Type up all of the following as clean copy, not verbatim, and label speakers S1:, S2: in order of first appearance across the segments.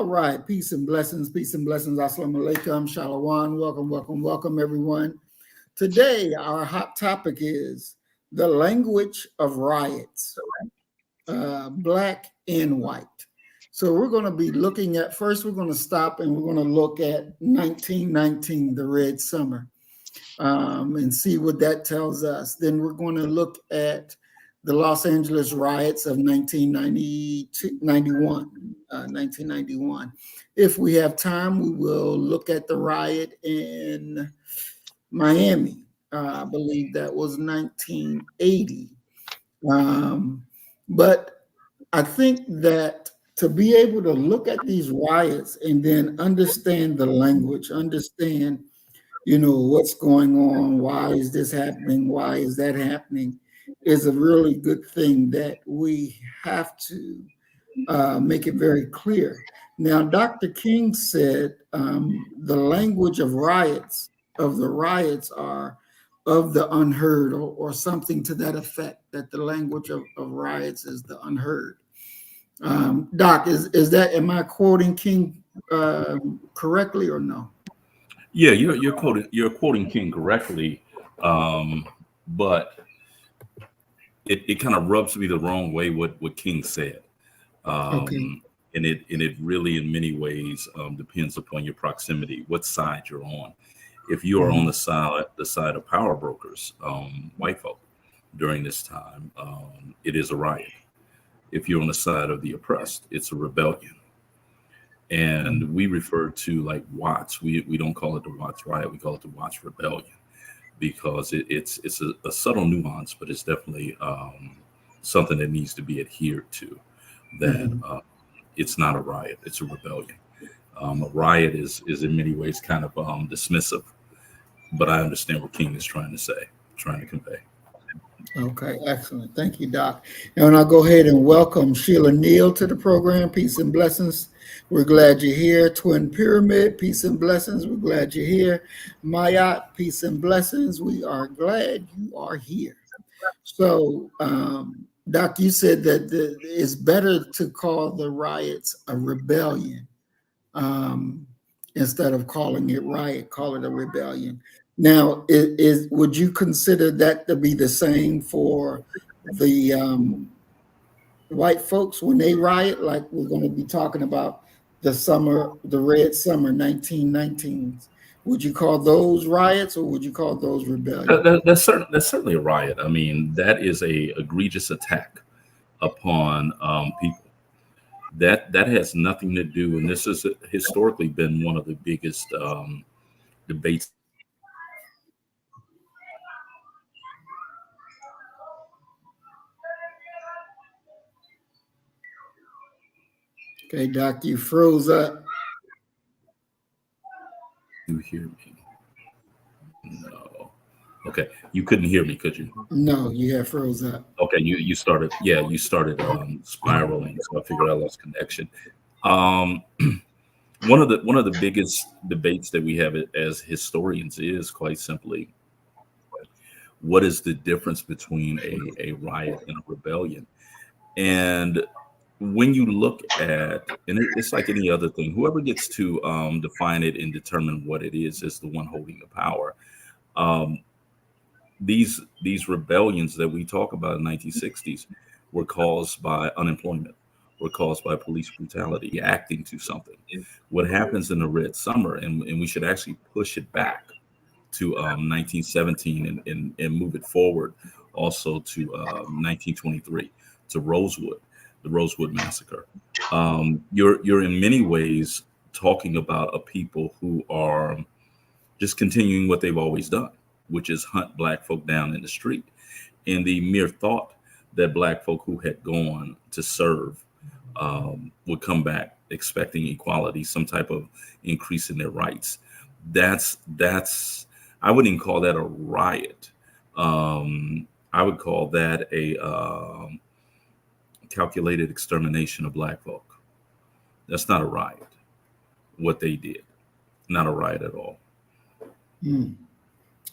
S1: right, peace and blessings, assalamu alaikum, shalom, welcome, everyone. Today, our hot topic is the language of riots, black and white. So we're going to be looking at, first we're going to stop and we're going to look at 1919, the Red Summer, and see what that tells us. Then we're going to look at the Los Angeles riots of 1991. If we have time, we will look at the riot in Miami. I believe that was 1980. But I think that to be able to look at these riots and then understand the language, understand, what's going on, why is this happening, why is that happening, is a really good thing that we have to make it very clear. Now, Dr. King said the language of the riots are of the unheard, or something to that effect, that the language of riots is the unheard. Doc, am I quoting King correctly or no?
S2: Yeah, you're quoting King correctly, but it kind of rubs me the wrong way what King said.
S1: Okay.
S2: And it really in many ways depends upon your proximity, what side you're on. If you are on the side of power brokers, white folk, during this time, it is a riot. If you're on the side of the oppressed, it's a rebellion. And we refer to like Watts. We don't call it the Watts riot. We call it the Watts rebellion, because it's a subtle nuance, but it's definitely something that needs to be adhered to. That it's not a riot; it's a rebellion. A riot is in many ways kind of dismissive, but I understand what King is trying to convey.
S1: Okay, excellent. Thank you, Doc. And I'll go ahead and welcome Sheila Neal to the program. Peace and blessings. We're glad you're here. Twin Pyramid, peace and blessings. We're glad you're here. Mayat, peace and blessings. We are glad you are here. So, Doc, you said that it's better to call the riots a rebellion instead of calling it riot, call it a rebellion. Now, would you consider that to be the same for the white folks when they riot? Like we're going to be talking about the Red Summer 1919. Would you call those riots, or would you call those rebellion?
S2: That's certainly a riot. I mean, that is a egregious attack upon people. That has nothing to do, and this has historically been one of the biggest debates.
S1: Okay, Doc, you froze up.
S2: You hear me? No. Okay, you couldn't hear me, could you?
S1: No, you have froze up.
S2: Okay, you started spiraling, so I figured I lost connection. Um, one of the biggest debates that we have as historians is quite simply, what is the difference between a riot and a rebellion? And when you look at, and it's like any other thing, whoever gets to define it and determine what it is the one holding the power. These rebellions that we talk about in the 1960s were caused by unemployment, were caused by police brutality, reacting to something. What happens in the Red Summer, and we should actually push it back to 1917 and move it forward also to 1923, to Rosewood, the Rosewood Massacre. You're in many ways talking about a people who are just continuing what they've always done, which is hunt black folk down in the street. And the mere thought that black folk who had gone to serve would come back expecting equality, some type of increase in their rights. That's I wouldn't even call that a riot. I would call that a calculated extermination of black folk. That's not a riot. What they did, not a riot at all.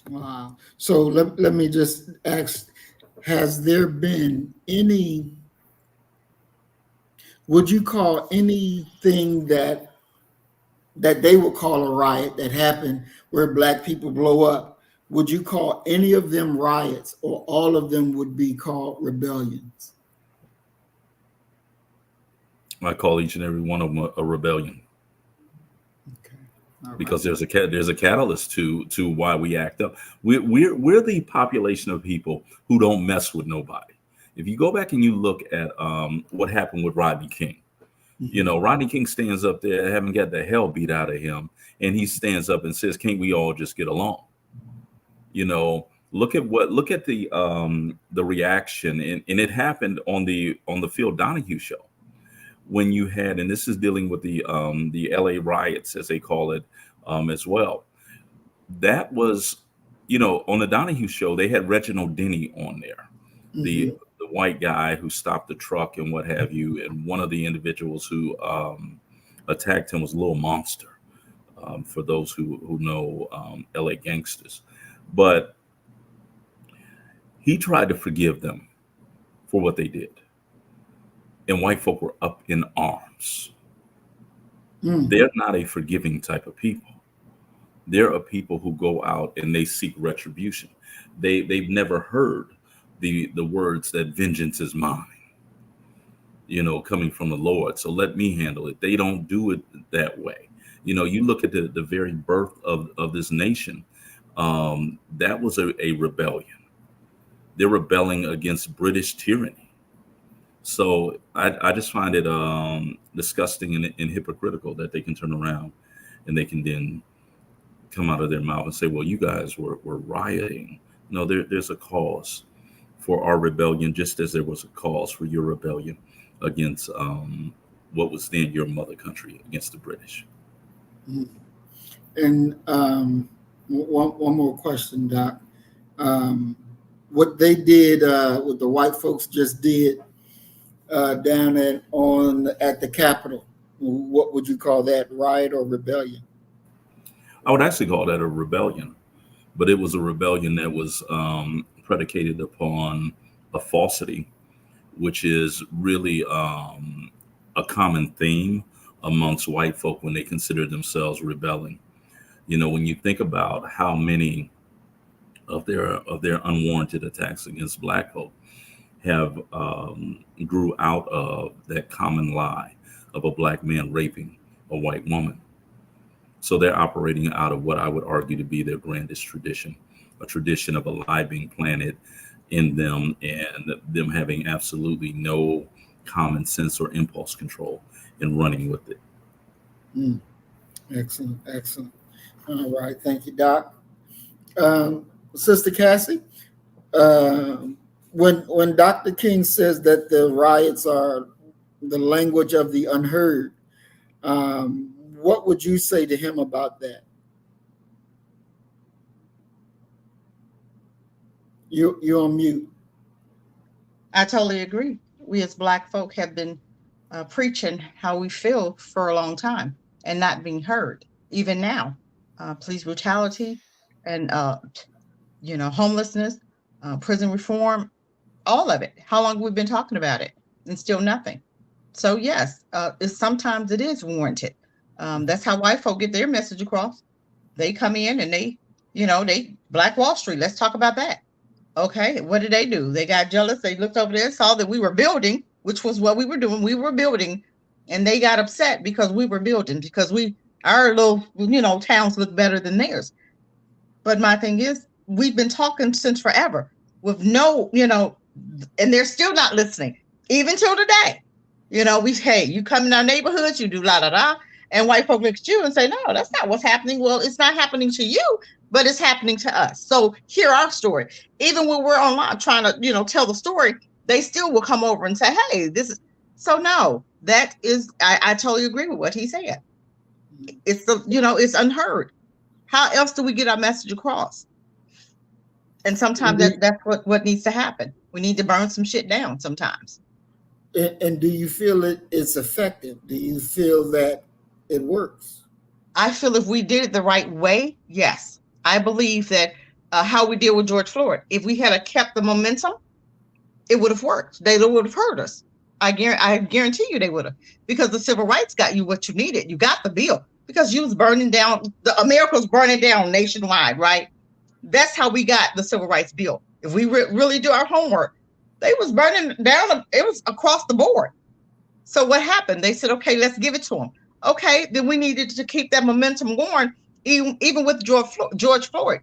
S1: Wow. So let me just ask, has there been any would you call anything that they would call a riot that happened where black people blow up, would you call any of them riots, or all of them would be called rebellions?
S2: I call each and every one of them a rebellion.
S1: Okay. All
S2: Because
S1: right.
S2: there's a catalyst to why we act up. We're the population of people who don't mess with nobody. If you go back and you look at what happened with Rodney King, you know, Rodney King stands up there having got the hell beat out of him, and he stands up and says, "Can't we all just get along?" You know, look at the reaction, and it happened on the Phil Donahue show when you had, and this is dealing with the LA riots as they call it, as well. That was, you know, on the Donahue show they had Reginald Denny on there,
S1: Mm-hmm.
S2: the white guy who stopped the truck and what have you, and one of the individuals who attacked him was Lil Monster. For those who know LA gangsters, but he tried to forgive them for what they did, and white folk were up in arms.
S1: Mm.
S2: They're not a forgiving type of people. They're a people who go out and they seek retribution. They've never heard the words that vengeance is mine, you know, coming from the Lord. So let me handle it. They don't do it that way. You know, you look at the very birth of this nation. That was a rebellion. They're rebelling against British tyranny. So I just find it disgusting and hypocritical that they can turn around and they can then come out of their mouth and say, well, you guys were rioting. No, there's a cause for our rebellion, just as there was a cause for your rebellion against what was then your mother country, against the British.
S1: Mm. And one more question, Doc. Um, what they did, what the white folks just did down at the Capitol, what would you call that? Riot or rebellion?
S2: I would actually call that a rebellion, but it was a rebellion that was predicated upon a falsity, which is really a common theme amongst white folk when they consider themselves rebelling. You know, when you think about how many of their unwarranted attacks against black folk have grew out of that common lie of a black man raping a white woman. So they're operating out of what I would argue to be their grandest tradition, a tradition of a lie being planted in them and them having absolutely no common sense or impulse control and running with it.
S1: Mm. Excellent, excellent. All right, thank you, Doc. Sister Cassie, when Dr. King says that the riots are the language of the unheard, what would you say to him about that? You're on mute.
S3: I totally agree. We as Black folk have been preaching how we feel for a long time and not being heard. Even now, police brutality and homelessness, prison reform, all of it. How long we've been talking about it and still nothing. So yes, sometimes it is warranted. That's how white folk get their message across. They come in and they Black Wall Street. Let's talk about that. Okay, what did they do? They got jealous. They looked over there, saw that we were building, which was what we were doing. We were building, and they got upset because we were building, because our little, towns look better than theirs. But my thing is, we've been talking since forever with no, and they're still not listening, even till today. Hey, you come in our neighborhoods, you do la la la, and white folk look at you and say, no, that's not what's happening. Well, it's not happening to you, but it's happening to us. So hear our story. Even when we're online trying to, tell the story, they still will come over and say, hey, this is. So no, that is, I totally agree with what he said. It's it's unheard. How else do we get our message across? And sometimes that's what needs to happen. We need to burn some shit down sometimes.
S1: And do you feel it's effective? Do you feel that it works?
S3: I feel if we did it the right way, yes. I believe that how we deal with George Floyd, if we had kept the momentum, it would have worked. They would have heard us. I guarantee you they would have, because the civil rights got you what you needed. You got the bill because you was burning down. America was burning down nationwide, right? That's how we got the civil rights bill. If we really do our homework, they was burning down. It was across the board. So what happened? They said, okay, let's give it to them. Okay, then we needed to keep that momentum going, even with George Floyd.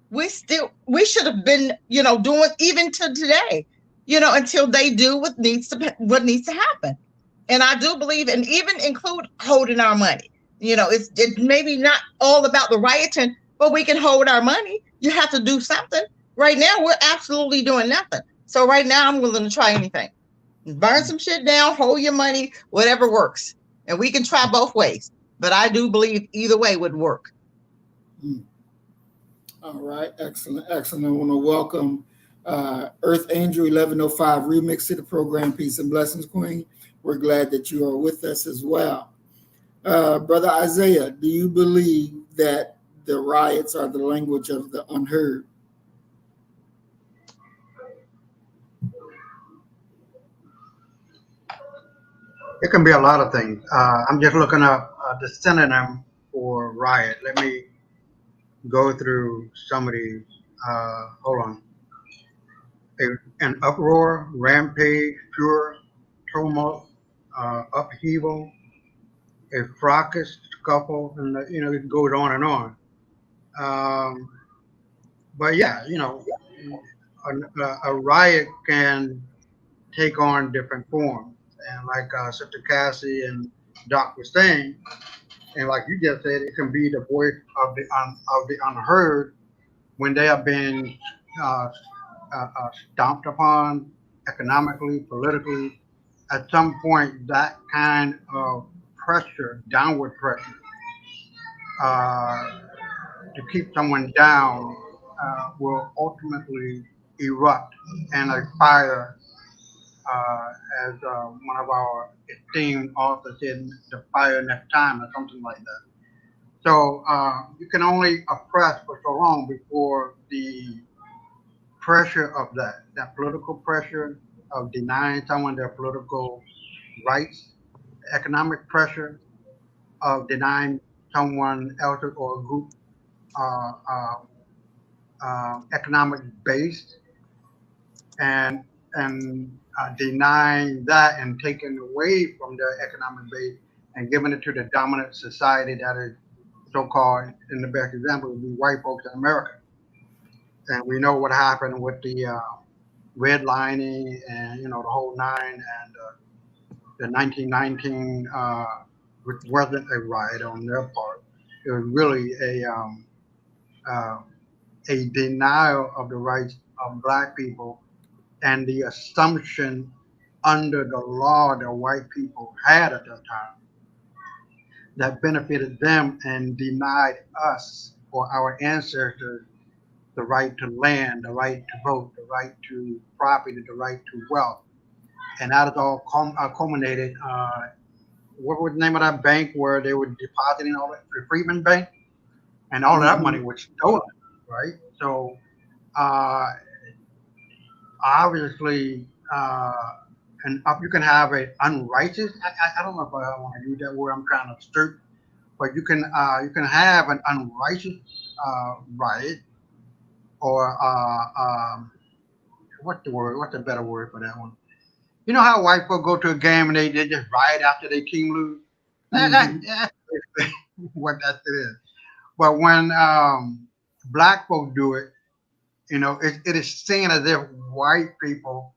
S3: We should have been, doing even to today, until they do what needs to happen. And I do believe, and even include holding our money. It's maybe not all about the rioting, but we can hold our money. You have to do something. Right now, we're absolutely doing nothing. So right now, I'm willing to try anything. Burn some shit down, hold your money, whatever works. And we can try both ways. But I do believe either way would work.
S1: All right, excellent, excellent. I want to welcome Earth Angel 1105 Remix to the program. Peace and blessings, Queen. We're glad that you are with us as well. Brother Isaiah, do you believe that the riots are the language of the unheard?
S4: It can be a lot of things. I'm just looking up the synonym for riot. Let me go through some of these. Hold on. An uproar, rampage, pure tumult, upheaval, a fracas, scuffle, and it goes on and on. But yeah, a riot can take on different forms, and like Sister Cassie and Doc was saying, and like you just said, it can be the voice of the unheard when they have been uh, stomped upon economically, politically. At some point, that kind of pressure, downward pressure, uh, to keep someone down, will ultimately erupt, and a fire, as one of our esteemed authors said, the fire next time, or something like that. So you can only oppress for so long before the pressure of that political pressure of denying someone their political rights, economic pressure of denying someone else or a group uh, uh, economic base, and denying that and taking away from their economic base and giving it to the dominant society that is so-called, in the best example would be white folks in America. And we know what happened with the redlining and the whole nine, and the 1919, which wasn't a riot on their part. It was really uh, a denial of the rights of black people and the assumption under the law that white people had at that time that benefited them and denied us or our ancestors the right to land, the right to vote, the right to property, the right to wealth. And that is all culminated. What was the name of that bank where they were depositing all that? The Freedman Bank, and all of that money was stolen, right? So uh, obviously, and you can have an unrighteous. I don't know if I want to use that word. I'm trying to skirt, but you can have an unrighteous riot, or what's the word? What's the better word for that one? You know how white folk go to a game and they just riot after their team lose? That's what that is. But when black folk do it, it is seen as if white people,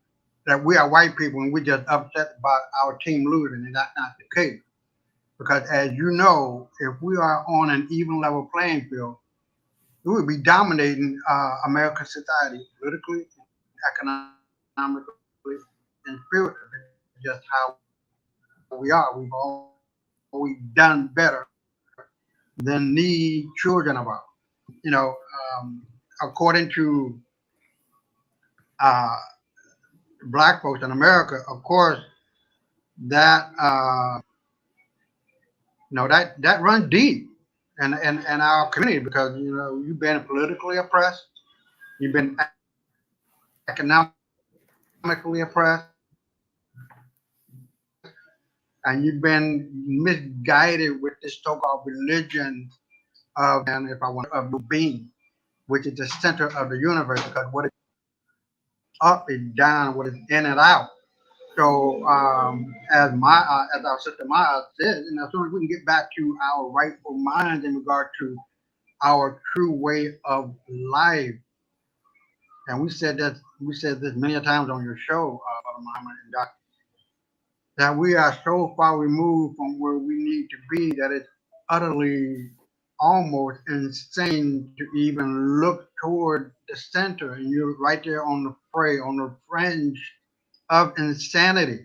S4: that we are white people and we're just upset about our team losing, and that's not the case. Because as you know, if we are on an even level playing field, we would be dominating American society politically, economically, and spiritually. Just how we are. We've always done better than the children of ours. According to uh, black folks in America, of course, that that runs deep in our community, because you've been politically oppressed, you've been economically oppressed, you've been and you've been misguided with this so-called religion of, and if I want, of being, which is the center of the universe, because what is up is down, what is in and out. So, as our sister Maya said, as soon as we can get back to our rightful minds in regard to our true way of life, and we said this many times on your show, Brother Muhammad and Doctor, that we are so far removed from where we need to be that it's utterly almost insane to even look toward the center, and you're right there on the fray, on the fringe of insanity,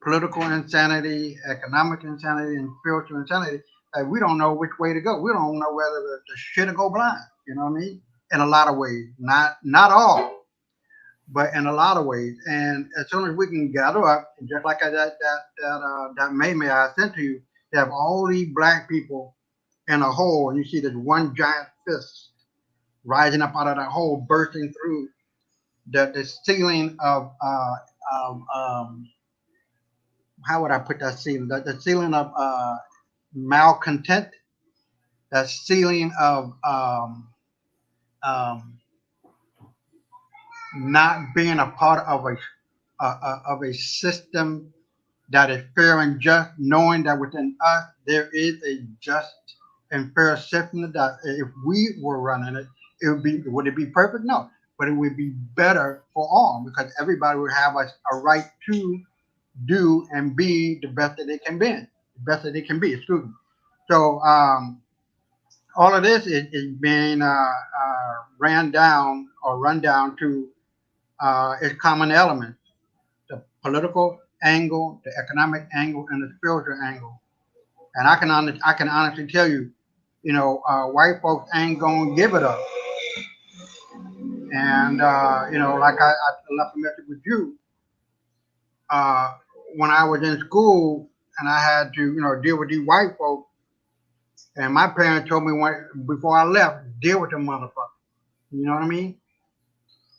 S4: political insanity, economic insanity, and spiritual insanity. That we don't know which way to go. We don't know whether the shit will go blind. You know what I mean? In a lot of ways, not all, but in a lot of ways. And as soon as we can gather up, just like that meme I sent to you, you have all these black people in a hole, and you see this one giant fist rising up out of that hole, bursting through the ceiling of how would I put that ceiling? The ceiling of malcontent, that ceiling of um, not being a part of a system that is fair and just, knowing that within us there is a just and fair system that if we were running it, would it be perfect? No, but it would be better for all because everybody would have a right to do and be the best that they can be, excuse me. So all of this is being ran down or run down to its common elements: the political angle, the economic angle, and the spiritual angle. And I can honestly tell you, white folks ain't gonna give it up. And like I left a message with you, uh, when I was in school and I had to, deal with these white folks, and my parents told me before I left, deal with them motherfuckers. You know what I mean?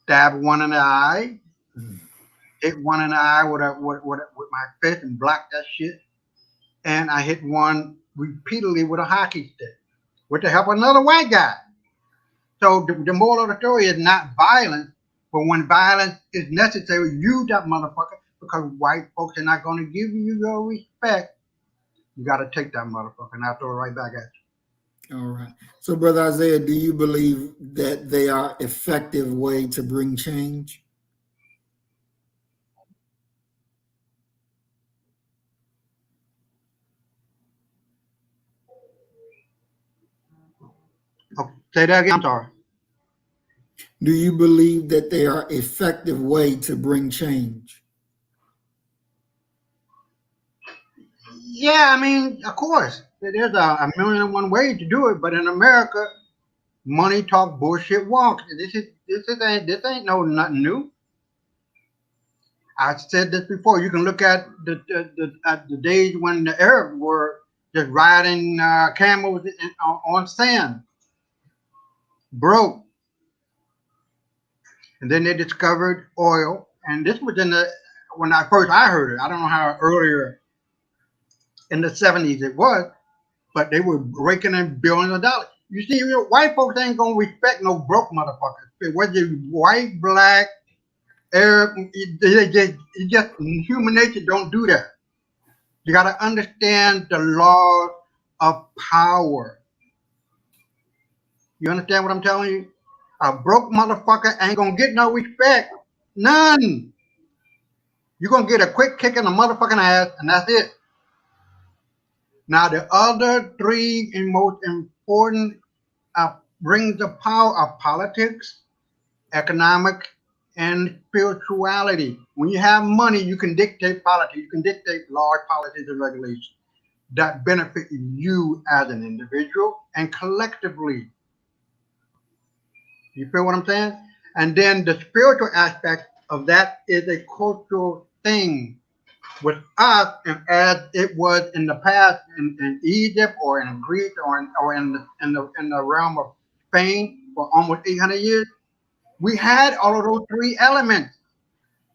S4: Stab one in the eye, hit one in the eye with my fist and block that shit. And I hit one repeatedly with a hockey stick with the help of another white guy. So the moral of the story is not violence, but when violence is necessary, use that motherfucker because white folks are not going to give you your respect. You got to take that motherfucker and I'll throw it right back at you.
S1: All right. So, Brother Isaiah, do you believe that they are effective way to bring change?
S4: Oh, say that again. I'm sorry.
S1: Do you believe that they are effective way to bring change?
S4: Yeah, I mean, of course, there's a million and one ways to do it, but in America, money talk, bullshit walks. This ain't nothing new. I said this before. You can look at the days when the Arabs were just riding camels on sand, broke, and then they discovered oil. And this was when I heard it. I don't know how earlier in the 70s it was, but they were raking in billions of dollars. You see, white folks ain't gonna respect no broke motherfuckers. Whether white, black, Arab, it just human nature don't do that. You got to understand the laws of power. You understand what I'm telling you? A broke motherfucker ain't gonna get no respect, none. You're gonna get a quick kick in the motherfucking ass, and that's it. Now the other three most important rings of power are politics, economic, and spirituality. When you have money, you can dictate politics. You can dictate large policies and regulations that benefit you as an individual and collectively. You feel what I'm saying? And then the spiritual aspect of that is a cultural thing with us, and as it was in the past in Egypt or in Greece or in the realm of Spain for almost 800 years. We had all of those three elements.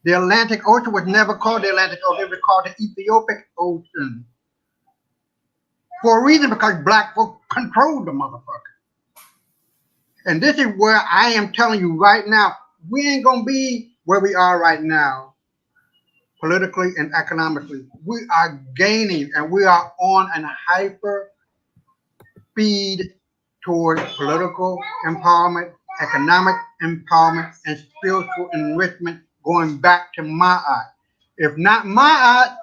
S4: The Atlantic Ocean was never called the Atlantic Ocean. It was called the Ethiopic Ocean for a reason, because black folk controlled the motherfucker. And this is where I am telling you right now, we ain't gonna be where we are right now, politically and economically. We are gaining, and we are on an hyper speed toward political empowerment, economic empowerment, and spiritual enrichment, going back to Ma'at. If not Ma'at,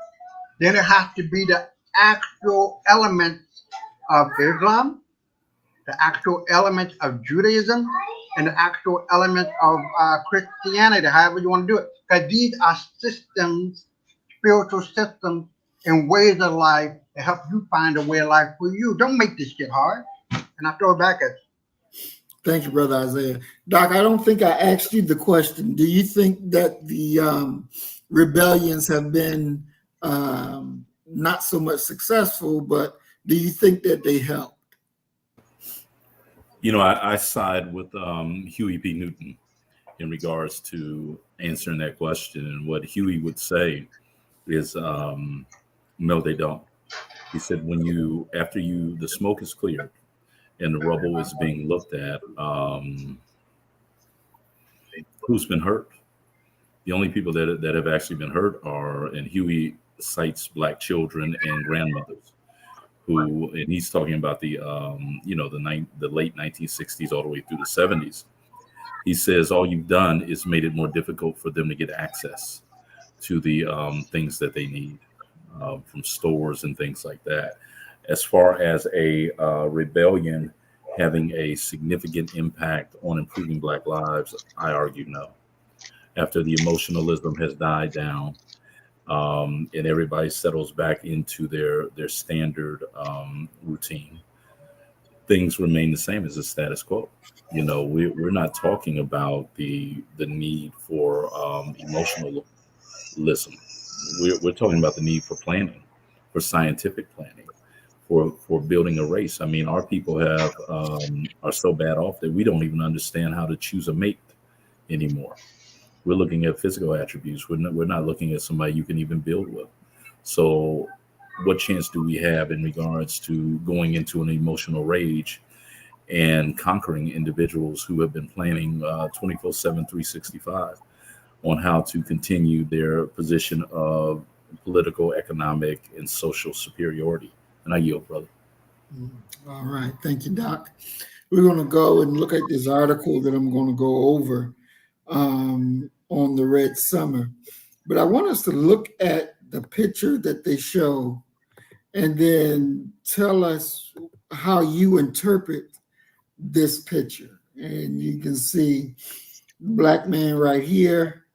S4: then it has to be the actual elements of Islam, the actual elements of Judaism, and the actual elements of Christianity, however you want to do it. Because these are systems, spiritual systems, and ways of life to help you find a way of life for you. Don't make this shit hard. And I throw it back at you.
S1: Thank you, Brother Isaiah. Doc, I don't think I asked you the question. Do you think that the rebellions have been not so much successful, but do you think that they helped?
S2: You know, I side with Huey P. Newton in regards to answering that question. And what Huey would say is, no, they don't. He said, after the smoke is cleared and the rubble is being looked at, who's been hurt? The only people that have actually been hurt are, and Huey cites black children and grandmothers, and he's talking about the late 1960s all the way through the 70s. He says all you've done is made it more difficult for them to get access to the things that they need from stores and things like that. As far as a rebellion having a significant impact on improving black lives, I argue no. After the emotionalism has died down, and everybody settles back into their standard routine, things remain the same as the status quo. You know, we're not talking about the need for emotionalism. We're talking about the need for planning, for scientific planning, for building a race. I mean, our people are so bad off that we don't even understand how to choose a mate anymore. We're looking at physical attributes. We're not looking at somebody you can even build with. So what chance do we have in regards to going into an emotional rage and conquering individuals who have been planning 24/7, 365 on how to continue their position of political, economic, and social superiority? And I yield, brother.
S1: All right. Thank you, Doc. We're going to go and look at this article that I'm going to go over on the Red Summer. But I want us to look at the picture that they show and then tell us how you interpret this picture. And you can see black man right here,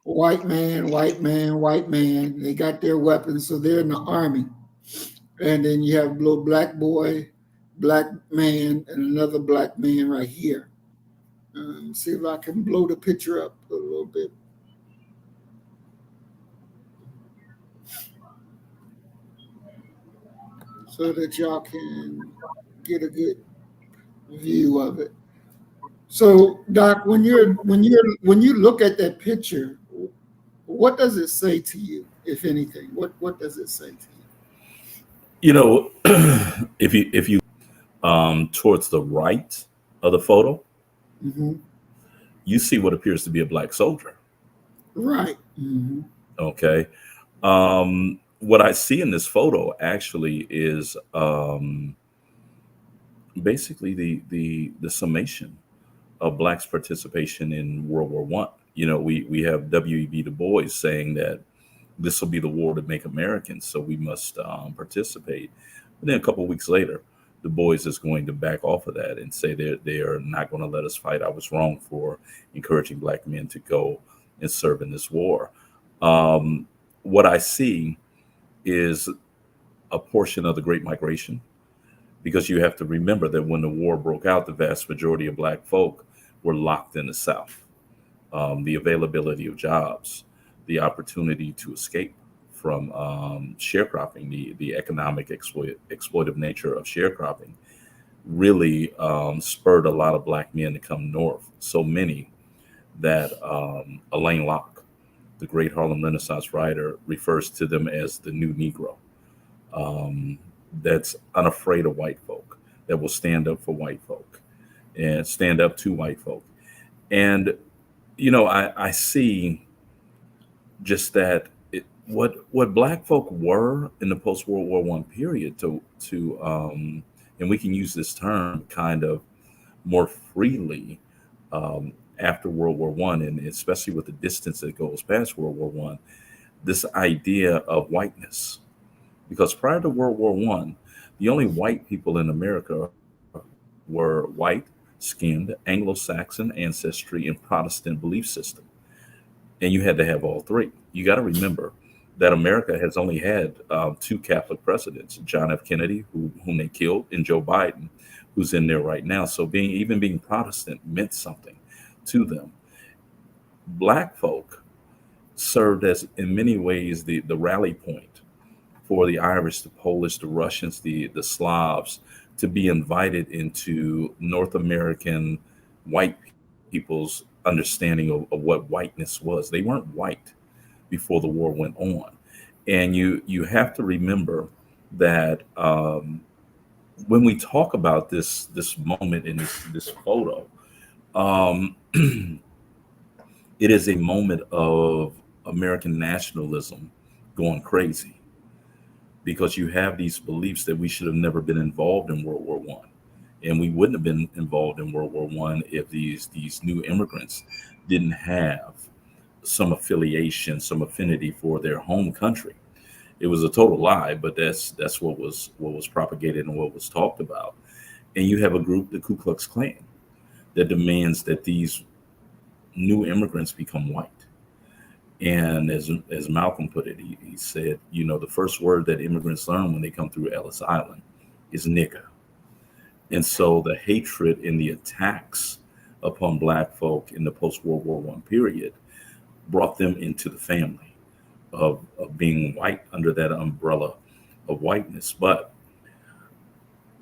S1: white man, white man, white man. They got their weapons, so they're in the army. And then you have a little black boy, black man, and another black man right here. See if I can blow the picture up a little bit. So that y'all can get a good view of it. So, Doc, when you look at that picture, what does it say to you, if anything? What does it say to you?
S2: You know, if you towards the right of the photo, you see what appears to be a black soldier.
S1: Right.
S2: Okay. What I see in this photo actually is basically the summation of blacks' participation in World War I. You know, we have W.E.B. Du Bois saying that this will be the war to make Americans, so we must participate. But then a couple of weeks later, Du Bois is going to back off of that and say they are not going to let us fight. I was wrong for encouraging black men to go and serve in this war. What I see is a portion of the Great Migration, because you have to remember that when the war broke out, the vast majority of black folk were locked in the South. The availability of jobs, the opportunity to escape from sharecropping, the economic exploitive nature of sharecropping really spurred a lot of black men to come north. So many that Alain Locke the great Harlem Renaissance writer, refers to them as the new Negro. That's unafraid of white folk, that will stand up for white folk and stand up to white folk. And I see just that what black folk were in the post World War One period to and we can use this term kind of more freely after World War One, and especially with the distance that goes past World War One, this idea of whiteness. Because prior to World War One, the only white people in America were white, skinned, Anglo-Saxon ancestry, and Protestant belief system. And you had to have all three. You got to remember that America has only had two Catholic presidents: John F. Kennedy, whom they killed, and Joe Biden, who's in there right now. So being Protestant meant something to them. Black folk served as, in many ways, the rally point for the Irish, the Polish, the Russians, the Slavs to be invited into North American white people's understanding of what whiteness was. They weren't white before the war went on. And you have to remember that when we talk about this moment in this photo, it is a moment of American nationalism going crazy, because you have these beliefs that we should have never been involved in World War One, and we wouldn't have been involved in World War One if these new immigrants didn't have some affiliation, some affinity for their home country. It was a total lie, but that's what was propagated and what was talked about. And you have a group, the Ku Klux Klan, that demands that these new immigrants become white. And as Malcolm put it, he said, the first word that immigrants learn when they come through Ellis Island is nigger. And so the hatred and the attacks upon black folk in the post-World War One period brought them into the family of being white under that umbrella of whiteness. But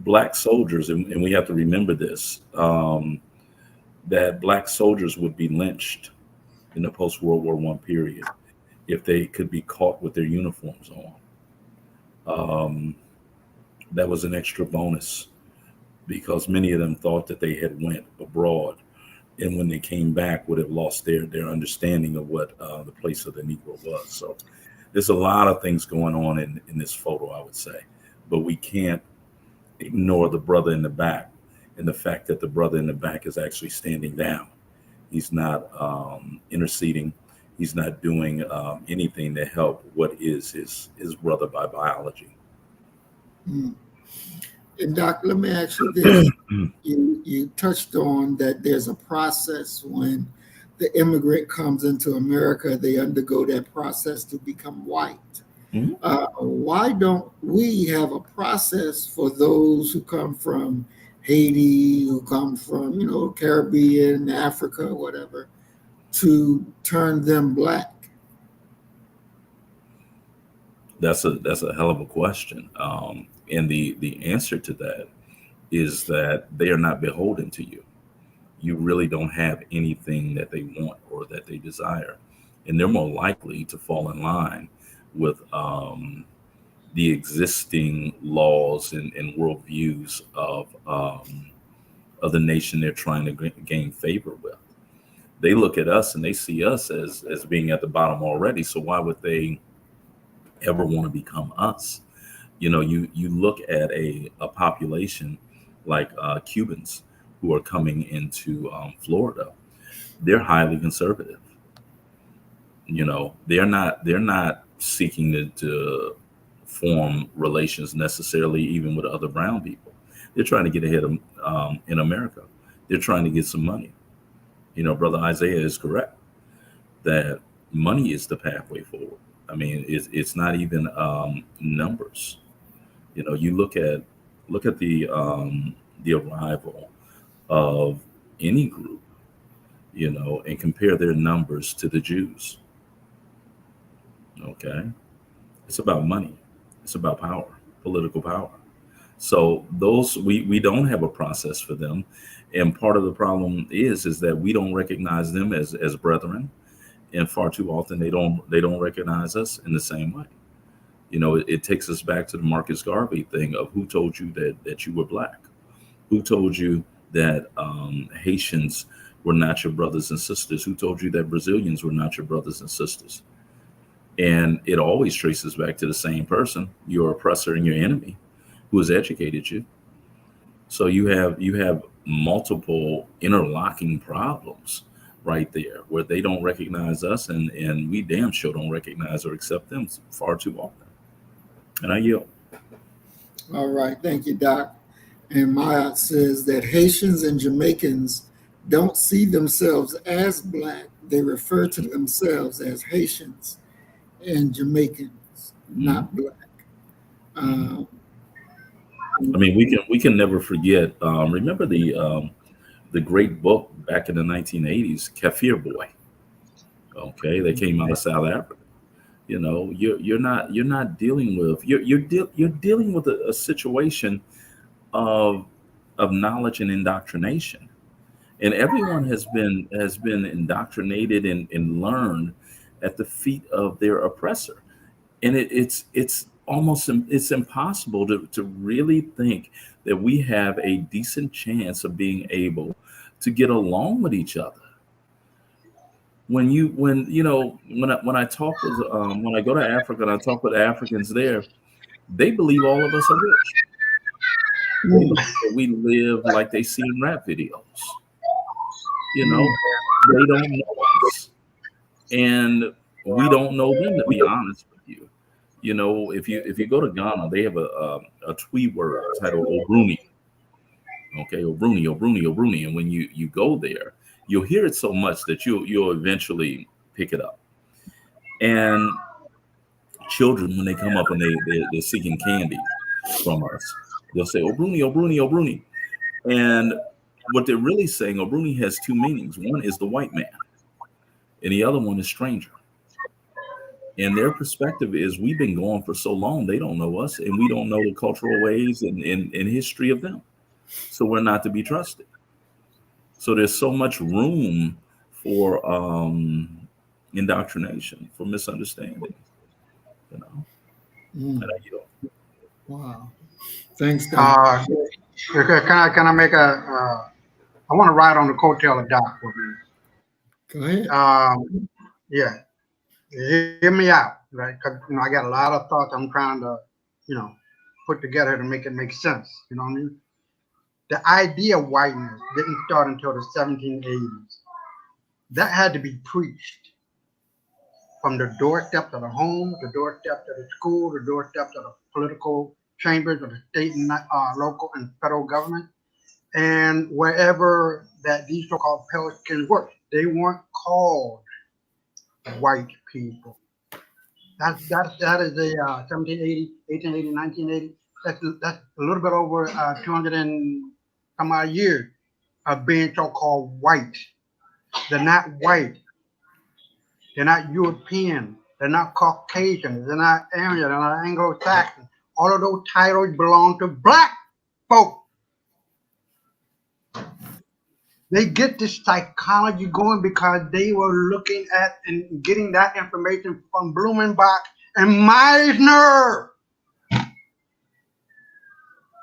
S2: black soldiers, and we have to remember this, that black soldiers would be lynched in the post-World War One period if they could be caught with their uniforms on. That was an extra bonus, because many of them thought that they had went abroad, and when they came back would have lost their understanding of what the place of the Negro was. So there's a lot of things going on in this photo, I would say, but we can't ignore the brother in the back and the fact that the brother in the back is actually standing down. He's not interceding. He's not doing anything to help what is his brother by biology.
S1: Mm. And Doc, let me ask you this. You touched on that there's a process when the immigrant comes into America, they undergo that process to become white. Mm-hmm. Why don't we have a process for those who come from Haiti, who come from, Caribbean, Africa, whatever, to turn them black?
S2: That's a hell of a question. And the answer to that is that they are not beholden to you. You really don't have anything that they want or that they desire. And they're more likely to fall in line with the existing laws and worldviews of the nation they're trying to gain favor with. They look at us and they see us as being at the bottom already. So why would they ever want to become us? You look at a population like Cubans who are coming into Florida. They're highly conservative. They're not seeking to form relations necessarily even with other brown people. They're trying to get ahead of in America. They're trying to get some money. Brother Isaiah is correct that money is the pathway forward. I mean, it's not even numbers. You look at the arrival of any group, and compare their numbers to the Jews. Okay, it's about money. It's about power, political power. So those we don't have a process for them, and part of the problem is that we don't recognize them as brethren, and far too often they don't recognize us in the same way. It takes us back to the Marcus Garvey thing of who told you that you were black, who told you that Haitians were not your brothers and sisters, who told you that Brazilians were not your brothers and sisters. And it always traces back to the same person, your oppressor and your enemy, who has educated you. So you have multiple interlocking problems right there where they don't recognize us, and we damn sure don't recognize or accept them far too often. And I yield.
S1: All right, thank you, Doc. And Maya says that Haitians and Jamaicans don't see themselves as black. They refer to themselves as Haitians and Jamaicans, not black.
S2: I mean, we can never forget. Remember the great book back in the 1980s, Kafir Boy. Okay, that came out of South Africa. You're not dealing with you're dealing with a situation of knowledge and indoctrination, and everyone has been indoctrinated and learned at the feet of their oppressor, and it's almost it's impossible to really think that we have a decent chance of being able to get along with each other. When I talk with when I go to Africa and I talk with Africans there, they believe all of us are rich. They believe that we live like they see in rap videos. They don't know us, and we don't know them. To be honest with you, if you go to Ghana, they have a Twi word titled Obruni. Okay, Obruni, Obruni, Obruni, and when you go there, you'll hear it so much that you'll eventually pick it up. And children, when they come up and they're seeking candy from us, they'll say Obruni, Obruni, Obruni. And what they're really saying, Obruni has two meanings. One is the white man, and the other one is stranger. And their perspective is we've been gone for so long, they don't know us, and we don't know the cultural ways and history of them. So we're not to be trusted. So there's so much room for indoctrination, for misunderstanding. And
S1: Wow. Thanks, Doc.
S4: Can I make I want to ride on the coattail of Doc for a minute.
S1: Go ahead.
S4: Yeah, hear me out, right? Because I got a lot of thoughts I'm trying to, put together to make it make sense. You know what I mean? The idea of whiteness didn't start until the 1780s. That had to be preached from the doorsteps of the home, the doorsteps of the school, the doorsteps of the political chambers of the state and local and federal government, and wherever that these so-called Pelicans work. They weren't called white people. That is the 1780, 1880, 1980. That's a little bit over 200 and some odd years of being so-called white. They're not white. They're not European. They're not Caucasian. They're not Aryan. They're not Anglo-Saxon. All of those titles belong to black folk. They get this psychology going because they were looking at and getting that information from Blumenbach and Meisner.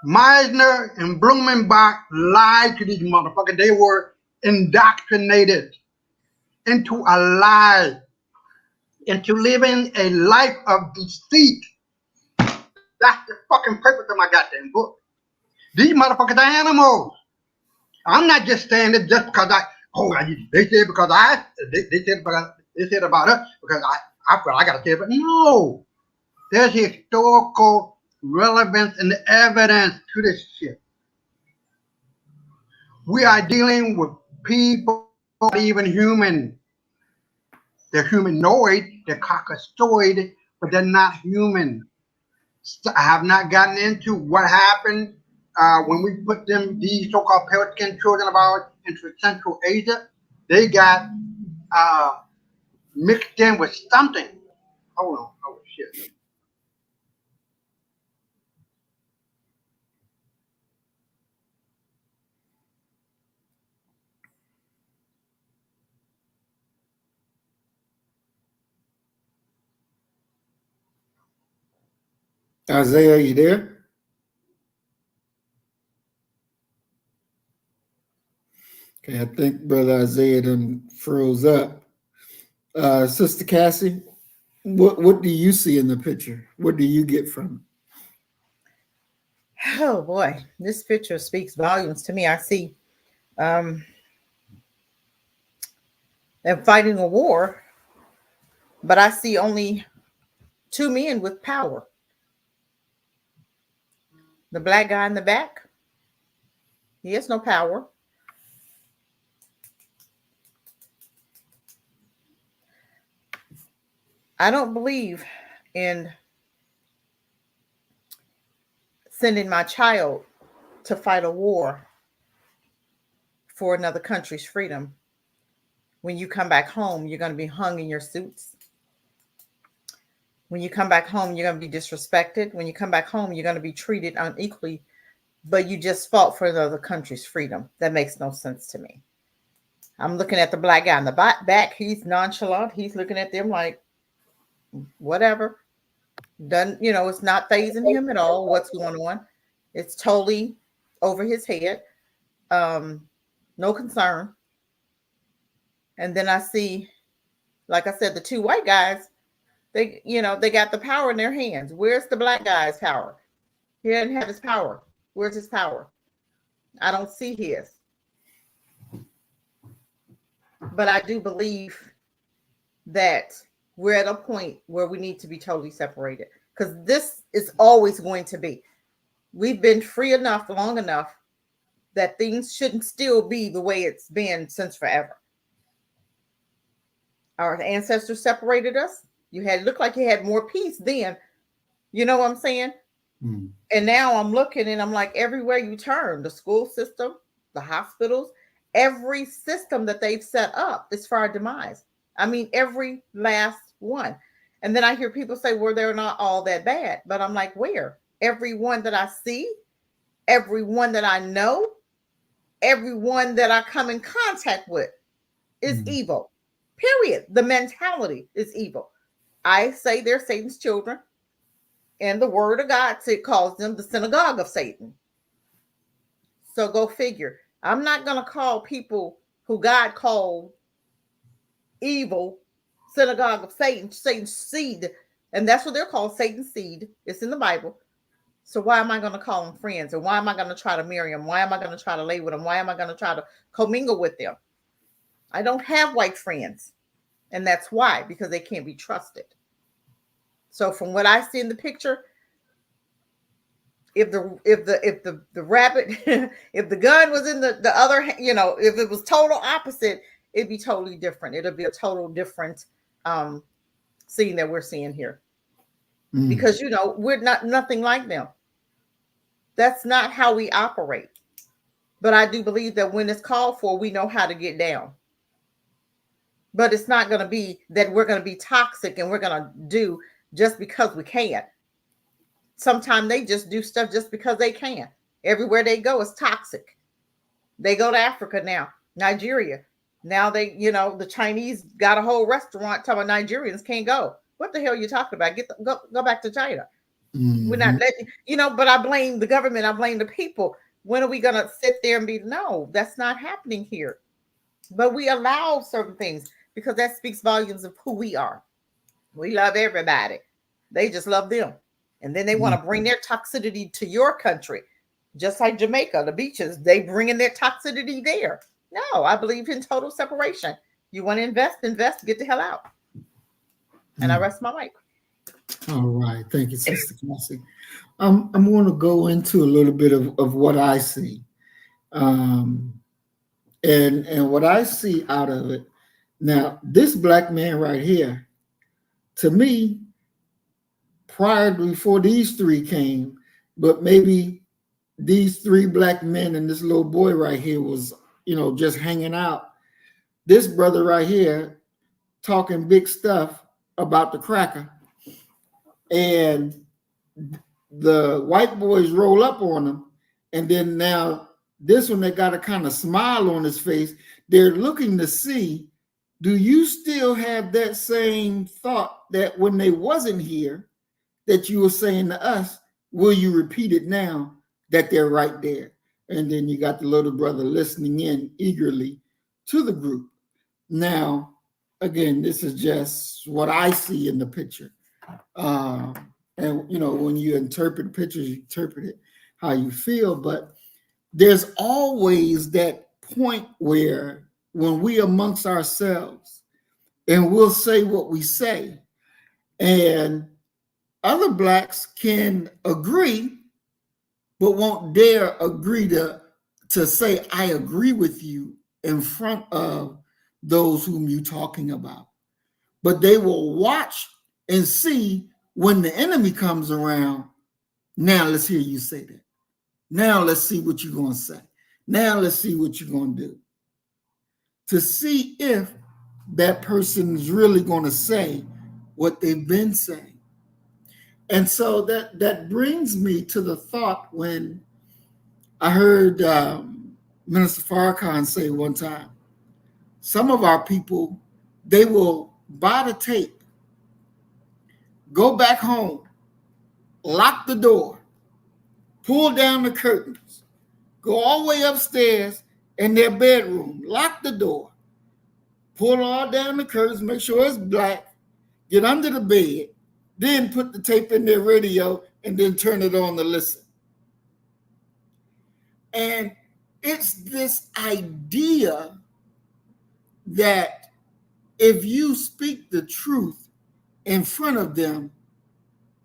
S4: Meisner and Blumenbach lied to these motherfuckers. They were indoctrinated into a lie, into living a life of deceit. That's the fucking purpose of my goddamn book. These motherfuckers are animals. I'm not just saying it just because they said because they said about us because I feel I gotta say it, but no. There's historical relevance and evidence to this shit. We are dealing with people not even human. They're humanoid, they're caucasoid, but they're not human. I have not gotten into what happened when we put these so-called pale-skinned children of ours into Central Asia. They got mixed in with something. Hold on. Oh, shit.
S1: Isaiah, you there? Okay, I think Brother Isaiah done froze up. Sister Cassie, what do you see in the picture? What do you get from
S3: Oh boy, this picture speaks volumes to me. I see them fighting a war, but I see only two men with power. The black guy in the back, he has no power. I don't believe in sending my child to fight a war for another country's freedom. When you come back home, you're going to be hung in your suits. When you come back home, you're going to be disrespected. When you come back home, you're going to be treated unequally, but you just fought for another country's freedom. That makes no sense to me. I'm looking at the black guy in the back. He's nonchalant. He's looking at them like, whatever. Doesn't, it's not phasing him at all what's going on. It's totally over his head. No concern. And then I see, like I said, the two white guys, they got the power in their hands. Where's the black guy's power? He doesn't have his power. Where's his power? I don't see his. But I do believe that we're at a point where we need to be totally separated, because this is always going to be. We've been free enough, long enough, that things shouldn't still be the way it's been since forever. Our ancestors separated us. Looked like you had more peace then. You know what I'm saying? Mm. And now I'm looking and I'm like, everywhere you turn, the school system, the hospitals, every system that they've set up is for our demise. I mean, every last one. And then I hear people say, well, they're not all that bad. But I'm like, where? Everyone that I see, everyone that I know, everyone that I come in contact with is evil. Period. The mentality is evil. I say they're Satan's children. And the word of God calls them the synagogue of Satan. So go figure. I'm not going to call people who God called evil synagogue of Satan, Satan's seed. And that's what they're called, Satan's seed. It's in the Bible. So why am I going to call them friends? And why am I going to try to marry them? Why am I going to try to lay with them? Why am I going to try to commingle with them? I don't have white friends. And that's why, because they can't be trusted. So from what I see in the picture, if the rabbit, if the gun was in the other, if it was total opposite, it'd be totally different. It'll be a total different scene that we're seeing here. Because, we're nothing like them. That's not how we operate. But I do believe that when it's called for, we know how to get down. But it's not going to be that we're going to be toxic and we're going to do just because we can. Sometimes they just do stuff just because they can. Everywhere they go is toxic. They go to Africa now, Nigeria. Now they, the Chinese got a whole restaurant talking about Nigerians can't go. What the hell are you talking about? Go back to China. Mm-hmm. We're not letting, but I blame the government. I blame the people. When are we going to sit there and be, no, that's not happening here. But we allow certain things because that speaks volumes of who we are. We love everybody. They just love them. And then they want to bring their toxicity to your country. Just like Jamaica, the beaches, they bring in their toxicity there. No, I believe in total separation. You want to invest, get the hell out. And I rest my mic.
S1: All right. Thank you, Sister Cassie. I'm going to go into a little bit of what I see. And what I see out of it. Now, this black man right here, to me, before these three came, but maybe these three black men and this little boy right here was, just hanging out. This brother right here talking big stuff about the cracker. And the white boys roll up on him. And then now this one, they got a kind of smile on his face. They're looking to see, do you still have that same thought that when they wasn't here, that you were saying to us, will you repeat it now that they're right there? And then you got the little brother listening in eagerly to the group. Now, again, this is just what I see in the picture. And, you know, when you interpret pictures, you interpret it how you feel. But there's always that point where when we amongst ourselves and we'll say what we say, and other blacks can agree, but won't dare agree to say, I agree with you in front of those whom you're talking about. But they will watch and see when the enemy comes around. Now let's hear you say that. Now let's see what you're going to say. Now let's see what you're going to do. To see if that person is really going to say what they've been saying. And so that brings me to the thought when I heard Minister Farrakhan say one time, some of our people, they will buy the tape, go back home, lock the door, pull down the curtains, go all the way upstairs in their bedroom, lock the door, pull all down the curtains, make sure it's black, get under the bed, then put the tape in their radio and then turn it on to listen. And it's this idea that if you speak the truth in front of them,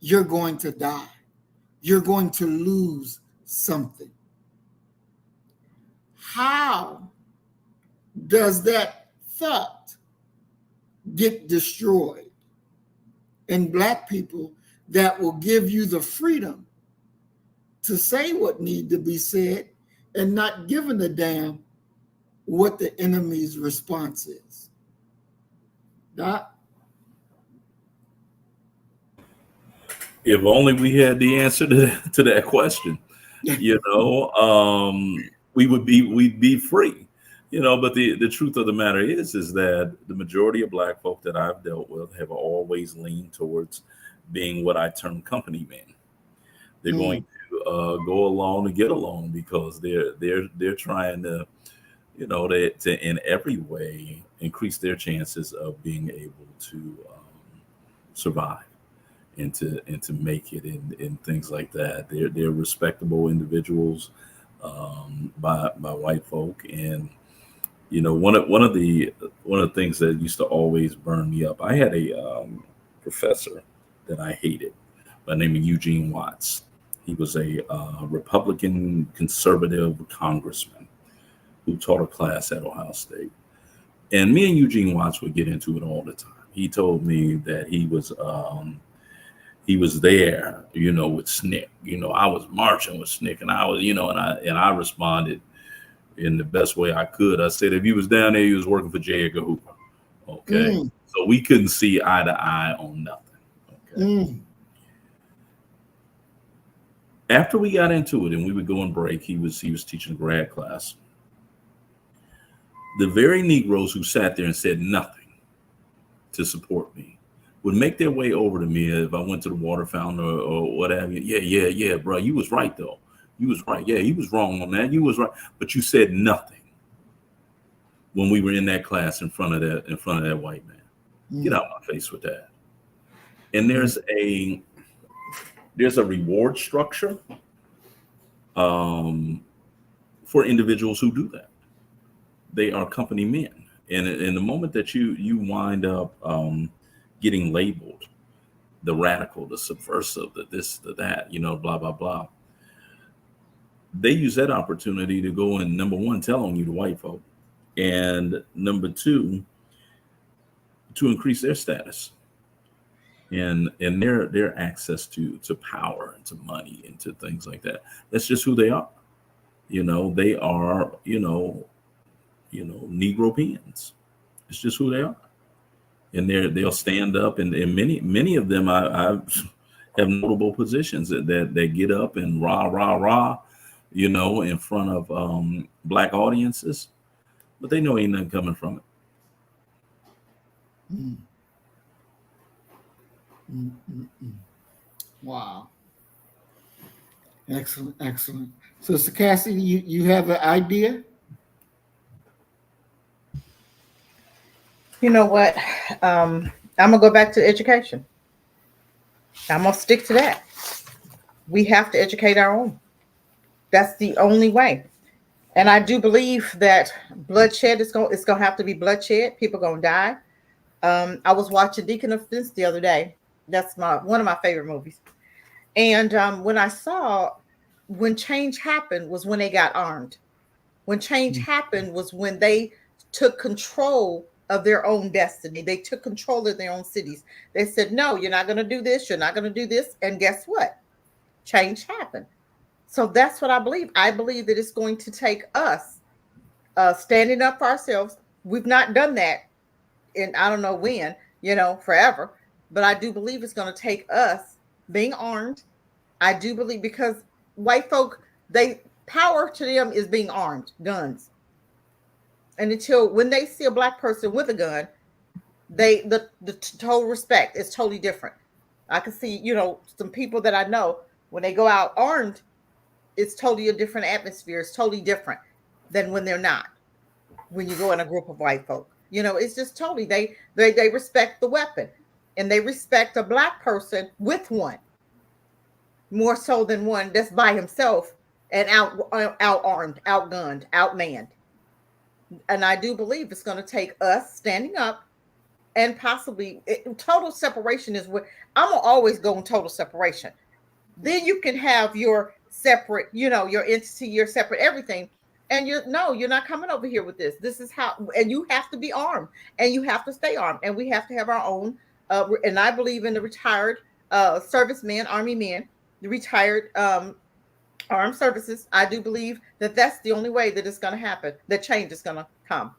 S1: you're going to die. You're going to lose something. How does that thought get destroyed in Black people that will give you the freedom to say what needs to be said and not giving a damn what the enemy's response is? Doc?
S2: If only we had the answer to that question, you know, we'd be free, you know. But the truth of the matter is that the majority of Black folk that I've dealt with have always leaned towards being what I term company men. They're going to go along to get along because they're trying to, you know, to in every way increase their chances of being able to survive and to make it and things like that. They're respectable individuals by white folk. And you know, one of the things that used to always burn me up. I had a professor that I hated by the name of Eugene Watts. He was a Republican conservative congressman who taught a class at Ohio State. And me and Eugene Watts would get into it all the time. He told me that he was there, you know, with SNCC. You know, I was marching with SNCC, and I was, you know, and I responded in the best way I could. I said, if he was down there, he was working for J. Edgar Hoover. Okay. So we couldn't see eye to eye on nothing. Okay. After we got into it and we would go on break, he was teaching a grad class. The very Negroes who sat there and said nothing to support me would make their way over to me if I went to the water fountain or what have you. Yeah, bro, you was right though. You was right. Yeah, he was wrong on that. You was right, but you said nothing when we were in that class in front of that white man. Get out of my face with that. And there's a reward structure for individuals who do that. They are company men, and in the moment that you wind up getting labeled the radical, the subversive, the this, the that, you know, blah blah blah, they use that opportunity to go and, number one, tell on you to white folk, and number two, to increase their status and their access to power and to money and to things like that. That's just who they are. You know, they are, you know, Negro peons. It's just who they are. And they'll stand up, and many of them I have notable positions that get up and rah, you know, in front of Black audiences, but they know ain't nothing coming from it.
S1: Wow. Excellent, excellent. Sister Cassie, you have an idea?
S3: You know what? I'm gonna go back to education. I'm gonna stick to that. We have to educate our own. That's the only way. And I do believe that bloodshed is going. It's gonna have to be bloodshed. People gonna die. I was watching Deacon of Fence the other day. That's my one of my favorite movies. And when I saw when change happened was when they got armed. When change happened was when they took control of their own destiny. They took control of their own cities. They said, no, you're not going to do this. You're not going to do this. And guess what? Change happened. So that's what I believe. I believe that it's going to take us standing up for ourselves. We've not done that in I don't know when, forever. But I do believe it's going to take us being armed. I do believe because white folk, they power to them is being armed, guns. And until when they see a black person with a gun, the total respect is totally different. I can see, some people that I know when they go out armed, it's totally a different atmosphere. It's totally different than when they're not. When you go in a group of white folk, it's just totally they respect the weapon, and they respect a black person with one more so than one that's by himself and out armed, outgunned, outmanned. And I do believe it's going to take us standing up and possibly total separation is what I'm gonna always go in total separation. Then you can have your separate, your entity, your separate everything. And you're not coming over here with this. This is how, and you have to be armed and you have to stay armed. And we have to have our own, and I believe in the retired servicemen, army men, the retired armed services. I do believe that that's the only way that it's going to happen, that change is going to come.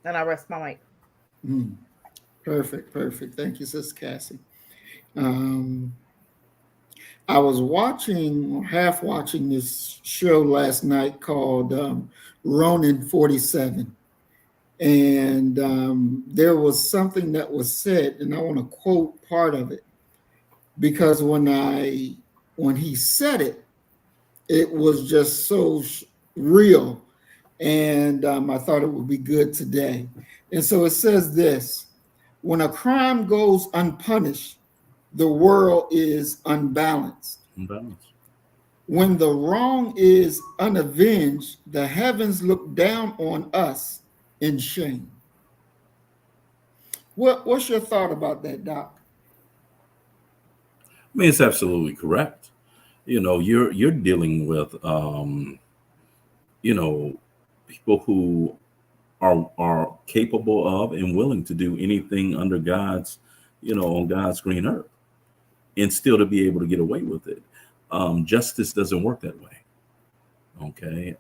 S3: And I rest my mic.
S1: Perfect, perfect. Thank you, Sister Cassie. I was half watching this show last night called Ronin 47. And there was something that was said, and I want to quote part of it, because when he said it, it was just so real. And I thought it would be good today. And so it says this: when a crime goes unpunished, the world is unbalanced. When the wrong is unavenged, the heavens look down on us in shame. What's your thought about that, Doc?
S2: I mean, it's absolutely correct. You're dealing with people who are capable of and willing to do anything under God's, on God's green earth, and still to be able to get away with it. Justice doesn't work that way. Okay.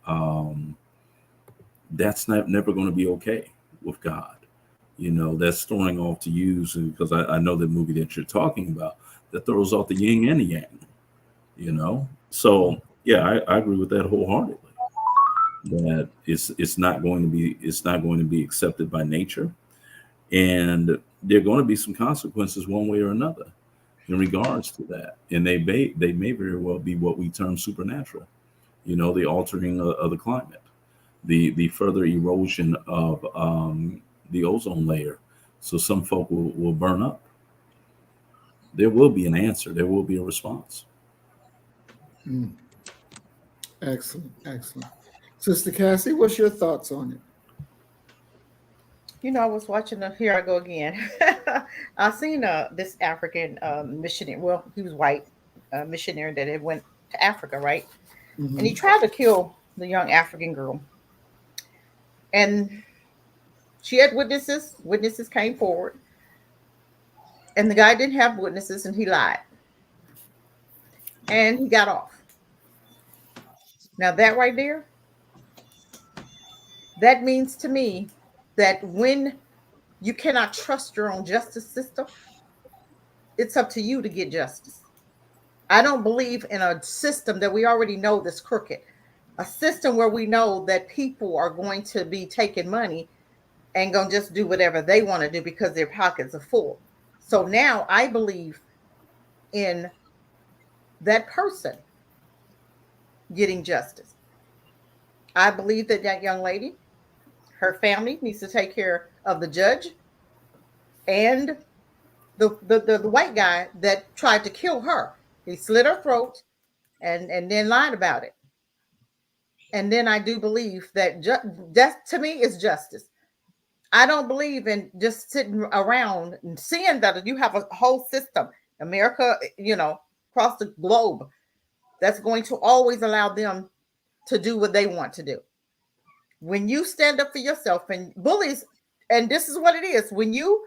S2: That's never going to be okay with God. That's throwing off to use, because I know the movie that you're talking about, that throws off the yin and the yang, So yeah, I agree with that wholeheartedly. That it's not going to be accepted by nature, and there are going to be some consequences one way or another in regards to that, and they may very well be what we term supernatural. The altering of the climate, the further erosion of the ozone layer, so some folk will burn up. There will be an answer. There will be a response.
S1: Excellent, excellent. Sister Cassie, what's your thoughts on it?
S3: I was watching, here I go again. I seen this African missionary. Well, he was white, missionary that had went to Africa, right? Mm-hmm. And he tried to kill the young African girl. And she had witnesses. Witnesses came forward. And the guy didn't have witnesses, and he lied. And he got off. Now that right there, that means to me that when you cannot trust your own justice system, it's up to you to get justice. I don't believe in a system that we already know that's crooked. A system where we know that people are going to be taking money and going to just do whatever they want to do because their pockets are full. So now I believe in that person getting justice. I believe that that young lady, her family needs to take care of the judge and the white guy that tried to kill her. He slit her throat and then lied about it. And then I do believe that that to me is justice. I don't believe in just sitting around and seeing that you have a whole system, America, across the globe, that's going to always allow them to do what they want to do. When you stand up for yourself and bullies, and this is what it is, when you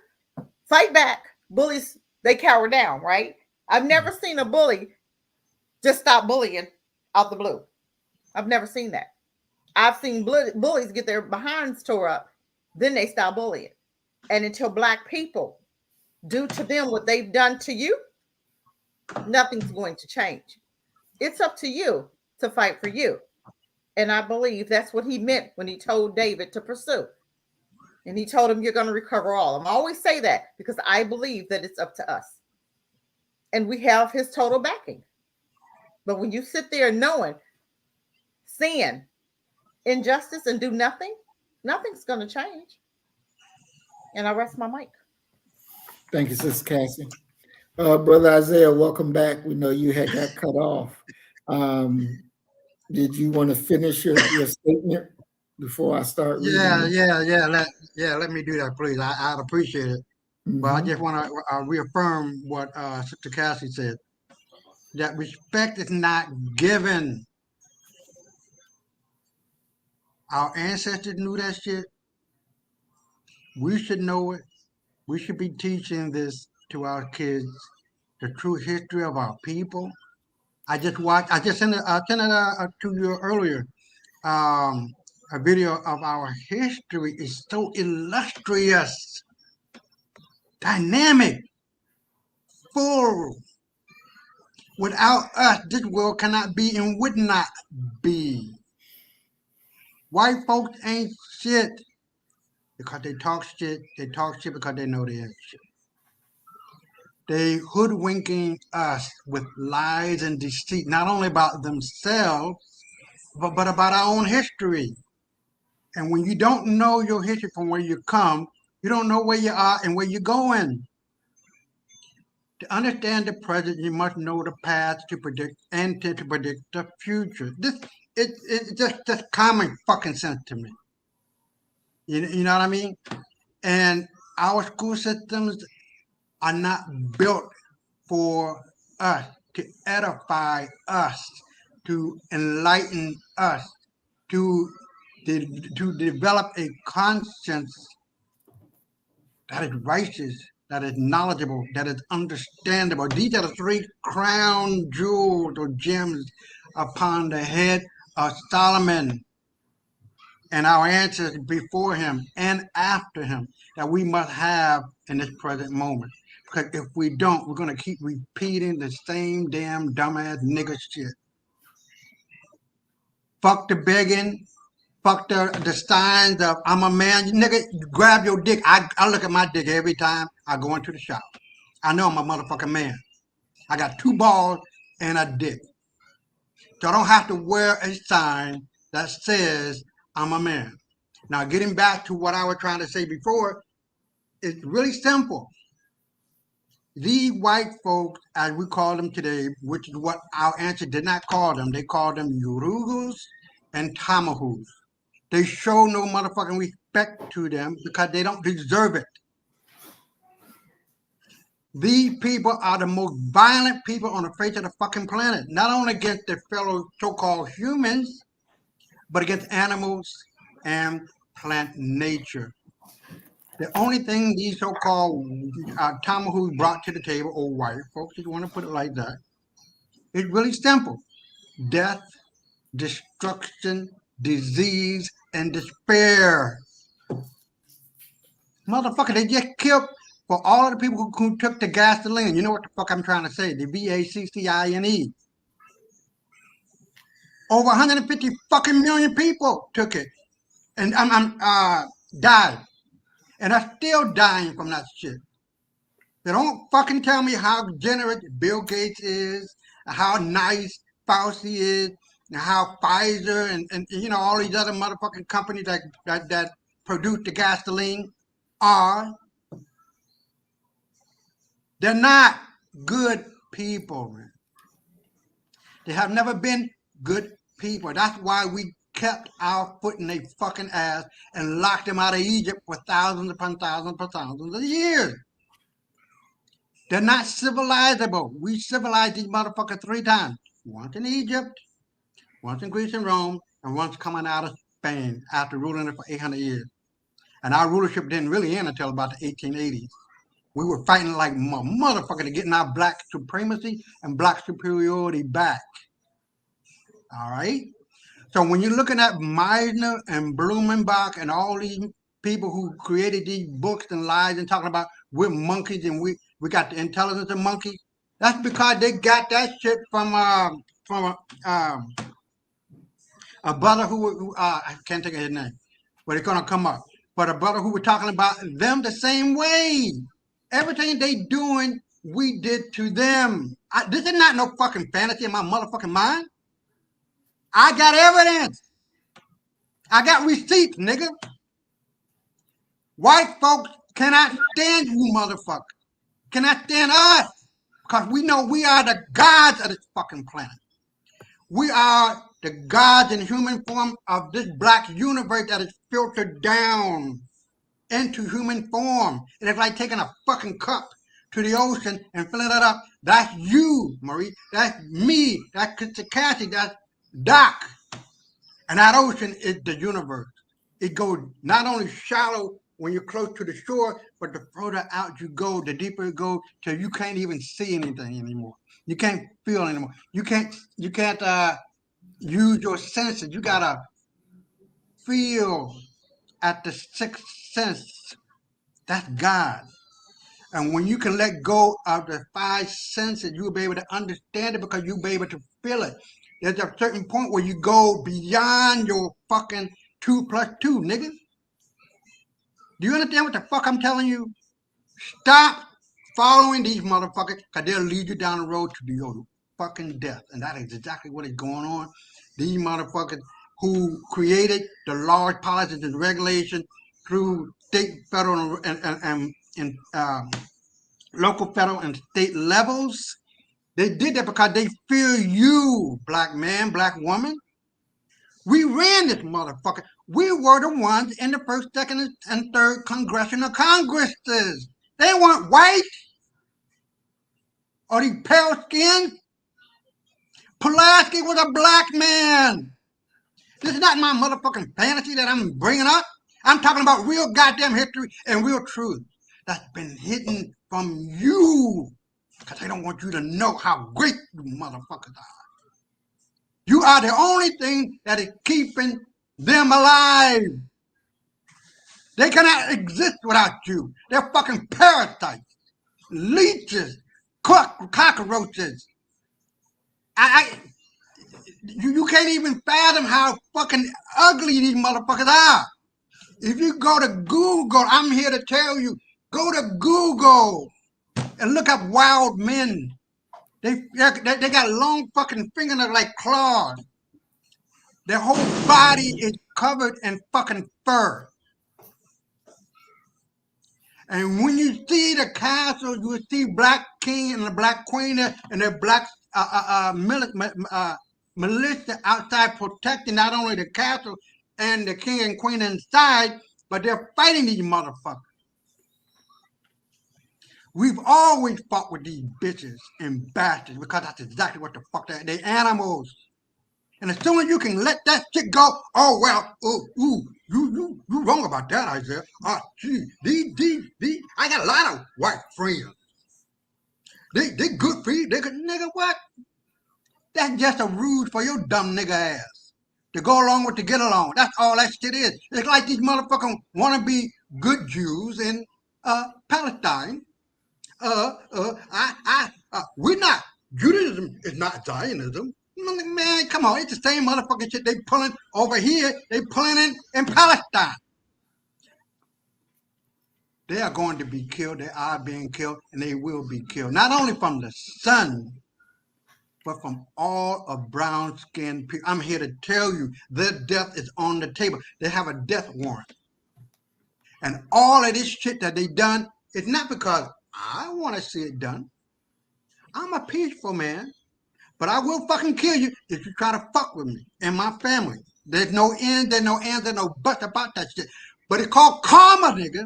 S3: fight back, bullies, they cower down, right? I've never seen a bully just stop bullying out the blue. I've never seen that. I've seen bullies get their behinds tore up, then they stop bullying. And until Black people do to them what they've done to you, nothing's going to change. It's up to you to fight for you. And I believe that's what he meant when he told David to pursue. And he told him, you're going to recover all. I always say that because I believe that it's up to us. And we have his total backing. But when you sit there knowing, seeing injustice and do nothing, nothing's going to change. And I rest my mic.
S1: Thank you, Sister Cassie. Brother Isaiah, welcome back. We know you had got cut off. Did you want to finish your statement before I start reading?
S4: Let me do that, please. I'd appreciate it. Mm-hmm. But I just want to reaffirm what Sister Cassie said, that respect is not given. Our ancestors knew that shit. We should know it. We should be teaching this to our kids, the true history of our people. I just sent it to you earlier. A video of our history is so illustrious, dynamic, full. Without us, this world cannot be and would not be. White folks ain't shit because they talk shit. They talk shit because they know they ain't shit. They hoodwinking us with lies and deceit, not only about themselves, but about our own history. And when you don't know your history from where you come, you don't know where you are and where you're going. To understand the present, you must know the past to predict the future. It's just common fucking sense to me. You know what I mean? And our school systems are not built for us, to edify us, to enlighten us, to develop a conscience that is righteous, that is knowledgeable, that is understandable. These are the three crown jewels or gems upon the head of Solomon and our ancestors before him and after him that we must have in this present moment. Because if we don't, we're going to keep repeating the same damn dumbass nigga shit. Fuck the begging. Fuck the signs of I'm a man. You nigga, grab your dick. I look at my dick every time I go into the shop. I know I'm a motherfucking man. I got 2 balls and a dick. So I don't have to wear a sign that says I'm a man. Now, getting back to what I was trying to say before, it's really simple. These white folks, as we call them today, which is what our ancestors did not call them, they called them Yurugus and Tamahus. They show no motherfucking respect to them because they don't deserve it. These people are the most violent people on the face of the fucking planet, not only against their fellow so-called humans, but against animals and plant nature. The only thing these so-called Tamahus brought to the table, or white folks, if you want to put it like that, is really simple. Death, destruction, disease, and despair. Motherfucker, they just killed for all of the people who took the gasoline. You know what the fuck I'm trying to say? The VACCINE. Over 150 fucking million people took it. And died. And are still dying from that shit. They don't fucking tell me how generous Bill Gates is, how nice Fauci is, and how Pfizer and you know all these other motherfucking companies that produce the gasoline are. They're not good people, man. They have never been good people. That's why we kept our foot in their fucking ass and locked them out of Egypt for thousands upon thousands of years. They're not civilizable. We civilized these motherfuckers 3 times. Once in Egypt, once in Greece and Rome, and once coming out of Spain after ruling it for 800 years. And our rulership didn't really end until about the 1880s. We were fighting like motherfucker to getting our black supremacy and black superiority back. All right? So when you're looking at Meisner and Blumenbach and all these people who created these books and lies and talking about we're monkeys and we got the intelligence of monkeys, that's because they got that shit from a brother who I can't think of his name, but it's gonna come up. But a brother who was talking about them the same way. Everything they doing, we did to them. This is not no fucking fantasy in my motherfucking mind. I got evidence. I got receipts, nigga. White folks cannot stand you, motherfucker. Cannot stand us. Because we know we are the gods of this fucking planet. We are the gods in human form of this black universe that is filtered down into human form. It is like taking a fucking cup to the ocean and filling it up. That's you, Marie. That's me. That's Cassie. That's Doc. And that ocean is the universe. It goes not only shallow when you're close to the shore, but the further out you go, the deeper it goes, till you can't even see anything anymore. You can't feel anymore. You can't use your senses. You gotta feel at the 6th sense. That's God. And when you can let go of the 5 senses, you'll be able to understand it because you'll be able to feel it. There's a certain point where you go beyond your fucking 2 plus 2, nigga. Do you understand what the fuck I'm telling you? Stop following these motherfuckers because they'll lead you down the road to your fucking death. And that is exactly what is going on. These motherfuckers who created the large policies and regulations through state, federal, and local, federal, and state levels, they did that because they fear you, black man, black woman. We ran this motherfucker. We were the ones in the 1st, 2nd, and 3rd congressional congresses. They weren't white or these pale skins. Pulaski was a black man. This is not my motherfucking fantasy that I'm bringing up. I'm talking about real goddamn history and real truth that's been hidden from you because they don't want you to know how great you motherfuckers are. You are the only thing that is keeping them alive. They cannot exist without you. They're fucking parasites, leeches, cockroaches. You can't even fathom how fucking ugly these motherfuckers are. If you go to Google, I'm here to tell you, go to Google and look up wild men. They got long fucking fingernails like claws. Their whole body is covered in fucking fur. And when you see the castle, you will see Black King and the Black Queen and their black militia outside protecting not only the castle and the king and queen inside, but they're fighting these motherfuckers. We've always fought with these bitches and bastards because that's exactly what the fuck they're animals. And as soon as you can let that shit go, oh well, you wrong about that, Isaiah. Gee, these, I got a lot of white friends. They good for you. They good, nigga, what? That's just a ruse for your dumb nigga ass to go along with to get along. That's all that shit is. It's like these motherfuckers want to be good Jews in Palestine. We're not. Judaism is not Zionism. Man, come on. It's the same motherfucking shit they pulling over here. They pulling in Palestine. They are going to be killed. They are being killed, and they will be killed. Not only from the sun, but from all of brown-skinned people. I'm here to tell you, their death is on the table. They have a death warrant. And all of this shit that they done is not because I want to see it done. I'm a peaceful man, but I will fucking kill you if you try to fuck with me and my family. There's no end, there's no ands, there's no buts about that shit. But it's called karma, nigga.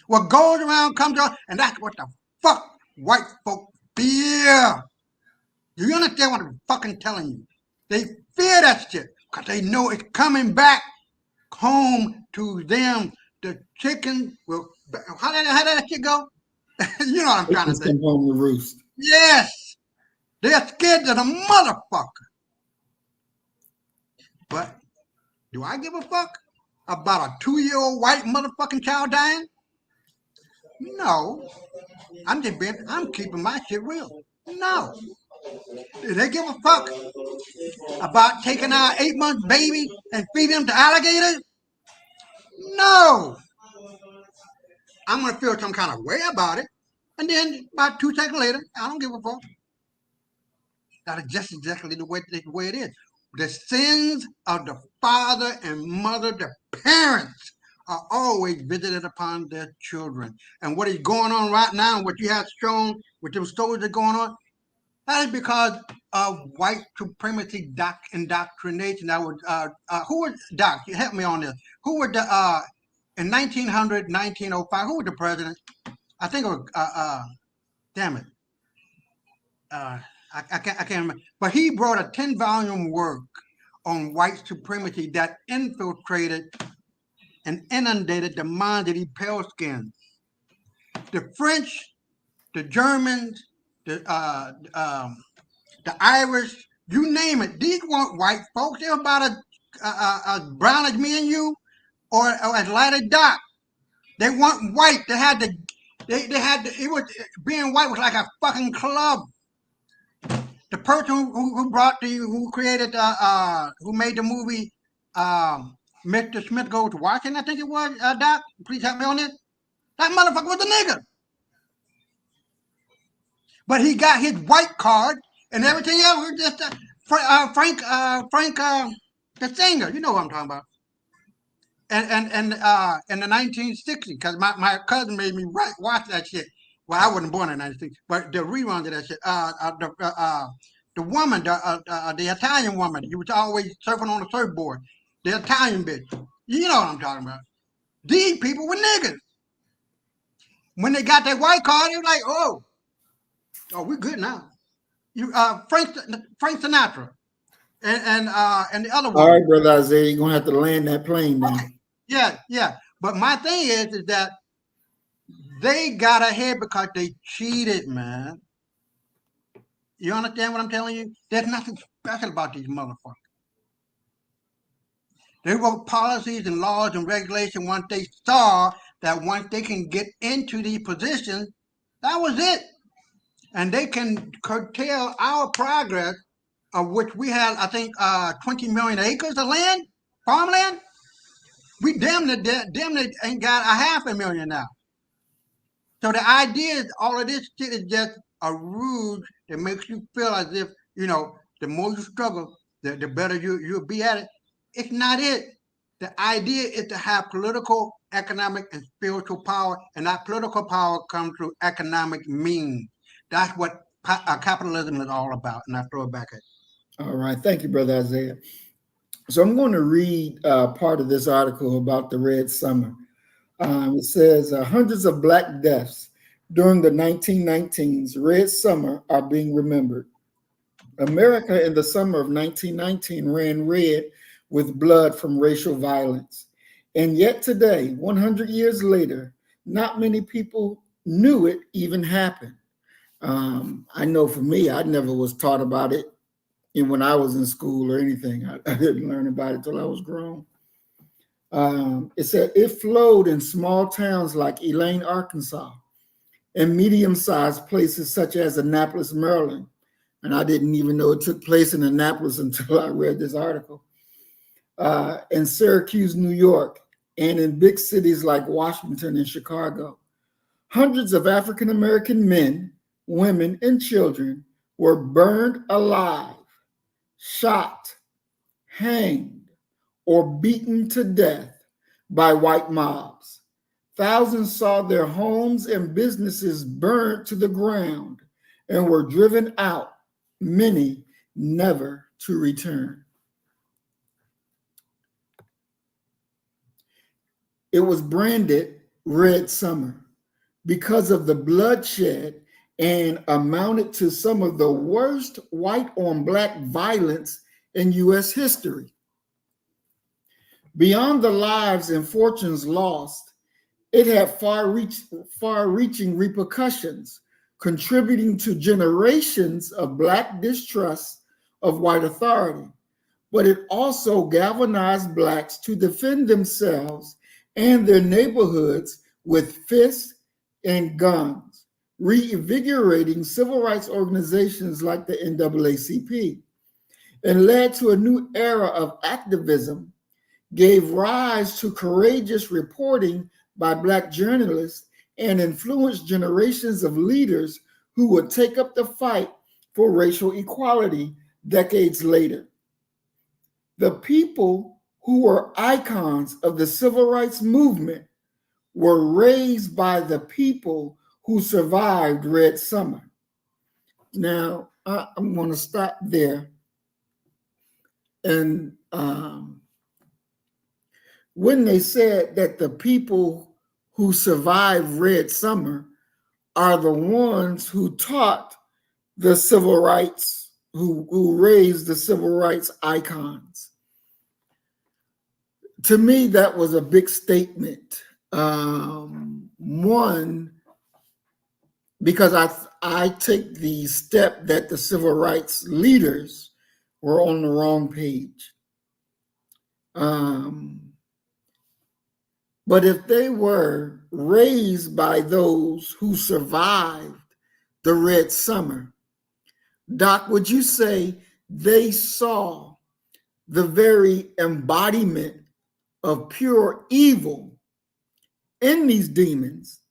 S4: What goes around comes around, and that's what the fuck white folk fear. You understand what I'm fucking telling you? They fear that shit because they know it's coming back home to them. The chicken will. How did that shit go? You know what I'm trying to say.
S1: Come home to roost.
S4: Yes, they're scared to the motherfucker. But do I give a fuck about a 2-year-old white motherfucking child dying? No. I'm keeping my shit real. No. Do they give a fuck about taking our 8-month baby and feeding him to alligators? No. I'm going to feel some kind of way about it. And then about 2 seconds later, I don't give a fuck. That is just exactly the way it is. The sins of the father and mother, the parents, are always visited upon their children. And what is going on right now, what you have shown with those stories that are going on, that is because of white supremacy indoctrination. That was who was Doc? You help me on this. Who were the in 1900, 1905? Who was the president? I think it was damn it. I can't remember. But he brought a 10-volume work on white supremacy that infiltrated and inundated the minds of these pale skins. The French, the Germans, the Irish, you name it. These weren't white folks. They were about as brown as me and you, or as light as Doc. They weren't white. They had it was being white was like a fucking club. The person who created who made the movie Mr. Smith Goes to Washington, I think it was, Doc, please help me on this. That motherfucker was a nigger. But he got his white card and everything else was just Frank the singer. You know what I'm talking about. And in the 1960s, because my cousin made me watch that shit. Well, I wasn't born in 1960, but the reruns of that shit. The woman, the Italian woman, you was always surfing on the surfboard. The Italian bitch. You know what I'm talking about. These people were niggas. When they got that white card, they were like, oh, we're good now. You Frank Sinatra and the other one.
S1: All right, brother Isaiah, you're gonna have to land that plane now.
S4: Okay. Yeah. But my thing is that they got ahead because they cheated, man. You understand what I'm telling you? There's nothing special about these motherfuckers. They wrote policies and laws and regulations once they saw that once they can get into these positions, that was it. And they can curtail our progress, of which we had, I think, 20 million acres of land, farmland. We damn near ain't got 500,000 now. So the idea is all of this shit is just a ruse that makes you feel as if, you know, the more you struggle, the better you'll be at it. It's not it. The idea is to have political, economic, and spiritual power, and that political power comes through economic means. That's what capitalism is all about, and I throw it back at you.
S1: All right. Thank you, Brother Isaiah. So I'm going to read part of this article about the Red Summer. It says, hundreds of Black deaths during the 1919's Red Summer are being remembered. America in the summer of 1919 ran red with blood from racial violence. And yet today, 100 years later, not many people knew it even happened. I know for me, I never was taught about it when I was in school or anything. I didn't learn about it till I was grown. It said it flowed in small towns like Elaine, Arkansas, and medium-sized places such as Annapolis, Maryland. And I didn't even know it took place in Annapolis until I read this article. And Syracuse, New York, and in big cities like Washington and Chicago. Hundreds of African American men, women, and children were burned alive, shot, hanged, or beaten to death by white mobs. Thousands saw their homes and businesses burned to the ground and were driven out, many never to return. It was branded Red Summer because of the bloodshed and amounted to some of the worst white on black violence in U.S. history. Beyond the lives and fortunes lost, it had far-reaching repercussions, contributing to generations of black distrust of white authority. But it also galvanized blacks to defend themselves and their neighborhoods with fists and guns, reinvigorating civil rights organizations like the NAACP, and led to a new era of activism, gave rise to courageous reporting by Black journalists, and influenced generations of leaders who would take up the fight for racial equality decades later. The people who were icons of the civil rights movement were raised by the people who survived Red Summer. Now, I'm going to stop there. And when they said that the people who survived Red Summer are the ones who taught the civil rights, who raised the civil rights icons. To me, that was a big statement. One, because I take the step that the civil rights leaders were on the wrong page. But if they were raised by those who survived the Red Summer, Doc, would you say they saw the very embodiment of pure evil in these demons?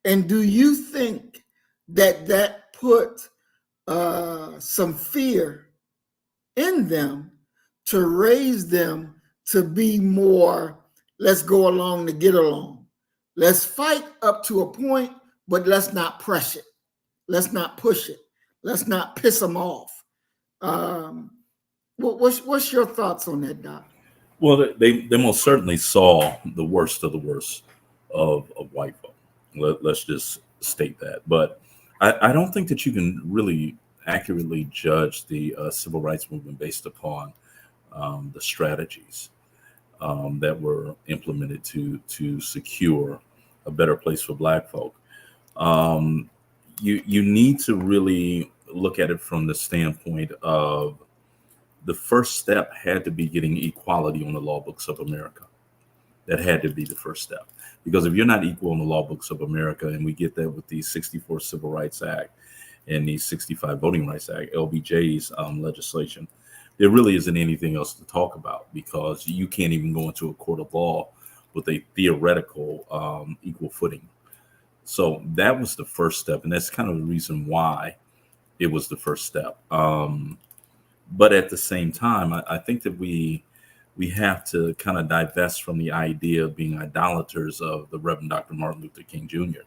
S1: And do you think that that put some fear in them to raise them to be more, let's go along to get along. Let's fight up to a point, but let's not press it. Let's not push it. Let's not piss them off. What's your thoughts on that, Doc?
S2: Well, they most certainly saw the worst of the worst of white folk. Let's just state that. But I don't think that you can really accurately judge the civil rights movement based upon the strategies that were implemented to secure a better place for Black folk. You need to really look at it from the standpoint of the first step had to be getting equality on the law books of America. That had to be the first step. Because if you're not equal in the law books of America, and we get that with the 64 Civil Rights Act and the 65 Voting Rights Act, LBJ's legislation, there really isn't anything else to talk about, because you can't even go into a court of law with a theoretical equal footing. So that was the first step, and that's kind of the reason why it was the first step. But at the same time, I think that we have to kind of divest from the idea of being idolaters of the Reverend Dr. Martin Luther King Jr.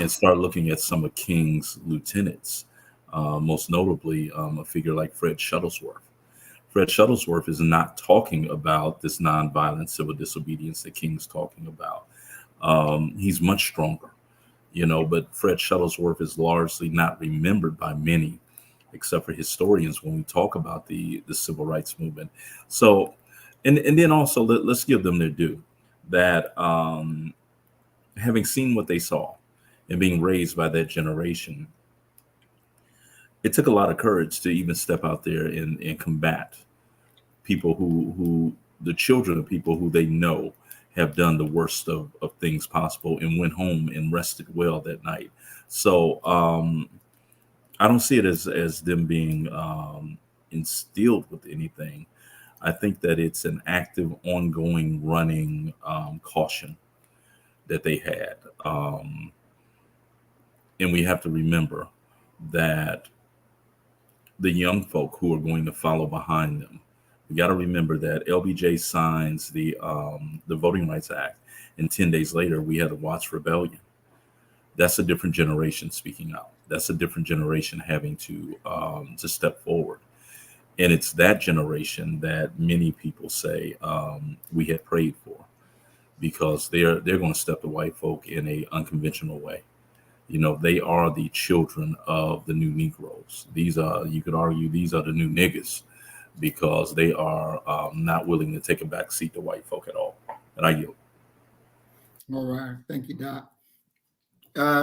S2: and start looking at some of King's lieutenants, most notably a figure like Fred Shuttlesworth. Fred Shuttlesworth is not talking about this nonviolent civil disobedience that King's talking about. He's much stronger, but Fred Shuttlesworth is largely not remembered by many, except for historians, when we talk about the civil rights movement. So, and then also let's give them their due, that having seen what they saw and being raised by that generation, it took a lot of courage to even step out there and combat people who the children of people who they know have done the worst of things possible and went home and rested well that night. So I don't see it as them being instilled with anything. I think that it's an active, ongoing, running caution that they had. And we have to remember that the young folk who are going to follow behind them, we got to remember that LBJ signs the Voting Rights Act, and 10 days later we had a Watts Rebellion. That's a different generation speaking out. That's a different generation having to step forward. And it's that generation that many people say we had prayed for, because they're going to step the white folk in a unconventional way. You know, they are the children of the new Negroes. These are, you could argue, these are the new niggas, because they are not willing to take a back seat to white folk at all. And I yield.
S1: All right. Thank you, Doc.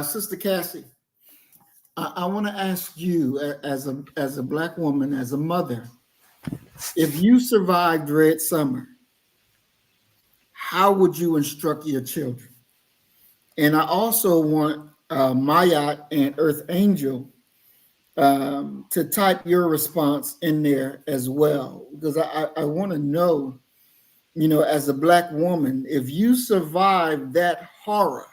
S1: Sister Cassie, I want to ask you, as a Black woman, as a mother, if you survived Red Summer, how would you instruct your children? And I also want Mayat and Earth Angel to type your response in there as well, because I want to know, you know, as a Black woman, if you survived that horror,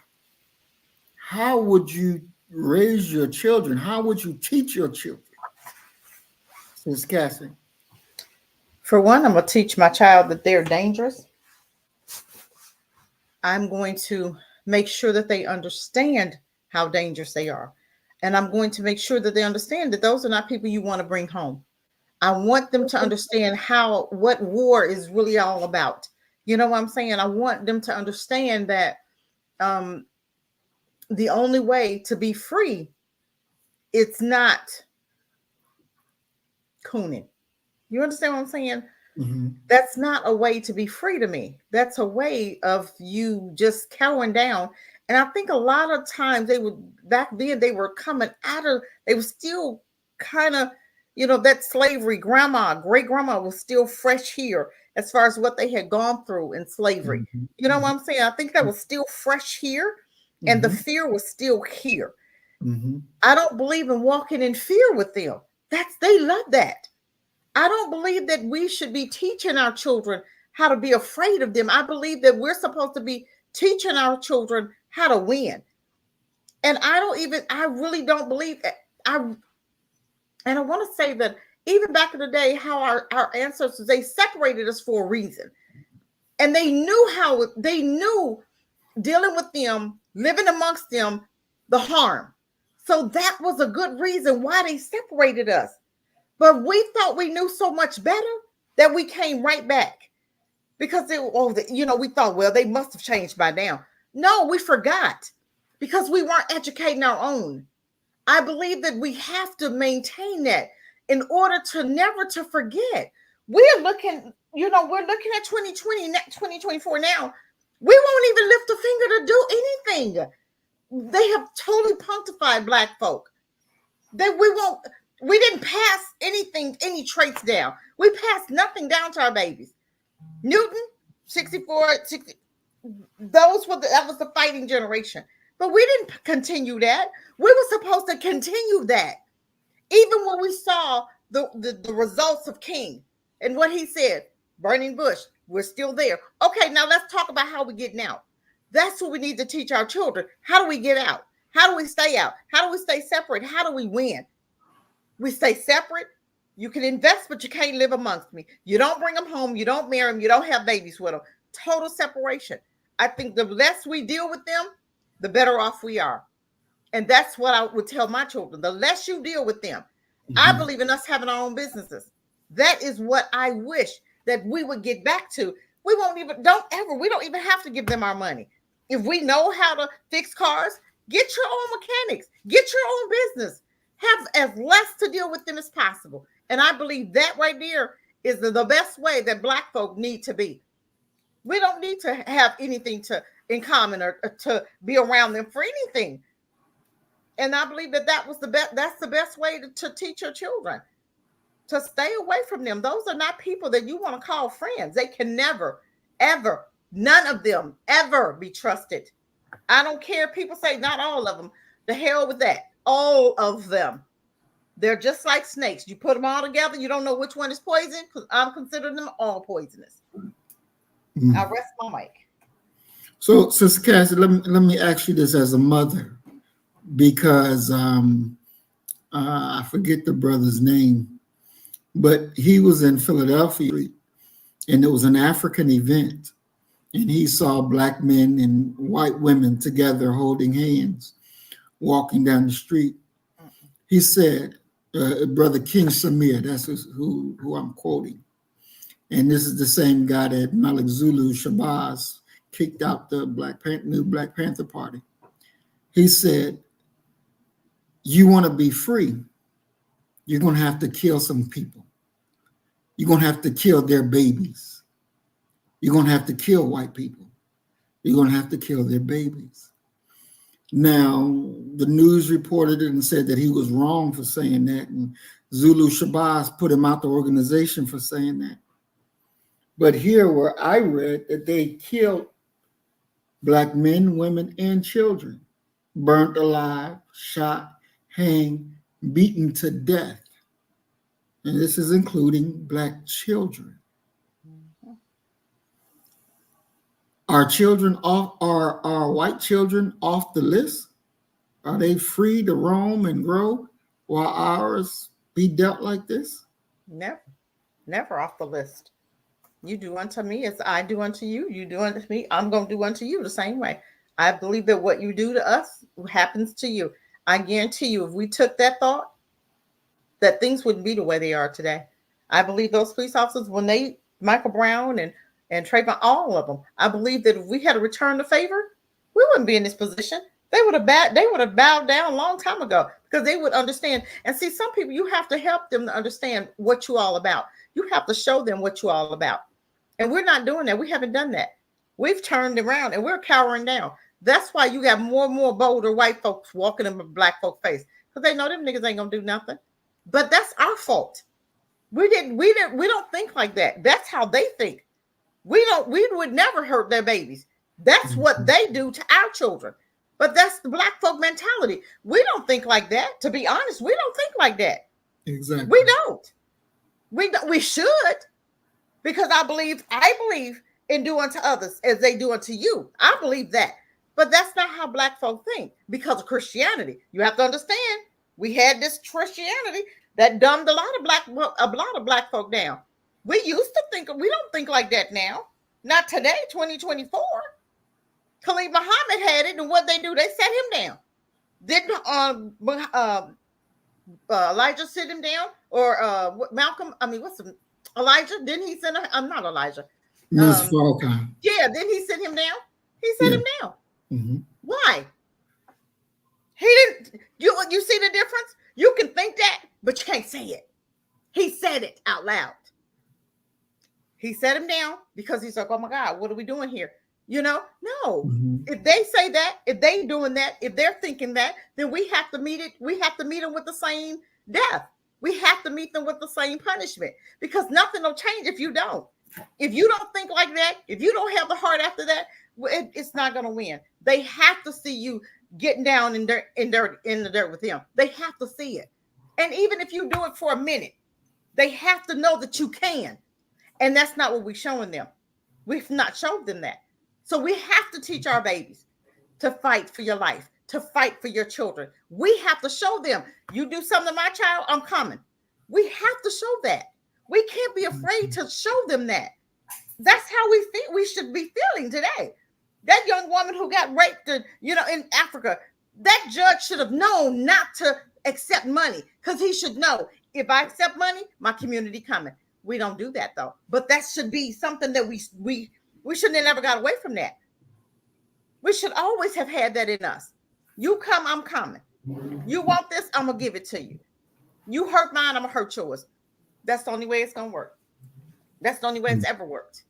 S1: how would you raise your children? How would you teach your children? Ms. Cassie.
S3: For one, I'm going to teach my child that they're dangerous. I'm going to make sure that they understand how dangerous they are. And I'm going to make sure that they understand that those are not people you want to bring home. I want them to understand what war is really all about. You know what I'm saying? I want them to understand that the only way to be free, it's not cooning. You understand what I'm saying?
S1: Mm-hmm.
S3: That's not a way to be free to me. That's a way of you just cowering down. And I think a lot of times back then they were coming out of, they were still kind of, you know, that slavery, great grandma was still fresh here as far as what they had gone through in slavery.
S1: Mm-hmm.
S3: You know what I'm saying? I think that was still fresh here, and the fear was still here.
S1: Mm-hmm.
S3: I don't believe in walking in fear with them. They love that. I don't believe that we should be teaching our children how to be afraid of them. I believe that we're supposed to be teaching our children how to win. And I really don't believe that. And I want to say that even back in the day, how our ancestors, they separated us for a reason. And they knew dealing with them, living amongst them, the harm. So that was a good reason why they separated us. But we thought we knew so much better that we came right back, because we thought, well, they must have changed by now. No, we forgot, because we weren't educating our own. I believe that we have to maintain that in order to never to forget. We're looking at 2020, 2024 now. We won't even lift a finger to do anything. They have totally punctified Black folk. We didn't pass any traits down. We passed nothing down to our babies. Newton, 64, 60, that was the fighting generation. But we didn't continue that. We were supposed to continue that. Even when we saw the results of King and what he said, burning bush, we're still there. Okay, now let's talk about how we're getting out. That's what we need to teach our children. How do we get out? How do we stay out? How do we stay separate? How do we win? We stay separate. You can invest, but you can't live amongst me. You don't bring them home. You don't marry them. You don't have babies with them. Total separation. I think the less we deal with them, the better off we are. And that's what I would tell my children. The less you deal with them. Mm-hmm. I believe in us having our own businesses. That is what I wish that we would get back to. We don't even have to give them our money. If we know how to fix cars, get your own mechanics. Get your own business. Have as less to deal with them as possible. And I believe that right there is the best way that Black folk need to be. We don't need to have anything in common or to be around them for anything. And I believe that's the best way to teach your children, to stay away from them. Those are not people that you want to call friends. They can never, ever, none of them ever be trusted. I don't care. People say not all of them. The hell with that. All of them. They're just like snakes. You put them all together, you don't know which one is poison, because I'm considering them all poisonous. I rest my mic.
S1: So, Sister Cassie, let me ask you this as a mother, because I forget the brother's name, but he was in Philadelphia, and it was an African event, and he saw Black men and white women together holding hands, walking down the street. He said, Brother King Samir, that's who I'm quoting, and this is the same guy that Malik Zulu Shabazz kicked out the new Black Panther Party. He said, you want to be free, you're going to have to kill some people. You're going to have to kill their babies. You're going to have to kill white people. You're going to have to kill their babies. Now, the news reported it and said that he was wrong for saying that, and Zulu Shabazz put him out the organization for saying that. But here where I read that they killed Black men, women, and children, burnt alive, shot, hanged, beaten to death. And this is including Black children. Are children off? Are white children off the list? Are they free to roam and grow while ours be dealt like this?
S3: Never off the list. You do unto me as I do unto you. You do unto me, I'm going to do unto you the same way. I believe that what you do to us happens to you. I guarantee you, if we took that thought, that things wouldn't be the way they are today. I believe those police officers, when they, Michael Brown and Trayvon, all of them, I believe that if we had to return the favor, we wouldn't be in this position. They would have bowed down a long time ago, because they would understand. And see, some people, you have to help them to understand what you're all about. You have to show them what you're all about. And we're not doing that. We haven't done that. We've turned around and we're cowering down. That's why you got more and more bolder white folks walking in Black folk face, because they know them niggas ain't gonna do nothing. But that's our fault. We don't think like that. That's how they think. We would never hurt their babies. That's what they do to our children. But that's the Black folk mentality. We don't think like that. To be honest, we don't think like that.
S1: Exactly.
S3: We don't. We should, because I believe in do unto others as they do unto you. I believe that. But that's not how Black folk think, because of Christianity. You have to understand, we had this Christianity that dumbed a lot of Black folk down. We used to think, we don't think like that now. Not today, 2024. Khalid Muhammad had it, and what they do, they set him down. Didn't Elijah sit him down? Or Malcolm, Elijah, didn't he send I'm not Elijah.
S1: Ms. Falcon.
S3: Yeah, didn't he sit him down? He set him down.
S1: Mm-hmm.
S3: Why? He didn't. You see the difference? You can think that, but you can't say it. He said it out loud. He set him down because he's like, oh my God, what are we doing here? No. Mm-hmm. If they say that, if they doing that, if they're thinking that, then we have to meet it. We have to meet them with the same death. We have to meet them with the same punishment, because nothing will change if you don't. If you don't think like that, if you don't have the heart after that, it's not going to win. They have to see you getting down in the dirt with them. They have to see it. And even if you do it for a minute, they have to know that you can. And that's not what we're showing them. We've not showed them that. So we have to teach our babies to fight for your life, to fight for your children. We have to show them, you do something to my child, I'm coming. We have to show that. We can't be afraid to show them that. That's how we think we should be feeling today. That young woman who got raped, in Africa, that judge should have known not to accept money, because he should know, if I accept money, my community coming. We don't do that though. But that should be something that we shouldn't have never got away from that. We should always have had that in us. You come, I'm coming. You want this, I'm gonna give it to you. You hurt mine, I'm gonna hurt yours. That's the only way it's gonna work. That's the only way it's ever worked.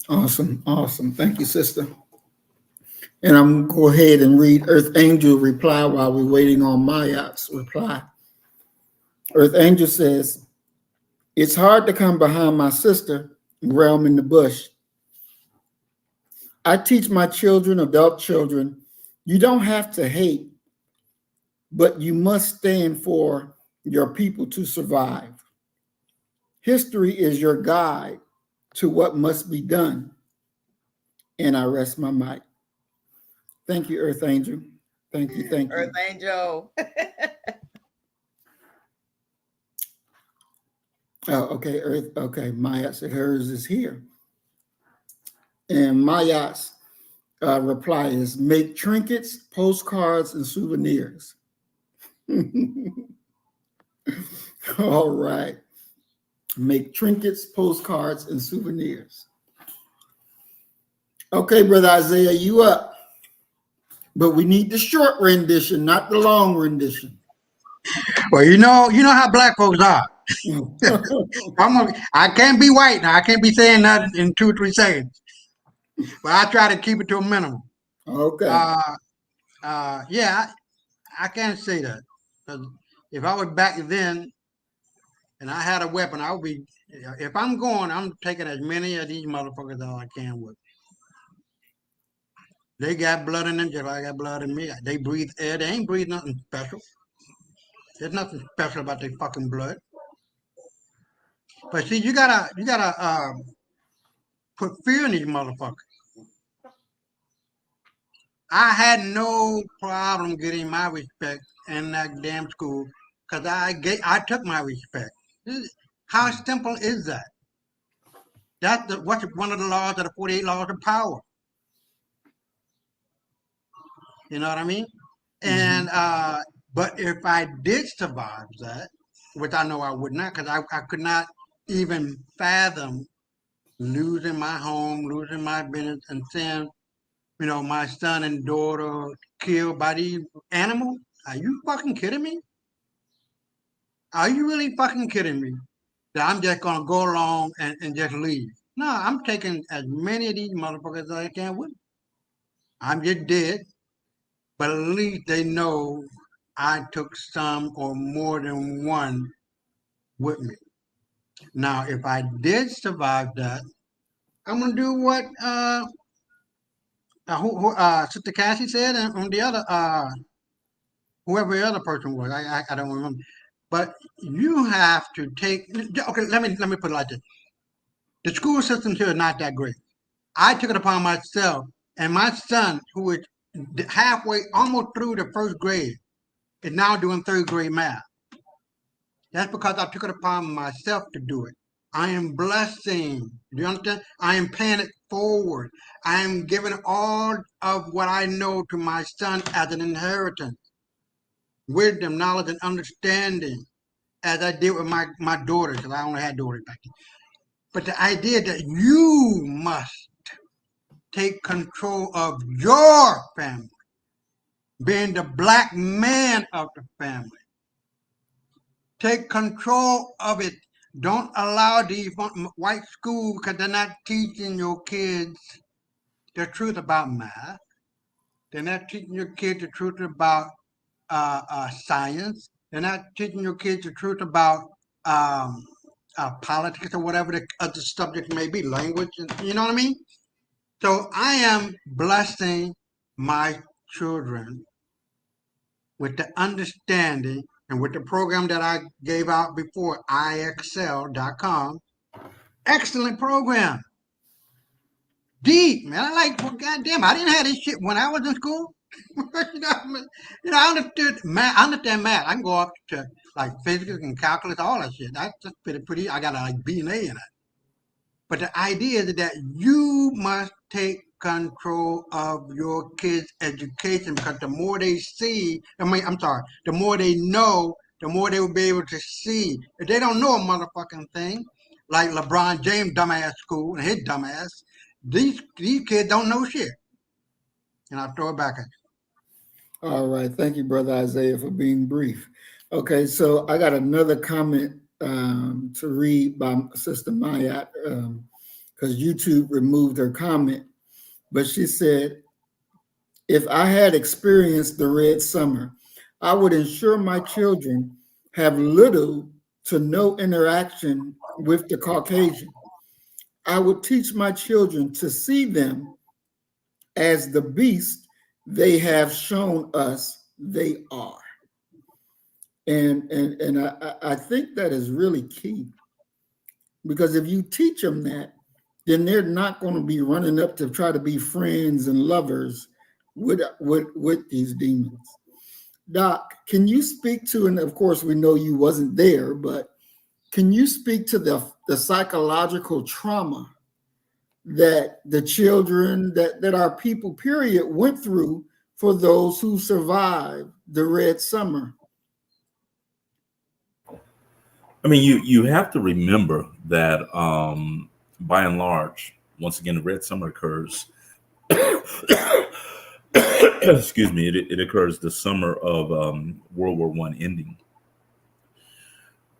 S1: Awesome. Thank you, sister. And I'm gonna go ahead and read Earth Angel reply while we're waiting on Mayat's reply. Earth Angel says, it's hard to come behind my sister and realm in the bush. I teach my children, adult children, you don't have to hate, but you must stand for your people to survive. History is your guide to what must be done. And I rest my mic. Thank you, Earth Angel. Thank you. Thank you.
S3: Earth Angel.
S1: Oh, okay, Earth. Okay, Maya said hers is here. And Maya's reply is make trinkets, postcards, and souvenirs. All right. Make trinkets, postcards, and souvenirs. Okay, Brother Isaiah, you up. But we need the short rendition, not the long rendition.
S4: Well, you know how black folks are. I can't be white now. I can't be saying nothing in 2 or 3 seconds. But I try to keep it to a minimum.
S1: Okay.
S4: Yeah, I can't say that. 'Cause if I was back then and I had a weapon, I would be. If I'm going, I'm taking as many of these motherfuckers as I can with. They got blood in them just like I got blood in me. They breathe air. They ain't breathe nothing special. There's nothing special about their fucking blood. But see, you gotta put fear in these motherfuckers. I had no problem getting my respect in that damn school because I took my respect. How simple is that? That's what's one of the laws of the 48 laws of power. You know what I mean? And but if I did survive that, which I know I would not, because I could not even fathom losing my home, losing my business, and seeing, my son and daughter killed by these animals. Are you fucking kidding me? Are you really fucking kidding me? That I'm just gonna go along and just leave? No, I'm taking as many of these motherfuckers as I can with me. I'm just dead, but at least they know I took some or more than one with me. Now, if I did survive that, I'm gonna do what Sister Cassie said, and the other whoever the other person was. I don't remember. But you have to take. Okay, let me put it like this: the school system here is not that great. I took it upon myself, and my son, who is halfway, almost through the first grade, is now doing third grade math. That's because I took it upon myself to do it. I am blessing. Do you understand? I am paying it forward. I am giving all of what I know to my son as an inheritance. Wisdom, knowledge, and understanding, as I did with my daughters, because I only had daughters back then. But the idea that you must take control of your family, being the black man of the family. Take control of it. Don't allow these white schools, because they're not teaching your kids the truth about math. They're not teaching your kids the truth about science. They're not teaching your kids the truth about politics or whatever the other subject may be, language. You know what I mean? So I am blessing my children with the understanding and with the program that I gave out before, IXL.com. Excellent program. Deep, man. I like, well, goddamn, I didn't have this shit when I was in school. I understood math. I understand math. I can go up to like physics and calculus, all that shit. That's just pretty. I got a like B and A in it. But the idea is that you must take control of your kids' education, because the more they see, the more they know, the more they will be able to see. If they don't know a motherfucking thing, like LeBron James' dumbass school and his dumbass, these kids don't know shit. And I'll throw it back at you.
S1: All right. Thank you, Brother Isaiah, for being brief. Okay, so I got another comment to read by Sister Maya, because YouTube removed her comment. But she said, if I had experienced the Red Summer, I would ensure my children have little to no interaction with the Caucasian. I would teach my children to see them as the beast they have shown us they are. And I think that is really key, because if you teach them that, then they're not going to be running up to try to be friends and lovers with these demons. Doc, can you speak to, and of course we know you wasn't there, but can you speak to the psychological trauma that the children that our people period went through for those who survived the Red Summer?
S2: I mean, you have to remember that by and large, once again, the Red Summer occurs. Excuse me. It occurs the summer of World War One ending.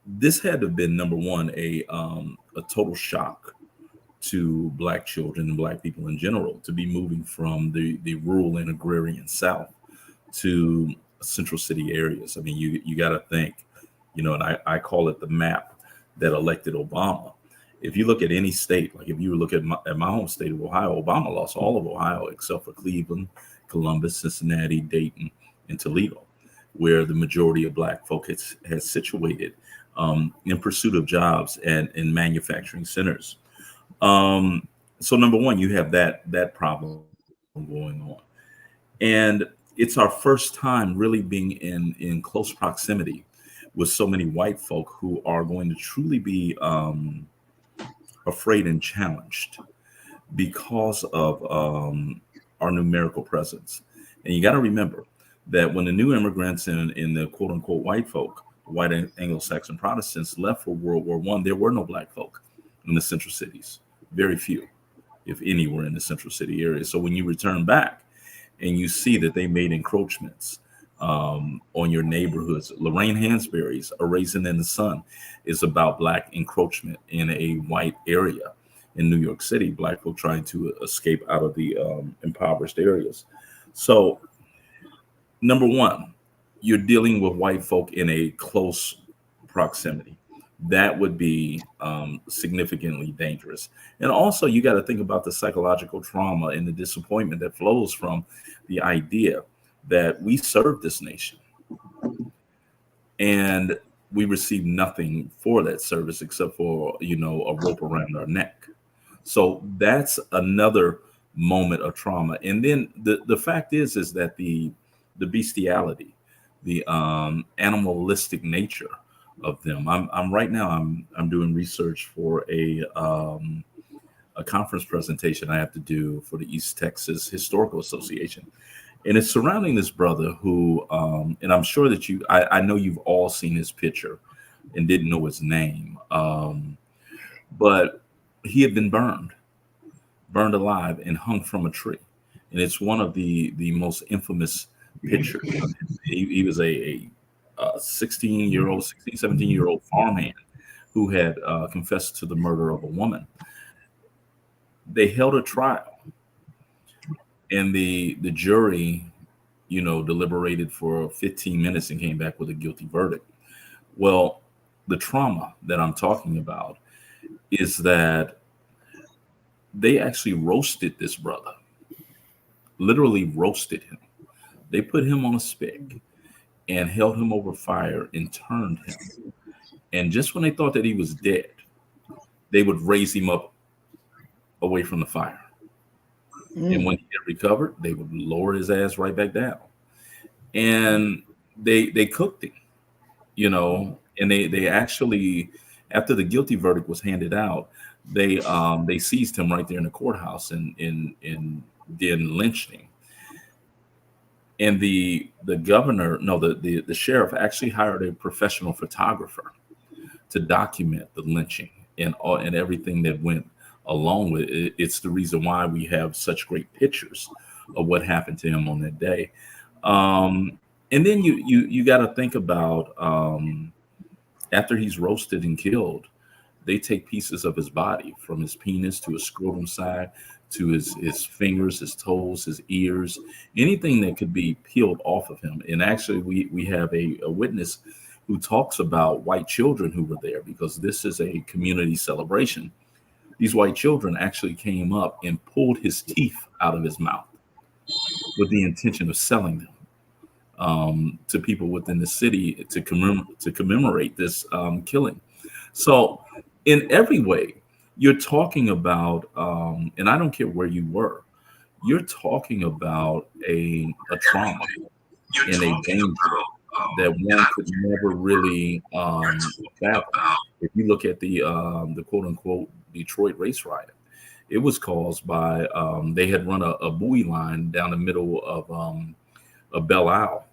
S2: This had to have been, number one, a total shock to Black children and Black people in general to be moving from the rural and agrarian South to central city areas. I mean, you got to think, and I call it the map that elected Obama. If you look at any state, like if you look at my home state of Ohio, Obama lost all of Ohio except for Cleveland, Columbus, Cincinnati, Dayton, and Toledo, where the majority of Black folk has situated in pursuit of jobs and in manufacturing centers. So number one, you have that problem going on. And it's our first time really being in close proximity with so many white folk who are going to truly be afraid and challenged because of our numerical presence. And you got to remember that when the new immigrants and the quote unquote white folk, white Anglo-Saxon Protestants, left for World War One, there were no Black folk in the central cities. Very few, if any, were in the central city area. So when you return back and you see that they made encroachments on your neighborhoods, Lorraine Hansberry's A Raisin in the Sun is about Black encroachment in a white area in New York City, Black folk trying to escape out of the impoverished areas. So number one, you're dealing with white folk in a close proximity. That would be significantly dangerous. And also, you got to think about the psychological trauma and the disappointment that flows from the idea that we serve this nation and we receive nothing for that service except for, a rope around our neck. So that's another moment of trauma. And then the fact is that the bestiality, the animalistic nature of them. I'm right now. I'm doing research for a conference presentation I have to do for the East Texas Historical Association, and it's surrounding this brother who, and I'm sure that I know you've all seen his picture and didn't know his name, but he had been burned alive and hung from a tree, and it's one of the most infamous pictures. He was a 16-year-old, 16, 17-year-old farmhand who had confessed to the murder of a woman. They held a trial, and the jury, deliberated for 15 minutes and came back with a guilty verdict. Well, the trauma that I'm talking about is that they actually roasted this brother, literally roasted him. They put him on a spit and held him over fire and turned him. And just when they thought that he was dead, they would raise him up away from the fire. And when he had recovered, they would lower his ass right back down. And they cooked him, and they actually, after the guilty verdict was handed out, they seized him right there in the courthouse and then lynched him. And the governor, no, the sheriff actually hired a professional photographer to document the lynching and everything that went along with it. It's the reason why we have such great pictures of what happened to him on that day. And then you got to think about after he's roasted and killed, they take pieces of his body from his penis to his scrotum side to his fingers, his toes, his ears, anything that could be peeled off of him. And actually, we have a witness who talks about white children who were there, because this is a community celebration. These white children actually came up and pulled his teeth out of his mouth with the intention of selling them to people within the city to commemorate this killing. So, in every way, you're talking about, and I don't care where you were, you're talking about a trauma and a danger that one could never really fathom. If you look at the quote unquote Detroit race riot, it was caused by they had run a buoy line down the middle of Belle Isle,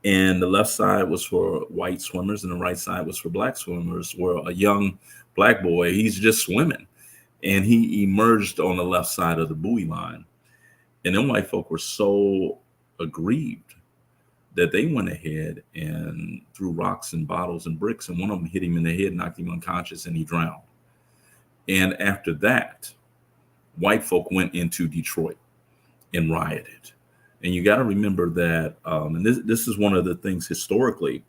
S2: and the left side was for white swimmers and the right side was for black swimmers. Where a young black boy, he's just swimming, and he emerged on the left side of the buoy line, and then white folk were so aggrieved that they went ahead and threw rocks and bottles and bricks, and one of them hit him in the head, knocked him unconscious, and he drowned. And after that, white folk went into Detroit and rioted. And you got to remember that, and this is one of the things historically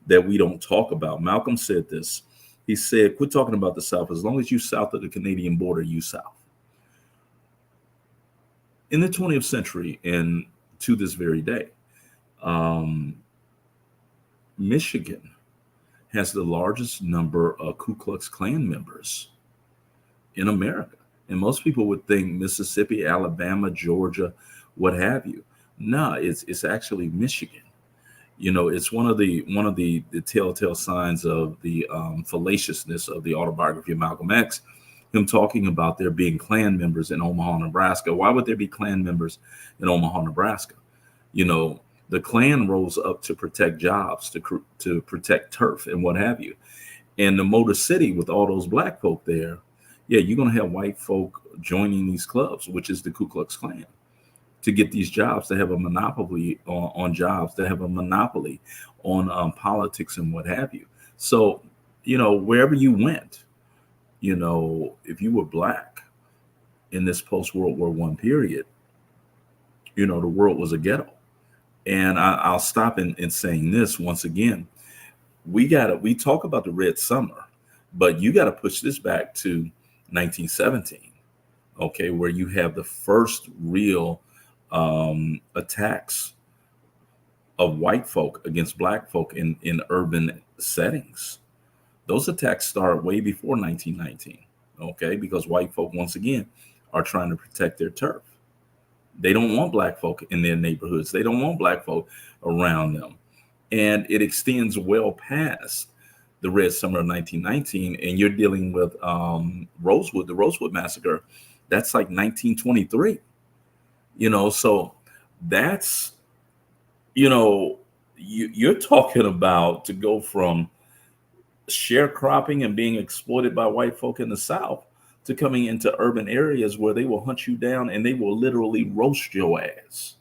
S2: that we don't talk about. Malcolm said this. He said, quit talking about the South. As long as you south of the Canadian border, you south. In the 20th century and to this very day, Michigan has the largest number of Ku Klux Klan members in America. And most people would think Mississippi, Alabama, Georgia, what have you. No, it's actually Michigan. You know, it's one of the telltale signs of the fallaciousness of the autobiography of Malcolm X, him talking about there being Klan members in Omaha, Nebraska. Why would there be Klan members in Omaha, Nebraska? You know, the Klan rose up to protect jobs, to protect turf and what have you. And the Motor City, with all those black folk there, yeah, you're going to have white folk joining these clubs, which is the Ku Klux Klan, to get these jobs, to have a monopoly on jobs, to have a monopoly on politics and what have you. So, you know, wherever you went, you know, if you were black in this post-World War I period, you know, the world was a ghetto. And I'll stop in saying this once again. We talk about the Red Summer, but you got to push this back to 1917, okay, where you have the first real attacks of white folk against black folk in urban settings. Those attacks start way before 1919, okay, because white folk, once again, are trying to protect their turf. They don't want black folk in their neighborhoods. They don't want black folk around them. And it extends well past the Red Summer of 1919. And you're dealing with Rosewood, the Rosewood Massacre. That's like 1923. You know, so that's, you know, you're talking about to go from sharecropping and being exploited by white folk in the South to coming into urban areas where they will hunt you down and they will literally roast your ass.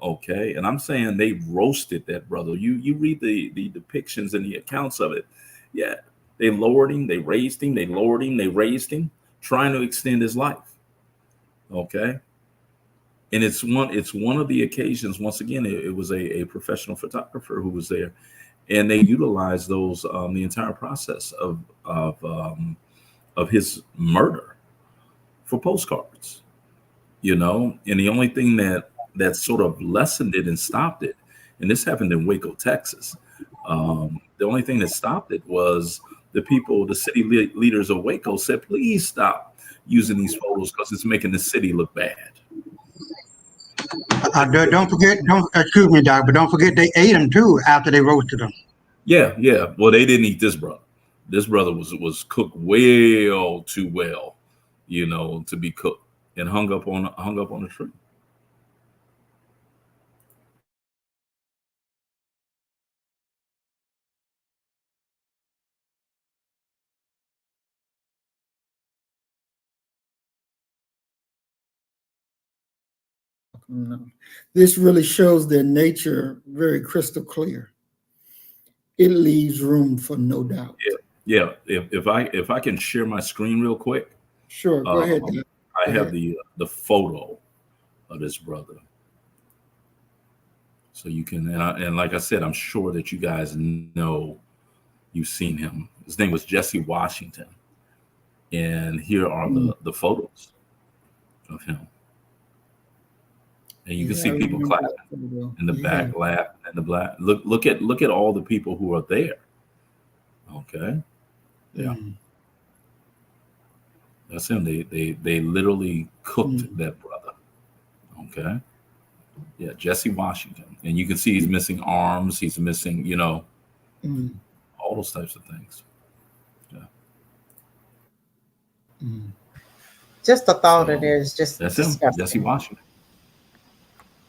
S2: Okay. And I'm saying they roasted that brother. You read the depictions and the accounts of it. Yeah. They lowered him, they raised him, they lowered him, they raised him, trying to extend his life. Okay. And it's one of the occasions, once again, it was a professional photographer who was there, and they utilized those the entire process of his murder for postcards, you know. And the only thing that sort of lessened it and stopped it, and this happened in Waco, Texas. The only thing that stopped it was the city leaders of Waco said, please stop using these photos because it's making the city look bad.
S4: Excuse me, Doc, but don't forget they ate him too after they roasted him.
S2: Yeah. Well, they didn't eat this brother. This brother was cooked well too well, you know, to be cooked, and hung up on a tree.
S1: No. This really shows their nature very crystal clear. It leaves room for no doubt.
S2: Yeah. If I can share my screen real quick.
S1: Sure, go ahead.
S2: I have the photo of this brother, so you can and like I said, I'm sure that you guys know, you've seen him. His name was Jesse Washington, and here are the photos of him. And you can
S1: Yeah, I
S2: see people
S1: remember
S2: clapping
S1: that photo.
S2: in the
S1: Yeah.
S2: back, laughing in the black. Look at all the people who are there. Okay, yeah,
S1: Mm,
S2: that's him. They literally cooked
S1: mm,
S2: that brother. Okay, yeah, Jesse Washington, and you can see he's missing arms. He's missing,
S1: mm,
S2: all those types of things. Yeah,
S1: mm,
S3: Just the thought of it
S2: so
S3: is just
S2: that's him, Jesse
S3: disgusting.
S2: Washington.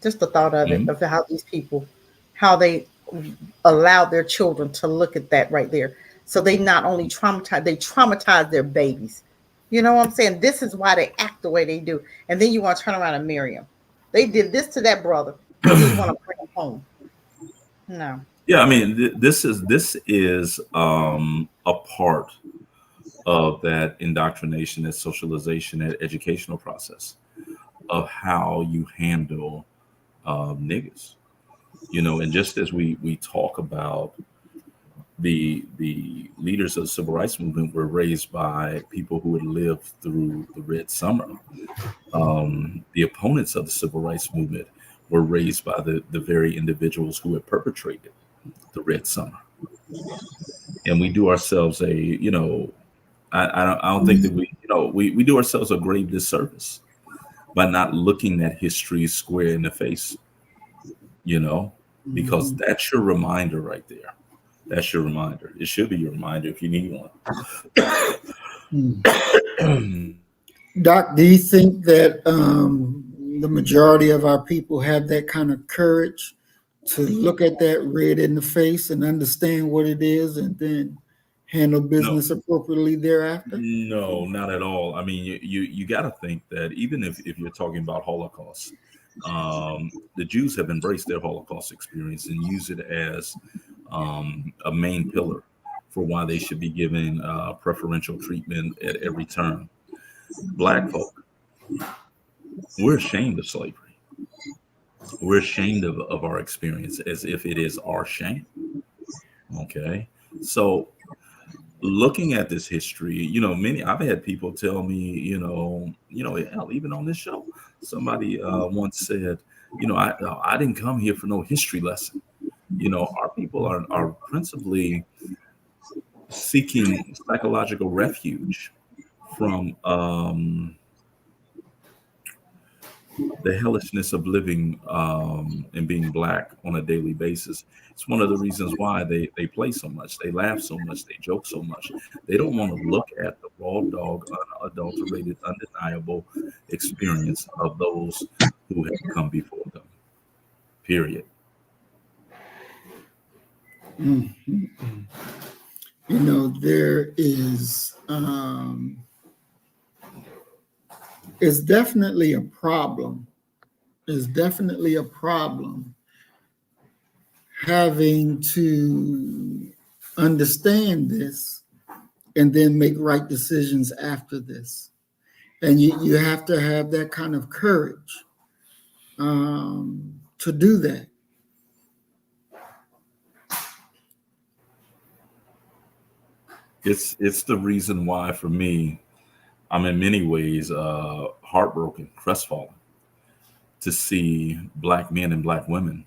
S3: Just the thought of it,
S2: Mhm.
S3: of how these people, how they allow their children to look at that right there. So they not only traumatize their babies. You know what I'm saying? This is why they act the way they do. And then you want to turn around and marry them. They did this to that brother, and then you want to bring him home. No.
S2: Yeah, I mean, this is a part of that indoctrination, that socialization, that educational process of how you handle niggas. And just as we talk about the leaders of the civil rights movement were raised by people who had lived through the Red Summer. The opponents of the civil rights movement were raised by the very individuals who had perpetrated the Red Summer. And we do ourselves I don't think that we do ourselves a grave disservice by not looking that history square in the face, you know, because
S1: mhm.
S2: that's your reminder right there. That's your reminder. It should be your reminder if you need
S1: Mm.
S2: one.
S1: Doc, do you think that the majority of our people have that kind of courage to look at that red in the face and understand what it is and then handle
S2: No,
S1: business appropriately thereafter?
S2: no, not at all. I mean, you got to think that even if you're talking about Holocaust, the Jews have embraced their Holocaust experience and use it as a main pillar for why they should be given preferential treatment at every turn. Black folk, we're ashamed of slavery. We're ashamed of our experience as if it is our shame. Okay. So looking at this history, many I've had people tell me, hell, even on this show, somebody once said, I didn't come here for no history lesson. Our people are principally seeking psychological refuge from the hellishness of living and being black on a daily basis. It's one of the reasons why they play so much, they laugh so much, they joke so much. They don't want to look at the raw dog, unadulterated, undeniable experience of those who have come before them. Period.
S1: Mm, mm, mm. There is definitely a problem. Is definitely a problem having to understand this and then make right decisions after this. And you have to have that kind of courage to do that.
S2: It's the reason why, for me, I'm in many ways heartbroken, crestfallen to see black men and black women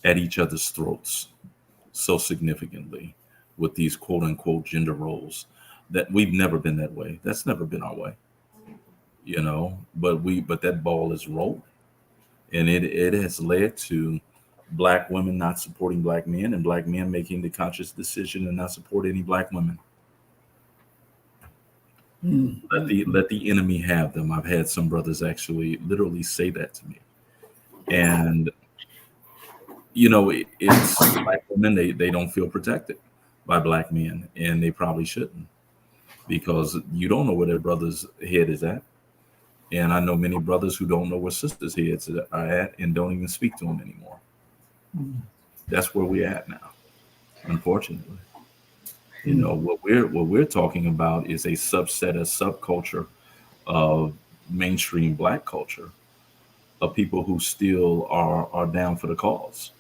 S2: at each other's throats so significantly with these quote unquote gender roles, that we've never been that way. That's never been our way, but that ball is rolling, and it has led to black women not supporting black men and black men making the conscious decision to not support any black women. Let the enemy have them. I've had some brothers actually literally say that to me. And it's black women, they don't feel protected by black men, and they probably shouldn't, because you don't know where their brother's head is at. And I know many brothers who don't know where sisters' heads are at and don't even speak to them anymore. That's where we're at now, unfortunately. What we're talking about is a subset, a subculture of mainstream black culture, of people who still are down for the cause.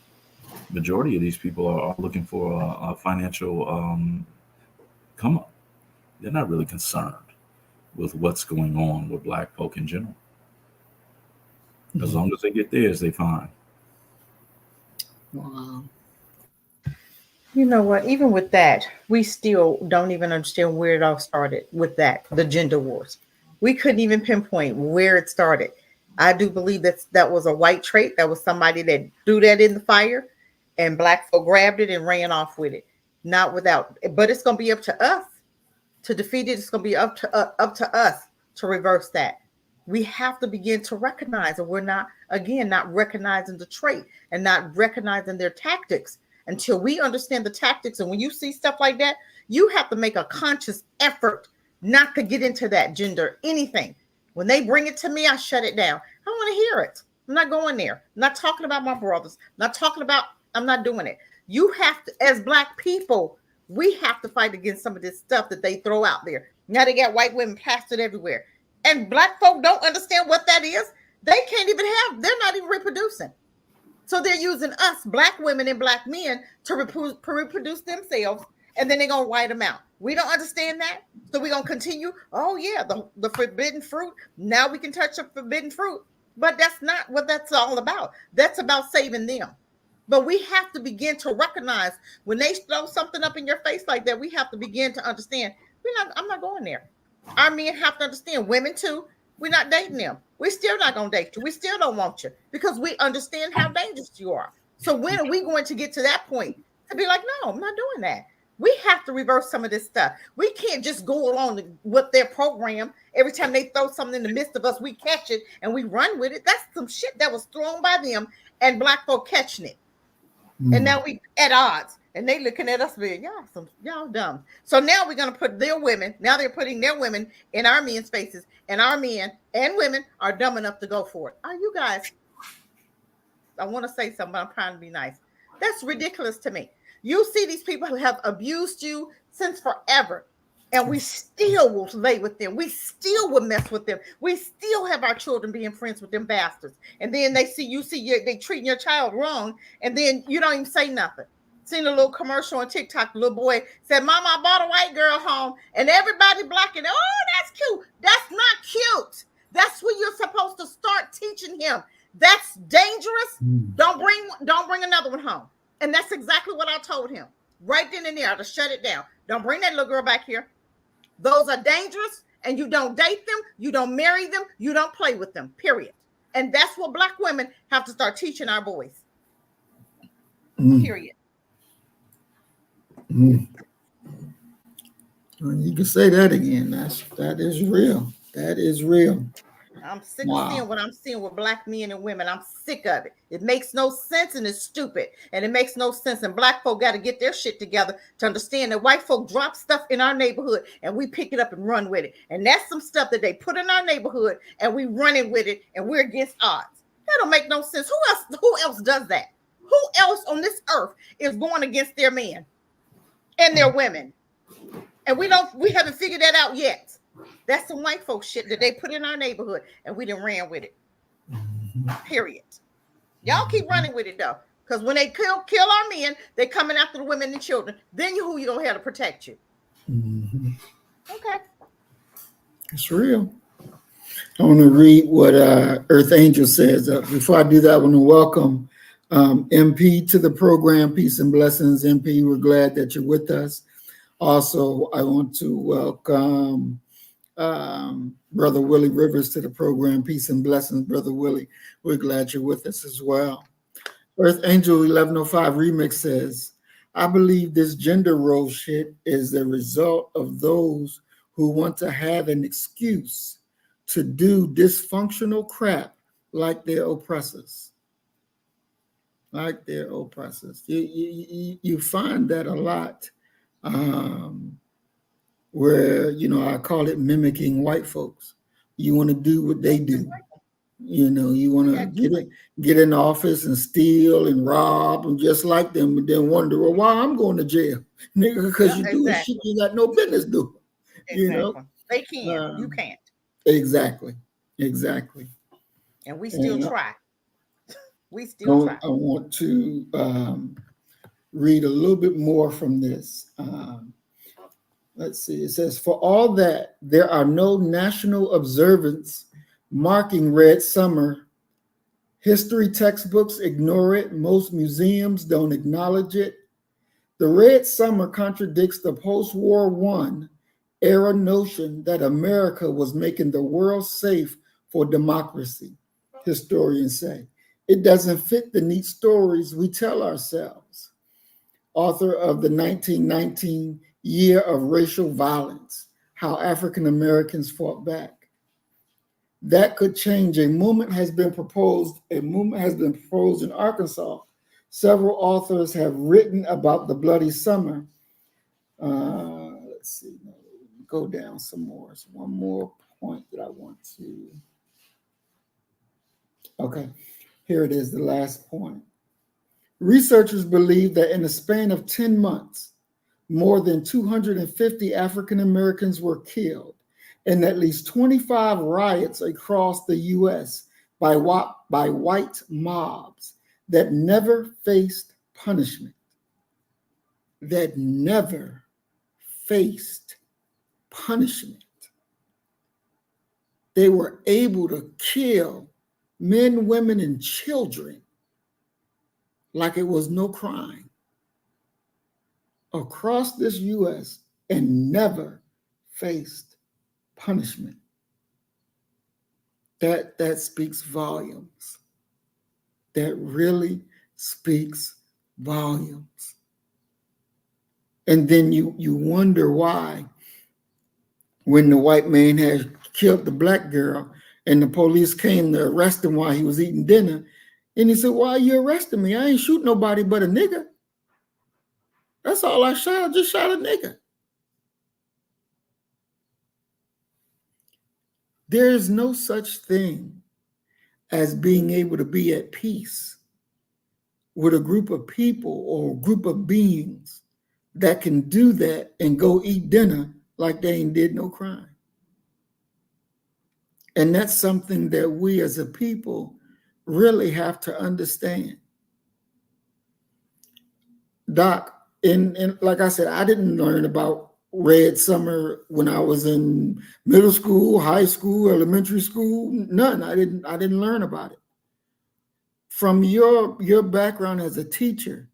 S2: Majority of these people are looking for a financial come up. They're not really concerned with what's going on with black folk in general. As long as they get theirs, they fine.
S1: Wow.
S3: You know what? Even with that, we still don't even understand where it all started with that, the gender wars. We couldn't even pinpoint where it started. I do believe that was a white trait. That was somebody that threw that in the fire and black folk grabbed it and ran off with it. Not without, but it's going to be up to us to defeat it. It's going to be up to us to reverse that. We have to begin to recognize that we're not, again, not recognizing the trait and not recognizing their tactics until we understand the tactics. And when you see stuff like that, you have to make a conscious effort not to get into that gender, anything. When they bring it to me, I shut it down. I don't want to hear it. I'm not going there. I'm not talking about my brothers. I'm not doing it. You have to, as Black people, we have to fight against some of this stuff that they throw out there. Now they got white women plastered everywhere. And Black folk don't understand what that is. They can't even they're not even reproducing. So they're using us, Black women and Black men, to reproduce themselves, and then they're going to white them out. We don't understand that. So we're going to continue. Oh, yeah, the forbidden fruit. Now we can touch the forbidden fruit. But that's not what that's all about. That's about saving them. But we have to begin to recognize when they throw something up in your face like that, we have to begin to understand, I'm not going there. Our men have to understand, women too, we're not dating them. We're still not going to date you. We still don't want you because we understand how dangerous you are. So when are we going to get to that point to be like, no, I'm not doing that. We have to reverse some of this stuff. We can't just go along with their program. Every time they throw something in the midst of us, we catch it and we run with it. That's some shit that was thrown by them and Black folk catching it. And now we at odds and they looking at us being, y'all dumb. So now we're going to put their women, now they're putting their women in our men's faces, and our men and women are dumb enough to go for it. Are you guys, I want to say something, but I'm trying to be nice. That's ridiculous to me. You see these people who have abused you since forever, and we still will lay with them. We still will mess with them. We still have our children being friends with them bastards. And then they they treating your child wrong, and then you don't even say nothing. Seen a little commercial on TikTok. The little boy said, "Mama, I brought a white girl home," and everybody blocking it. Oh, that's cute. That's not cute. That's what you're supposed to start teaching him. That's dangerous. Don't bring another one home. And that's exactly what I told him right then and there to shut it down. Don't bring that little girl back here. Those are dangerous, and you don't date them, you don't marry them, you don't play with them, period. And that's what Black women have to start teaching our boys. Period.
S1: You can say that again. That is real. That is real.
S3: I'm sick of seeing what I'm seeing with Black men and women. I'm sick of it. It makes no sense and it's stupid. And it makes no sense. And Black folk got to get their shit together to understand that white folk drop stuff in our neighborhood and we pick it up and run with it. And that's some stuff that they put in our neighborhood and we running with it and we're against odds. That don't make no sense. Who else does that? Who else on this earth is going against their men and their women? And we haven't figured that out yet. That's some white folk shit that they put in our neighborhood and we done ran with it. Period. Y'all keep running with it though. Because when they kill our men, they coming after the women and children. Then who you gonna have to protect you? Okay.
S1: It's real. I want to read what Earth Angel says. Before I do that, I want to welcome MP to the program. Peace and blessings, MP. We're glad that you're with us. Also, I want to welcome Brother Willie Rivers to the program. Peace and blessings, Brother Willie. We're glad you're with us as well. Earth Angel 1105 Remix says, I believe this gender role shit is the result of those who want to have an excuse to do dysfunctional crap like their oppressors. Like their oppressors. You find that a lot. Where, I call it mimicking white folks. You want to do what they do. You want to get in the office and steal and rob and just like them, and then wonder, well, why I'm going to jail? Nigga, because you doing shit you got no business doing.
S3: Exactly. They can. You can't.
S1: Exactly.
S3: And we still try. We still try.
S1: I want to read a little bit more from this. Let's see. It says, for all that, there are no national observance marking Red Summer History textbooks ignore it. Most museums don't acknowledge it. The Red Summer contradicts the post-War I era notion that America was making the world safe for democracy, historians say. It doesn't fit the neat stories we tell ourselves. Author of the 1919 Year of Racial Violence, How African Americans Fought Back. That could change. A movement has been proposed in Arkansas. Several authors have written about the Bloody Summer. Let's see, go down some more. It's one more point that I want to. Okay, here it is, the last point. Researchers believe that in the span of 10 months, more than 250 African Americans were killed, and at least 25 riots across the U.S. by white mobs that never faced punishment. That never faced punishment. They were able to kill men, women, and children like it was no crime across this U.S. and never faced punishment. That speaks volumes. That really speaks volumes. And then you wonder why, when the white man had killed the black girl and the police came to arrest him while he was eating dinner, and he said, "Why are you arresting me? I ain't shoot nobody but a nigga. That's all I shot. I just shot a nigga." There is no such thing as being able to be at peace with a group of people or a group of beings that can do that and go eat dinner like they ain't did no crime. And that's something that we as a people really have to understand. Doc, and like I said, I didn't learn about Red Summer when I was in middle school, high school, elementary school. None. I didn't learn about it. From your background as a teacher,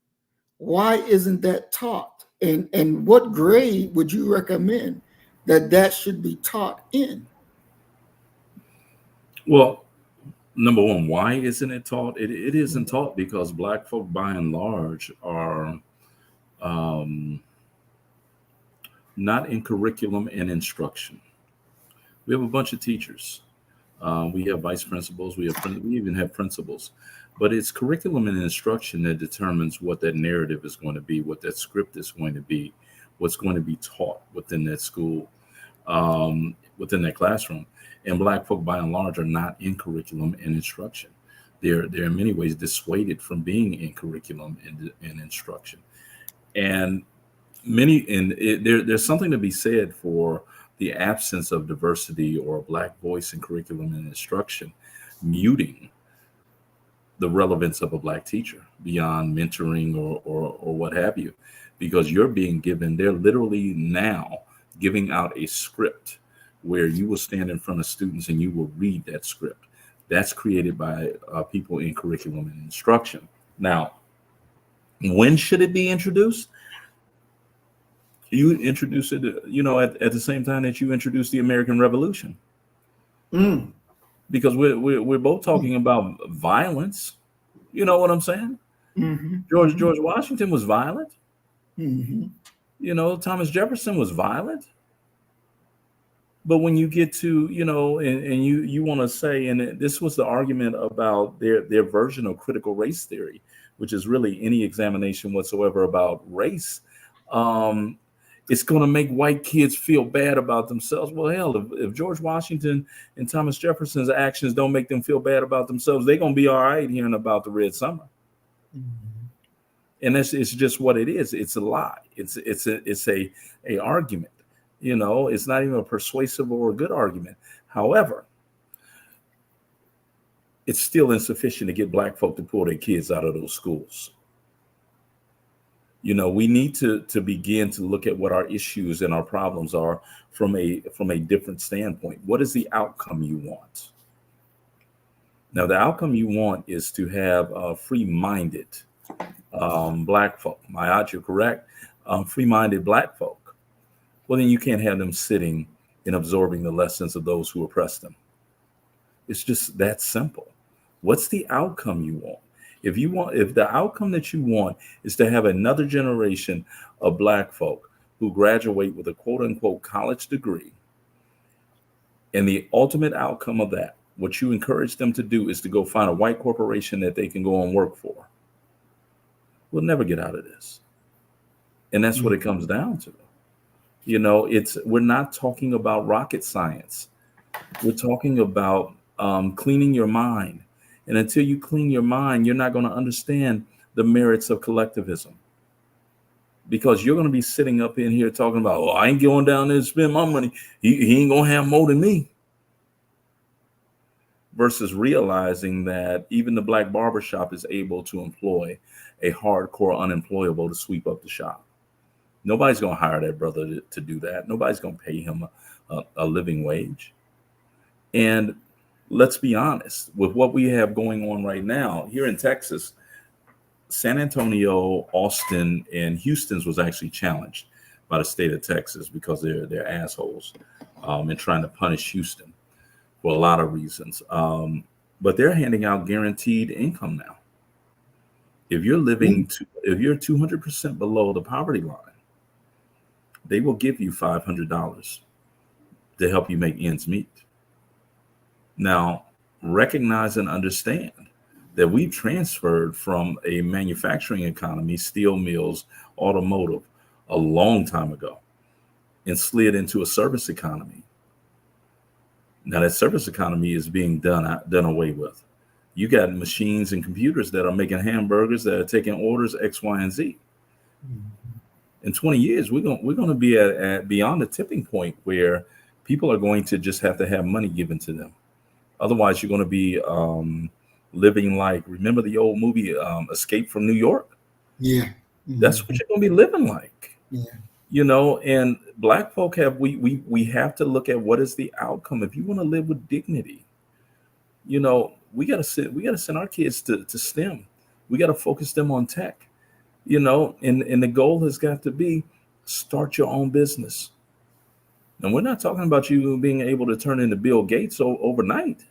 S1: why isn't that taught? And what grade would you recommend that should be taught in?
S2: Well, number one, why isn't it taught? It isn't taught because Black folk, by and large, are not in curriculum and instruction. We have a bunch of teachers. We have vice principals. We even have principals. But it's curriculum and instruction that determines what that narrative is going to be, what that script is going to be, what's going to be taught within that school, within that classroom. And Black folk, by and large, are not in curriculum and instruction. They're in many ways dissuaded from being in curriculum and instruction. And there's something to be said for the absence of diversity or Black voice in curriculum and instruction, muting the relevance of a Black teacher beyond mentoring or what have you, because they're literally now giving out a script where you will stand in front of students and you will read that script. That's created by people in curriculum and instruction. Now, when should it be introduced? You introduce it, at the same time that you introduce the American Revolution. Because we're both talking about violence. You know what I'm saying?
S1: Mm-hmm.
S2: George Washington was violent.
S1: Mm-hmm.
S2: Thomas Jefferson was violent. But when you get to, and you want to say, and this was the argument about their version of critical race theory, which is really any examination whatsoever about race. It's going to make white kids feel bad about themselves. Well, hell, if George Washington and Thomas Jefferson's actions don't make them feel bad about themselves, they're going to be all right hearing about the Red Summer. Mm-hmm. And it's just what it is. It's a lie. It's a argument. It's not even a persuasive or a good argument. However, it's still insufficient to get Black folk to pull their kids out of those schools. We need to begin to look at what our issues and our problems are from a different standpoint. What is the outcome you want? Now, the outcome you want is to have free-minded black folk. Mayat, you're correct. Free-minded black folk. Well, then you can't have them sitting and absorbing the lessons of those who oppress them. It's just that simple. What's the outcome you want? If the outcome that you want is to have another generation of black folk who graduate with a quote unquote college degree, and the ultimate outcome of that, what you encourage them to do is to go find a white corporation that they can go and work for, we'll never get out of this. And that's what it comes down to. We're not talking about rocket science. We're talking about cleaning your mind. And until you clean your mind, you're not going to understand the merits of collectivism. Because you're going to be sitting up in here talking about, I ain't going down there to spend my money. He ain't going to have more than me. Versus realizing that even the black barbershop is able to employ a hardcore unemployable to sweep up the shop. Nobody's going to hire that brother to do that. Nobody's going to pay him a living wage. And let's be honest, with what we have going on right now here in Texas, San Antonio, Austin, and Houston's was actually challenged by the state of Texas because they're assholes and trying to punish Houston for a lot of reasons. But they're handing out guaranteed income now. If you're if you're 200% below the poverty line, they will give you $500 to help you make ends meet. Now, recognize and understand that we've transferred from a manufacturing economy, steel mills, automotive, a long time ago, and slid into a service economy. Now, that service economy is being done away with. You got machines and computers that are making hamburgers, that are taking orders X, Y, and Z. In 20 years, we're going to be at beyond the tipping point where people are going to just have to have money given to them. Otherwise, you're going to be living like, remember the old movie Escape from New York?
S1: Yeah. Mm-hmm.
S2: That's what you're going to be living like.
S1: Yeah.
S2: And black folk we have to look at what is the outcome. If you want to live with dignity, we got to send our kids to STEM. We got to focus them on tech, and the goal has got to be start your own business. And we're not talking about you being able to turn into Bill Gates overnight,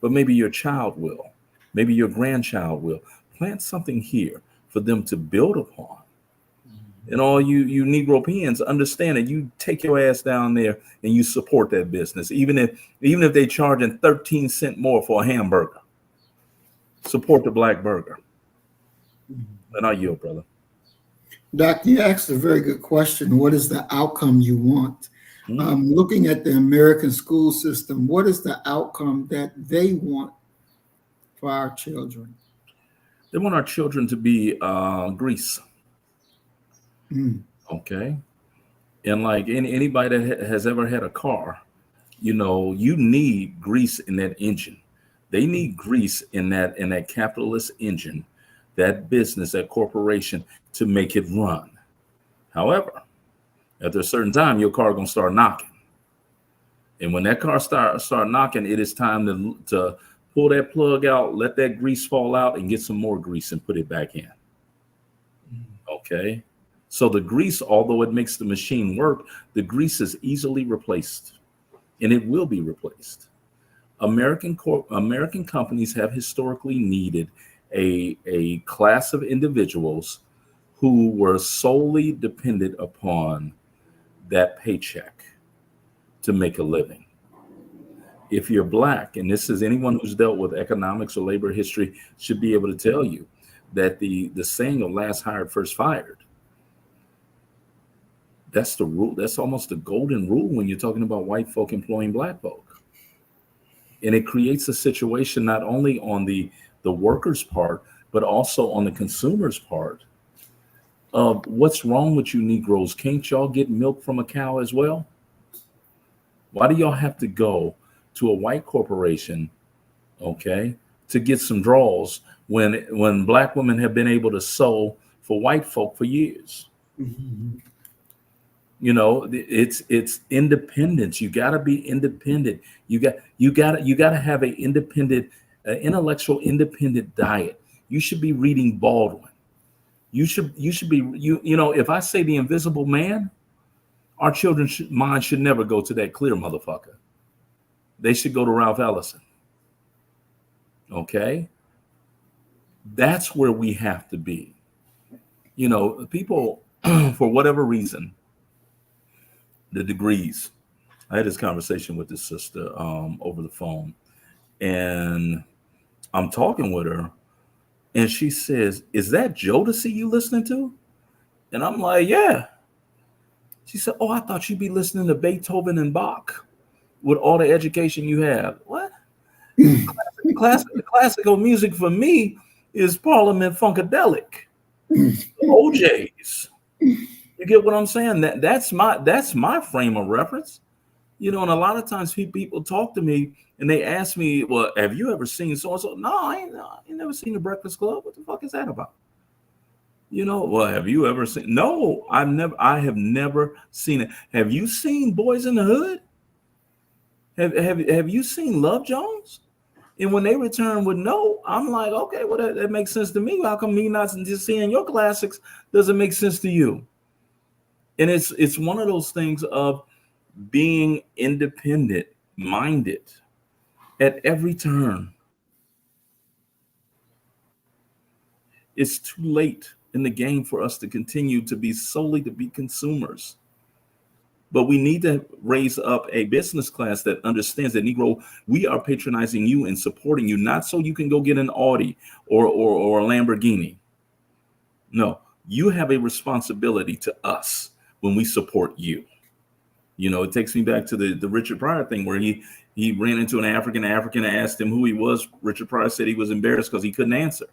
S2: but maybe your child will, maybe your grandchild will. Plant something here for them to build upon. And all you Negropeans understand that you take your ass down there and you support that business, even if they're charging 13 cents more for a hamburger. Support the black burger. And I yield, brother.
S1: Doc, you asked a very good question. What is the outcome you want? Looking at the American school system, what is the outcome that they want for our children?
S2: They want our children to be grease. Okay. And like anybody that has ever had a car, you need grease in that engine. They need grease in that capitalist engine, that business, that corporation, to make it run. However, after a certain time, your car gonna start knocking. And when that car start knocking, it is time to pull that plug out, let that grease fall out, and get some more grease and put it back in. Okay. So the grease, although it makes the machine work, the grease is easily replaced, and it will be replaced. American companies have historically needed a class of individuals who were solely dependent upon that paycheck to make a living. If you're black, and this is anyone who's dealt with economics or labor history should be able to tell you that the saying of last hired, first fired, that's the rule. That's almost the golden rule when you're talking about white folk employing black folk. And it creates a situation not only on the worker's part, but also on the consumer's part of what's wrong with you Negroes? Can't y'all get milk from a cow as well? Why do y'all have to go to a white corporation, okay, to get some draws when black women have been able to sew for white folk for years? It's independence. You got to be independent. You got to have an independent an intellectual independent diet. You should be reading Baldwin. You should be, you know, if I say The Invisible Man, our children's mind should never go to that clear motherfucker. They should go to Ralph Ellison. Okay? That's where we have to be. You know, people, for whatever reason, the degrees. I had this conversation with this sister over the phone, and I'm talking with her, and she says, "Is that Jodeci you listening to?" And I'm like, "Yeah." She said, "Oh, I thought you'd be listening to Beethoven and Bach with all the education you have." What? Classical music for me is Parliament Funkadelic, OJs. You get what I'm saying? That's my frame of reference. You know, and a lot of times people talk to me and they ask me, "Well, have you ever seen so and so?" No, I ain't never seen The Breakfast Club. What the fuck is that about? You know, well, have you ever seen? No, I have never seen it. Have you seen Boys in the Hood? Have you seen Love Jones? And when they return with no, I'm like, okay, well, that makes sense to me. How come me not just seeing your classics doesn't make sense to you? And it's one of those things of being independent minded at every turn. It's too late in the game for us to continue to be consumers. But we need to raise up a business class that understands that, Negro, we are patronizing you and supporting you, not so you can go get an Audi or a Lamborghini. No, you have a responsibility to us when we support you. You know, it takes me back to the Richard Pryor thing where he ran into an African asked him who he was. Richard Pryor said he was embarrassed because he couldn't answer.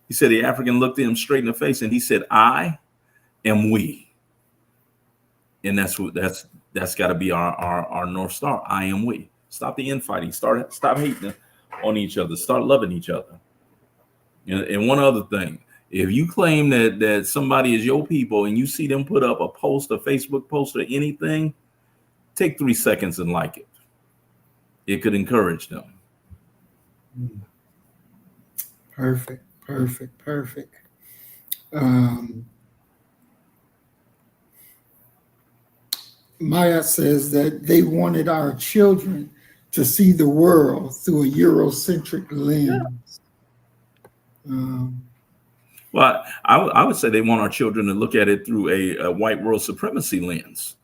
S2: He said the African looked at him straight in the face and he said, "I am we." And that's got to be our North Star. I am we. Stop the infighting. Stop hating on each other. Start loving each other. And one other thing, if you claim that somebody is your people and you see them put up a post, a Facebook post, or anything, take 3 seconds and like it. It could encourage them.
S1: Perfect. Maya says that they wanted our children to see the world through a Eurocentric lens.
S2: Well, I would say they want our children to look at it through a white world supremacy lens.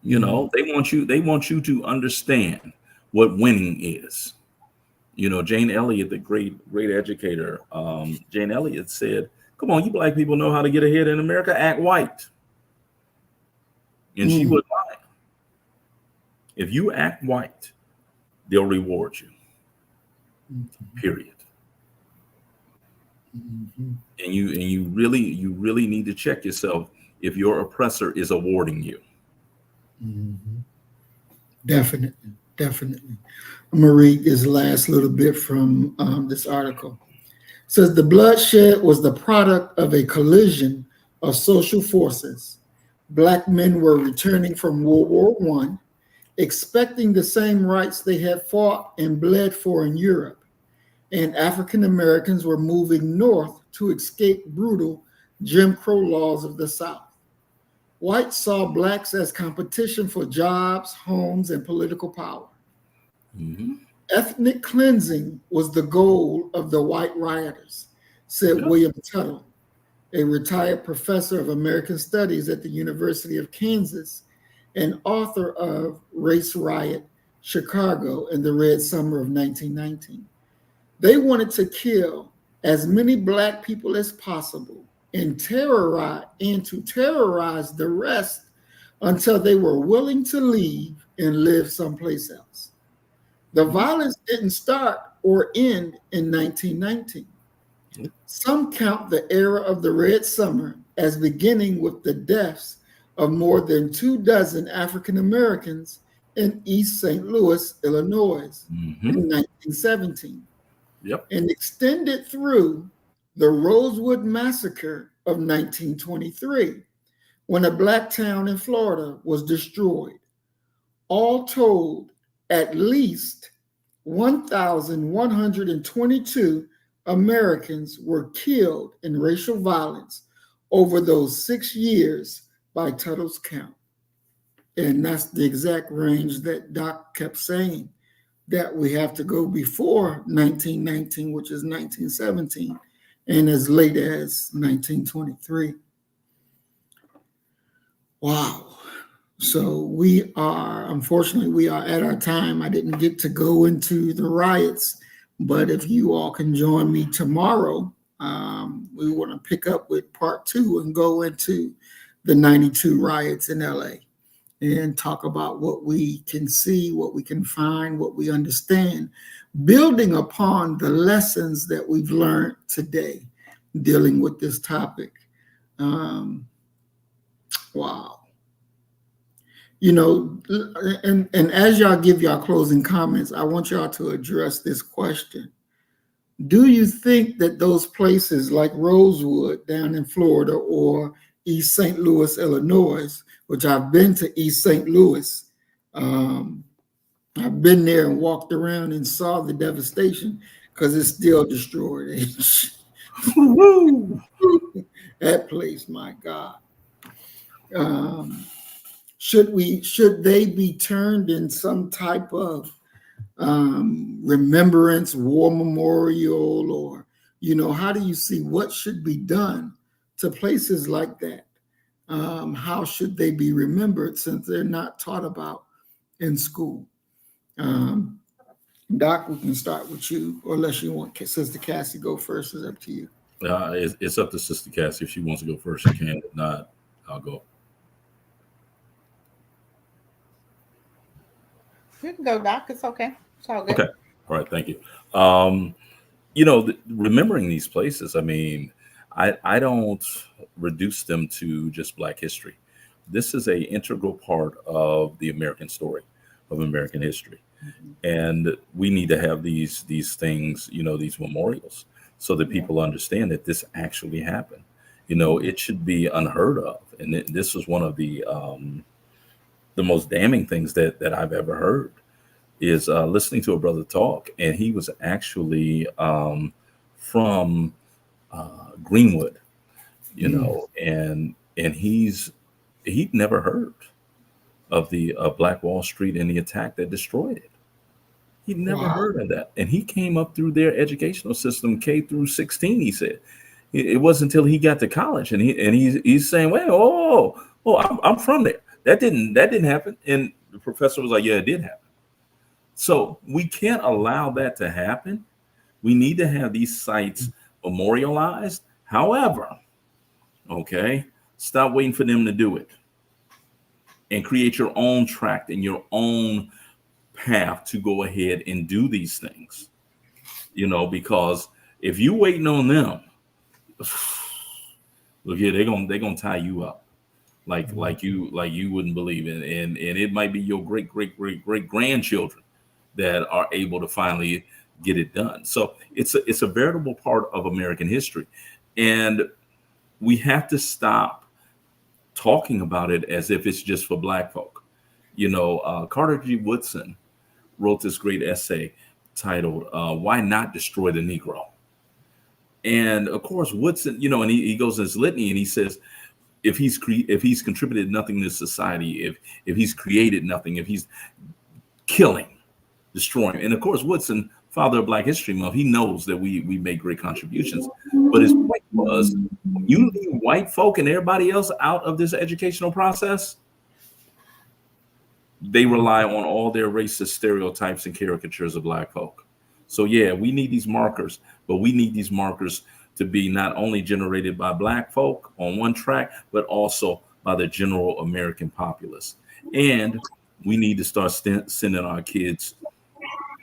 S2: You know, they want you to understand what winning is. You know, Jane Elliott, the great educator, Jane Elliott said, "Come on, you black people know how to get ahead in America. Act white." And she would lie. If you act white, they'll reward you. Period. And you really need to check yourself if your oppressor is awarding you.
S1: Definitely. I'm gonna read this last little bit from this article. It says the bloodshed was the product of a collision of social forces. Black men were returning from World War I, expecting the same rights they had fought and bled for in Europe, and African Americans were moving north to escape brutal Jim Crow laws of the South. Whites saw blacks as competition for jobs, homes, and political power. Ethnic cleansing was the goal of the white rioters, said William Tuttle, a retired professor of American Studies at the University of Kansas and author of Race Riot, Chicago, and the Red Summer of 1919. They wanted to kill as many Black people as possible and to terrorize the rest until they were willing to leave and live someplace else. The violence didn't start or end in 1919. Some count the era of the Red Summer as beginning with the deaths of more than 24 African Americans in East St. Louis, Illinois, in 1917, and extended through the Rosewood Massacre of 1923, when a Black town in Florida was destroyed. All told, at least 1,122 Americans were killed in racial violence over those 6 years by Tuttle's count. And that's the exact range that Doc kept saying, that we have to go before 1919, which is 1917, and as late as 1923. Wow. So unfortunately, we are at our time. I didn't get to go into the riots, but if you all can join me tomorrow, we want to pick up with part 2 and go into the 92 riots in LA and talk about what we can see, what we can find, what we understand, building upon the lessons that we've learned today, dealing with this topic. Wow. You know, and as y'all give y'all closing comments, I want y'all to address this question. Do you think that those places like Rosewood down in Florida or East St. Louis, Illinois, which I've been to East St. Louis, I've been there and walked around and saw the devastation because it's still destroyed. That place, my God. Should they be turned in some type of remembrance war memorial, or, you know, how do you see what should be done to places like that? How should they be remembered since they're not taught about in school? Doc, we can start with you, or unless you want Sister Cassie go first. It's up to you.
S2: It's up to Sister Cassie. If she wants to go first, she can. If not, I'll go.
S3: You can go, Doc. It's okay. It's all good.
S2: Okay. All right. Thank you. You know, remembering these places, I mean, I don't reduce them to just Black history. This is an integral part of the American story, of American history. Mm-hmm. And we need to have these things, you know, these memorials, so that people understand that this actually happened. You know, it should be unheard of. And this was one of the most damning things that I've ever heard, is listening to a brother talk. And he was actually from Greenwood, you know, and he'd never heard of the Black Wall Street and the attack that destroyed it. He'd never heard of that. And he came up through their educational system, K through 16, he said. It wasn't until he got to college and he's saying, well, I'm from there. That didn't happen. And the professor was like, yeah, it did happen. So we can't allow that to happen. We need to have these sites memorialized. However, okay, stop waiting for them to do it and create your own tract and your own path to go ahead and do these things, you know, because if you waiting on them, look here, they're gonna tie you up like you wouldn't believe it, and it might be your great grandchildren that are able to finally get it done. So it's a veritable part of American history, and we have to stop talking about it as if it's just for Black folk. You know, Carter G. Woodson wrote this great essay titled "Why Not Destroy the Negro?" And of course, Woodson, you know, and he goes in his litany and he says, if he's contributed nothing to society, if he's created nothing, if he's killing, destroying, and of course, Woodson, father of Black History Month, he knows that we make great contributions. But his point was, when you leave white folk and everybody else out of this educational process, they rely on all their racist stereotypes and caricatures of Black folk. So yeah, we need these markers, but we need these markers to be not only generated by Black folk on one track, but also by the general American populace. And we need to start sending our kids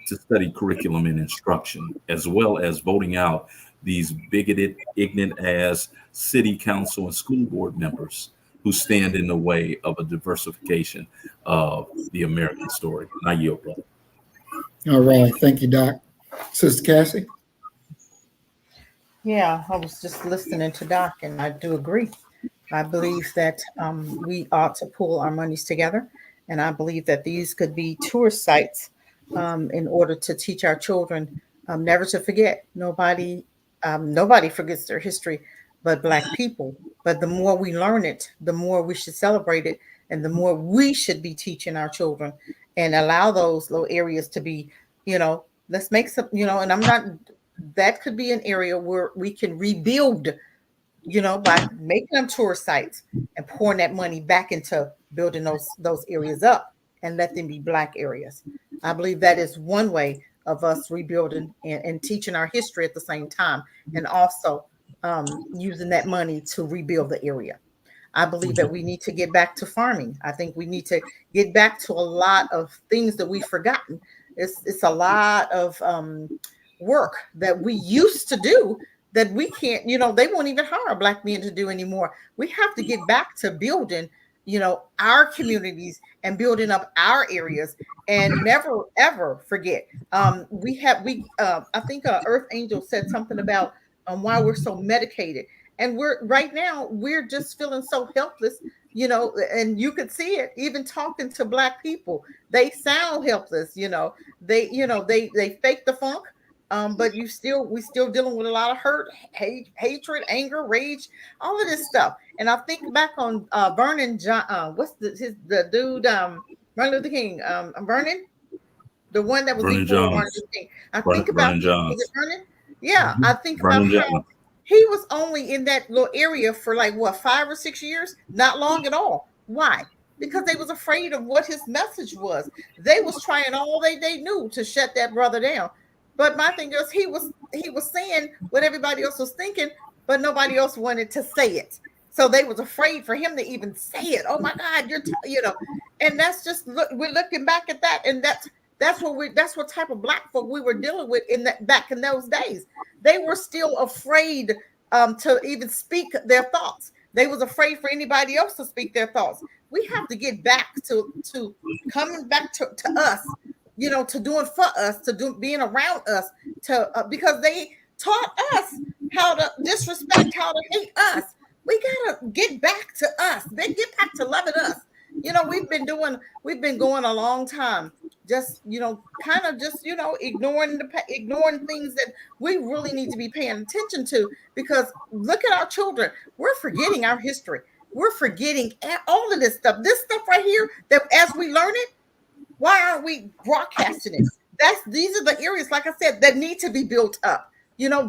S2: to study curriculum and instruction, as well as voting out these bigoted, ignorant ass city council and school board members who stand in the way of a diversification of the American story. I yield, brother.
S1: All right. Thank you, Doc. Sister Cassie?
S3: Yeah, I was just listening to Doc, and I do agree. I believe that we ought to pool our monies together, and I believe that these could be tourist sites in order to teach our children never to forget. Nobody forgets their history but Black people. But the more we learn it, the more we should celebrate it, and the more we should be teaching our children and allow those little areas to be, let's make some, and I'm not, that could be an area where we can rebuild, by making them tourist sites and pouring that money back into building those areas up and let them be Black areas. I believe that is one way of us rebuilding and teaching our history at the same time, and also using that money to rebuild the area. I believe that we need to get back to farming. I think we need to get back to a lot of things that we've forgotten. It's a lot of work that we used to do that we can't, they won't even hire Black men to do anymore. We have to get back to building, our communities and building up our areas, and never ever forget. I think Earth Angel said something about why we're so medicated, and we're just feeling so helpless, and you could see it even talking to Black people. They sound helpless, they fake the funk. But we still dealing with a lot of hurt, hatred, anger, rage, all of this stuff. And I think back on Vernon John, the dude, Martin Luther King, Vernon, the one that was
S2: Vernon
S3: before Martin
S2: Johns.
S3: Luther King. I think about
S2: Vernon
S3: him.
S2: Johns.
S3: Is it Vernon? Yeah, I think
S2: Vernon
S3: about how
S2: Johns.
S3: he was only in that little area for like 5 or 6 years, not long at all. Why? Because they was afraid of what his message was. They was trying all they knew to shut that brother down. But my thing is, he was saying what everybody else was thinking, but nobody else wanted to say it. So they was afraid for him to even say it. Oh my God, and that's just we're looking back at that, and that's what type of Black folk we were dealing with back in those days. They were still afraid to even speak their thoughts. They was afraid for anybody else to speak their thoughts. We have to get back to coming back to us, to doing for us, being around us, because they taught us how to disrespect, how to hate us. We gotta get back to us. They get back to loving us. We've been going a long time, just kind of just ignoring things that we really need to be paying attention to. Because look at our children. We're forgetting our history. We're forgetting all of this stuff. This stuff right here, that as we learn it, why aren't we broadcasting it? These are the areas, like I said, that need to be built up.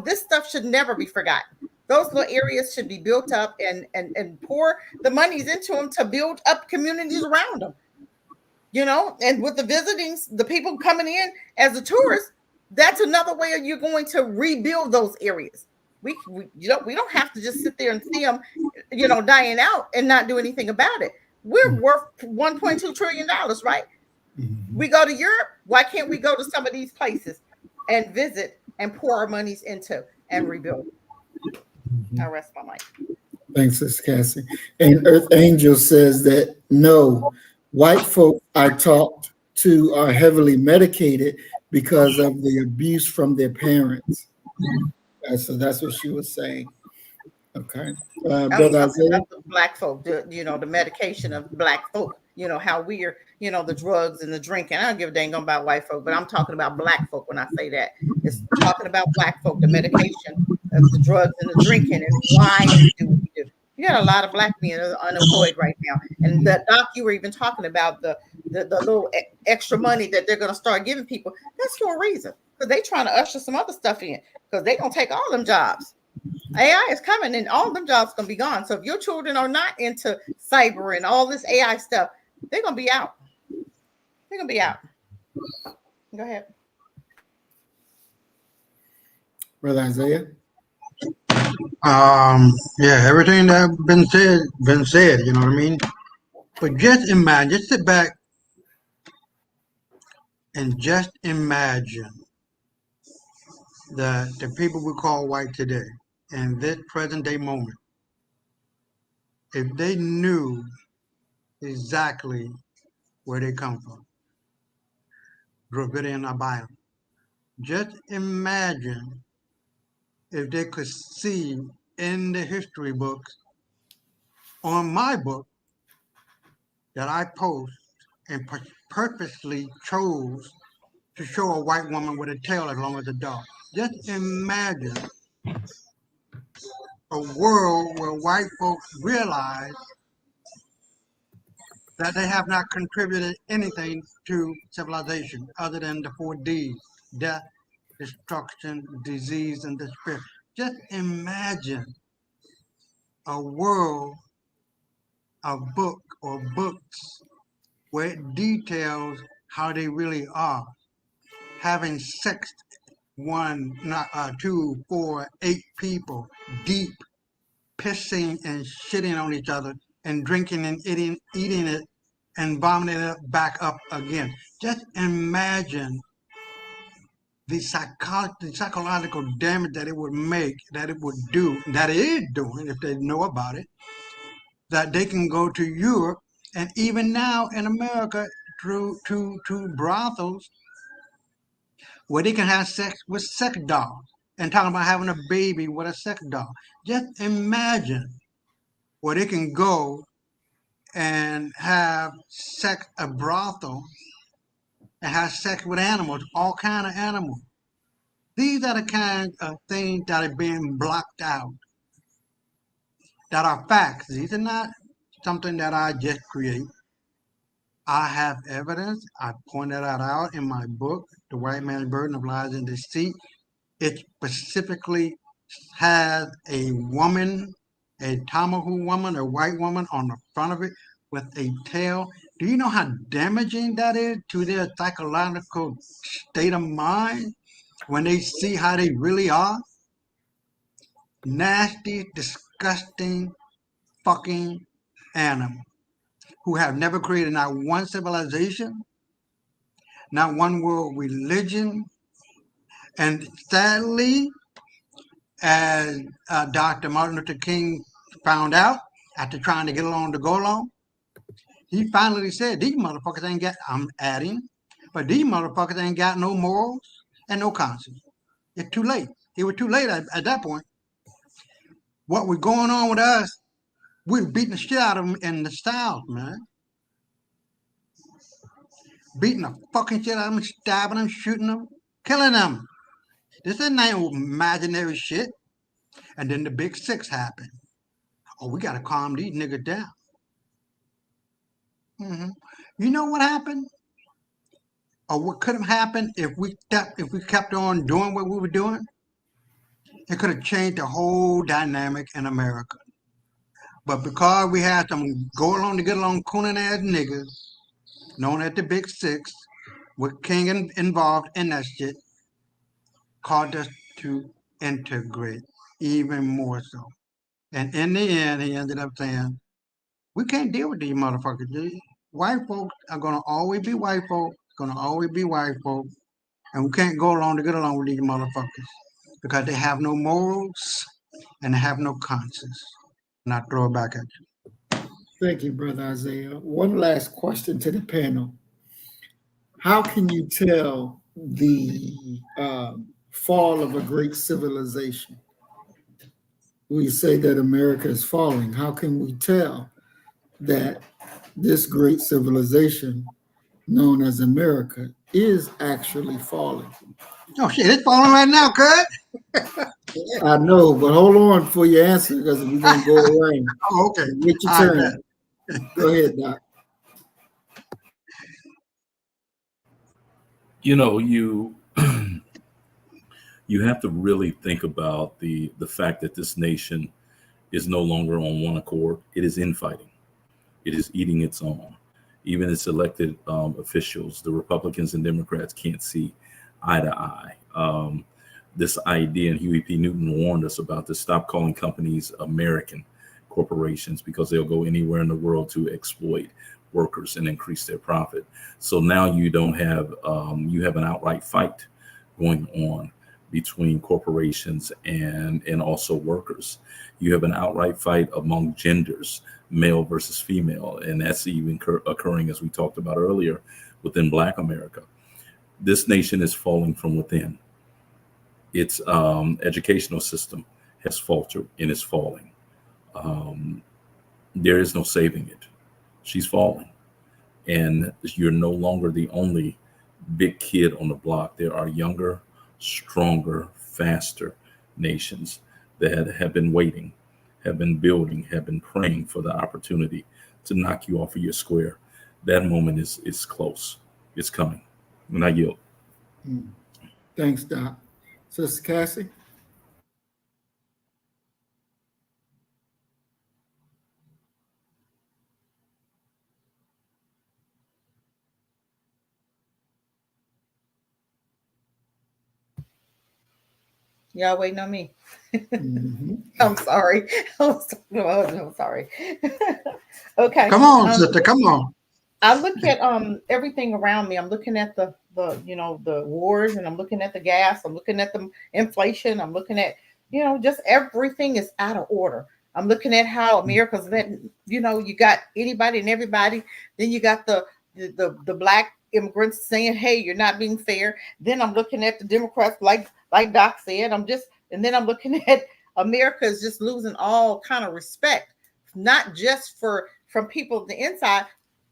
S3: This stuff should never be forgotten. Those little areas should be built up and pour the monies into them to build up communities around them. And with the visitings, the people coming in as a tourist, that's another way you're going to rebuild those areas. We don't have to just sit there and see them, dying out and not do anything about it. We're worth $1.2 trillion, right? We go to Europe. Why can't we go to some of these places and visit and pour our monies into and rebuild? I rest my mic.
S1: Thanks, Sis Cassie. And Earth Angel says that no, white folk I talked to are heavily medicated because of the abuse from their parents. So that's what she was saying. Okay. Brother Isaiah?
S3: The Black folk, the medication of Black folk, how we're, the drugs and the drinking. I don't give a dang about white folk, but I'm talking about Black folk when I say that. It's talking about Black folk, the medication of the drugs and the drinking, and why we do what we do. You got a lot of Black men unemployed right now. And the doc, you were even talking about the little extra money that they're going to start giving people. That's for a reason, because they're trying to usher some other stuff in, because they're going to take all them jobs. AI is coming and all them jobs going to be gone. So if your children are not into cyber and all this AI stuff, they're going to be out. They're going to be out. Go ahead.
S1: Brother Isaiah?
S4: Yeah, everything that been said, you know what I mean? But just imagine, just sit back and just imagine that the people we call white today, in this present day moment, if they knew exactly where they come from, Dravidian albino, just imagine if they could see in the history books, on my book that I post and purposely chose to show a white woman with a tail as long as a dog. Just imagine a world where white folks realize that they have not contributed anything to civilization other than the 4 Ds: death, destruction, disease, and despair. Just imagine a world, a book or books where it details how they really are, having sex, one, not 2, 4, 8 people deep, pissing and shitting on each other and drinking and eating it and vomiting it back up again. Just imagine the psychological damage that it would make, that it would do, that it is doing if they know about it, that they can go to Europe and even now in America through to brothels where they can have sex with sex dolls and talking about having a baby with a sex doll. Just imagine where they can go and have sex, a brothel, and have sex with animals, all kind of animals. These are the kinds of things that are being blocked out, that are facts. These are not something that I just create. I have evidence. I pointed that out in my book, The White Man's Burden of Lies and Deceit. It specifically has a woman, a Tamahu woman, a white woman on the front of it with a tail. Do you know how damaging that is to their psychological state of mind when they see how they really are? Nasty, disgusting, fucking animals who have never created not one civilization, not one world religion, and sadly, as Dr. Martin Luther King found out after trying to get along to go along, he finally said, these motherfuckers ain't got, I'm adding, but these motherfuckers ain't got no morals and no conscience. It's too late. It was too late at that point. What was going on with us, we were beating the shit out of them in the South, man. Beating the fucking shit out of them, stabbing them, shooting them, killing them. This is not imaginary shit. And then the big 6 happened. Oh, we got to calm these niggas down. You know what happened? Or what could have happened if we kept on doing what we were doing? It could have changed the whole dynamic in America. But because we had some go along to get along cooning ass niggas, known as the Big 6, with King involved in that shit, caused us to integrate even more so. And in the end, he ended up saying, we can't deal with these motherfuckers. These white folks are going to always be white folks, going to always be white folks, and we can't go along to get along with these motherfuckers because they have no morals and they have no conscience. And I throw it back at you.
S1: Thank you, Brother Isaiah. One last question to the panel. How can you tell the fall of a great civilization? We say that America is falling. How can we tell that this great civilization known as America is actually falling?
S4: Oh shit, it's falling right now, cuz.
S1: I know, but hold on for your answer because we're going to go around.
S4: Oh, okay.
S1: Get your turn. Go ahead, Doc.
S2: You know, you have to really think about the fact that this nation is no longer on one accord. It is infighting. It is eating its own. Even its elected officials, the Republicans and Democrats, can't see eye to eye. This idea, and Huey P. Newton warned us about this, stop calling companies American corporations because they'll go anywhere in the world to exploit workers and increase their profit. So now you don't have, you have an outright fight going on between corporations and also workers. You have an outright fight among genders, male versus female, and that's even occurring, as we talked about earlier, within Black America. This nation is falling from within. Its educational system has faltered and is falling. There is no saving it. She's falling, and you're no longer the only big kid on the block. There are younger, stronger, faster nations that have been waiting, have been building, have been praying for the opportunity to knock you off of your square. That moment is close. It's coming. And I yield.
S1: Thanks, Doc. Sister Cassie?
S3: Y'all waiting on me.
S1: Mm-hmm.
S3: I'm sorry. I'm sorry. Okay.
S4: Come on, sister. Come on.
S3: I look at everything around me. I'm looking at the the wars, and I'm looking at the gas. I'm looking at the inflation. I'm looking at just everything is out of order. I'm looking at how America's letting you got anybody and everybody. Then you got the black immigrants saying, "Hey, you're not being fair." Then I'm looking at the Democrats, like Doc said. And then I'm looking at America is just losing all kind of respect, not just from people on the inside.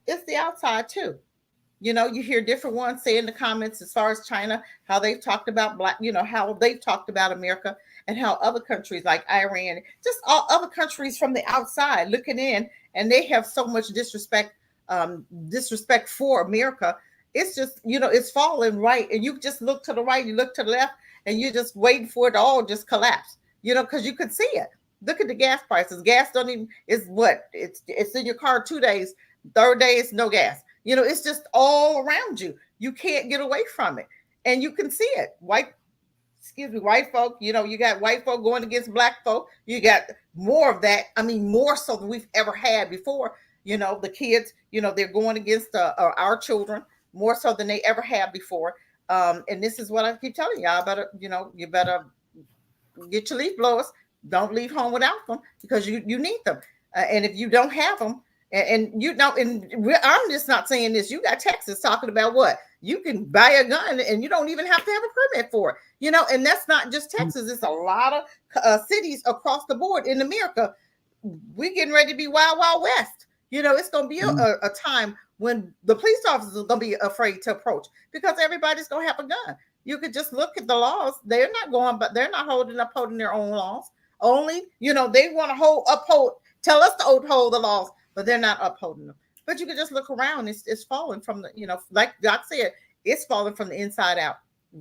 S3: It's the outside too. You hear different ones say in the comments as far as China, how they've talked about black, how they've talked about America, and how other countries like Iran, just all other countries from the outside looking in, and they have so much disrespect for America. It's just, it's falling right. And you just look to the right, you look to the left, and you're just waiting for it to all just collapse, because you could see it. Look at the gas prices. Gas don't even, it's in your car 2 days. Third day is no gas. It's just all around you. You can't get away from it. And you can see it. White folk, you got white folk going against black folk. You got more of that. I mean, more so than we've ever had before. The kids, they're going against our children more so than they ever have before. And this is what I keep telling y'all about. You better get your leaf blowers. Don't leave home without them, because you need them. And if you don't have them, and I'm just not saying this. You got Texas talking about what you can buy a gun and you don't even have to have a permit for it. And that's not just Texas. It's a lot of cities across the board in America. We're getting ready to be wild, wild west. It's going to be a time when the police officers are going to be afraid to approach, because everybody's going to have a gun. You could just look at the laws. They're not upholding their own laws. Only, they want to tell us to uphold the laws, but they're not upholding them. But you can just look around. It's falling from the, like Doc said, it's falling from the inside out.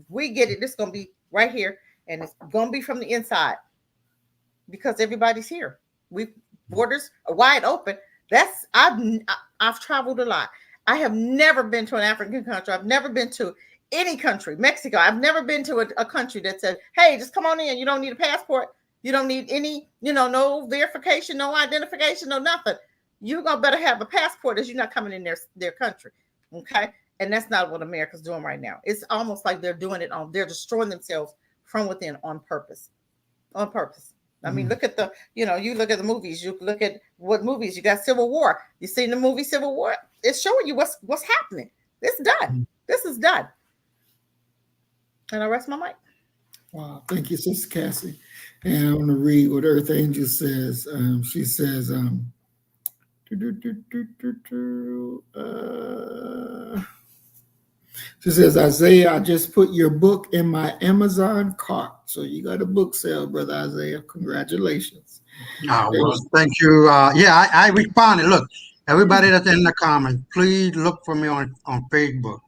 S3: We get it. It's going to be right here, and it's going to be from the inside, because everybody's here. Borders are wide open. I've traveled a lot. I have never been to an African country. I've never been to any country, Mexico. I've never been to a country that said, "Hey, just come on in. You don't need a passport. You don't need any, no verification, no identification, no nothing. You're going to better have a passport as you're not coming in their country." Okay. And that's not what America's doing right now. It's almost like they're doing it they're destroying themselves from within on purpose. On purpose. I mean, look at you look at the movies. You look at what movies. You got Civil War. You seen the movie Civil War? It's showing you what's happening. It's done. This is done. And I rest my mic.
S1: Wow. Thank you, Sister Cassie. And I want to read what Earth Angel says. She says, she says, Isaiah, I just put your book in my Amazon cart. So you got a book sale, Brother Isaiah. Congratulations.
S4: Oh, well, thank you. I responded. Look, everybody that's in the comments, please look for me on Facebook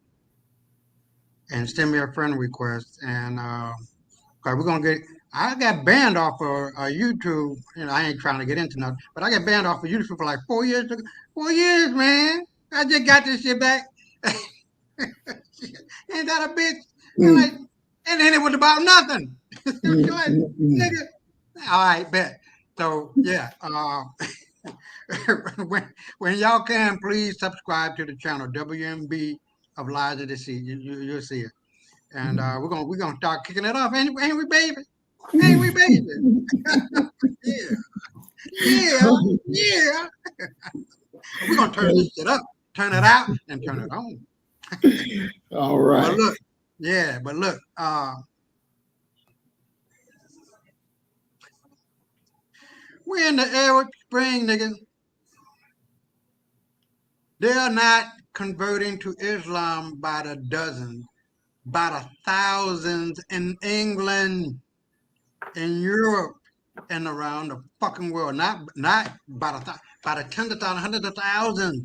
S4: and send me a friend request. And we're going to I got banned off of YouTube. I ain't trying to get into nothing, but I got banned off of YouTube for like 4 years. 4 years, man. I just got this shit back. Ain't that a bitch? And then it was about nothing. Nigga. All right, bet. So yeah, when y'all can, please subscribe to the channel WMB of Lies of the Sea. You'll see it, and we're gonna start kicking it off. Ain't we, baby? Ain't we, baby? yeah. We're gonna turn this shit up, turn it out, and turn it on.
S1: All right.
S4: But look, we're in the Arab Spring, niggas. They're not converting to Islam by the dozens, by the thousands in England, in Europe, and around the fucking world. Not by the tens of thousands, hundreds of thousands.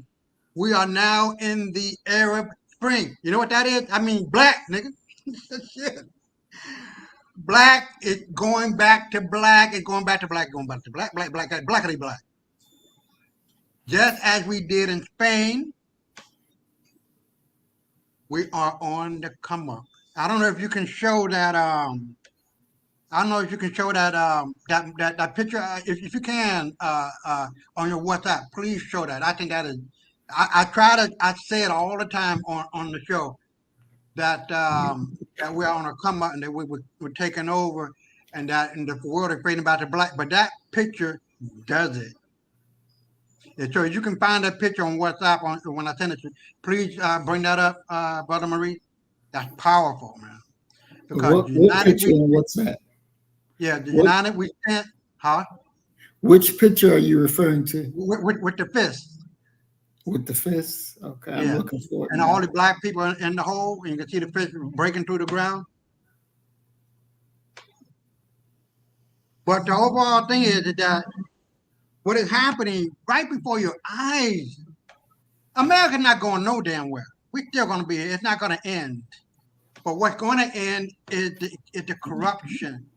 S4: We are now in the Arab Spring. You know what that is? I mean, black, nigga. Shit. Black is going back to black. It's going back to black. Going back to black. Blackity black. Just as we did in Spain, we are on the come up. I don't know if you can show that. I don't know if you can show that that picture. If you can on your WhatsApp, please show that. I think that is. I say it all the time on the show that that we're on a come up and that we're taking over and that the world is fighting about the black. But that picture does it. And so you can find that picture on WhatsApp when I send it to you. Please bring that up, Brother Marie. That's powerful, man. Because
S1: what picture and what's that?
S4: Yeah, the United we stand, huh?
S1: Which picture are you referring to?
S4: With the fist.
S1: With the fist? Okay,
S4: Yeah.
S1: I'm looking for it.
S4: And all the black people in the hole, and you can see the fist breaking through the ground. But the overall thing is that what is happening right before your eyes, America's not going no damn where. We're still going to be here. It's not going to end. But what's going to end is the corruption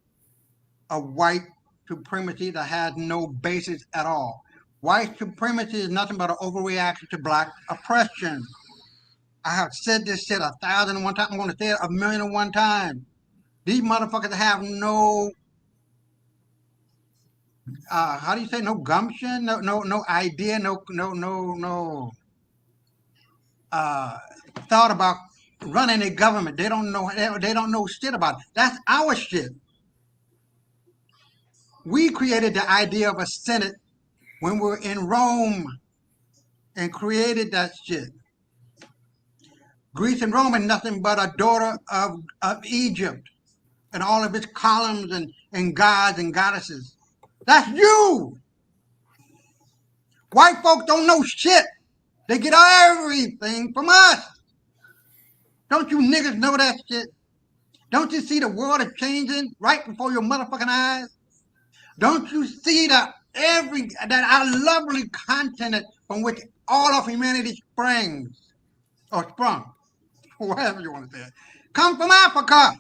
S4: of white supremacy that has no basis at all. White supremacy is nothing but an overreaction to black oppression. I have said this shit 1,001 times. I'm going to say it 1,000,001 times. These motherfuckers have no, how do you say, no gumption, no idea, no thought about running a government. They don't know shit about it. That's our shit. We created the idea of a Senate when we were in Rome and created that shit. Greece and Rome is nothing but a daughter of Egypt and all of its columns and gods and goddesses. That's you. White folks don't know shit. They get everything from us. Don't you niggas know that shit? Don't you see the world is changing right before your motherfucking eyes? Don't you see that our lovely continent from which all of humanity springs or sprung, whatever you want to say it, come from Africa?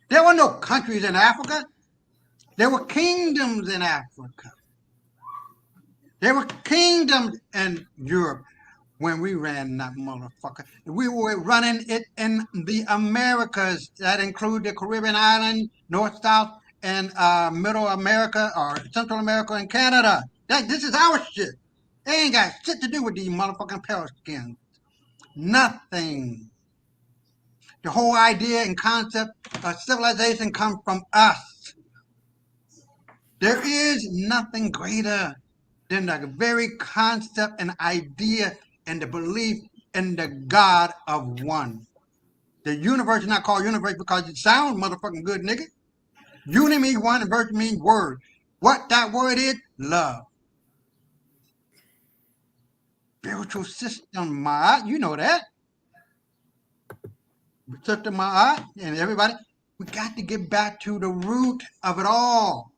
S4: There were no countries in Africa. There were kingdoms in Africa. There were kingdoms in Europe when we ran that motherfucker. We were running it in the Americas. That include the Caribbean island, North, South, and Middle America or Central America and Canada. This is our shit. They ain't got shit to do with these motherfucking pale skins. Nothing. The whole idea and concept of civilization comes from us. There is nothing greater than the very concept and idea and the belief in the God of one. The universe is not called universe because it sounds motherfucking good, nigga. Unity means one and verse means word. What that word is? Love. Spiritual system, Ma'at, you know that. Sister Ma'at and everybody, we got to get back to the root of it all.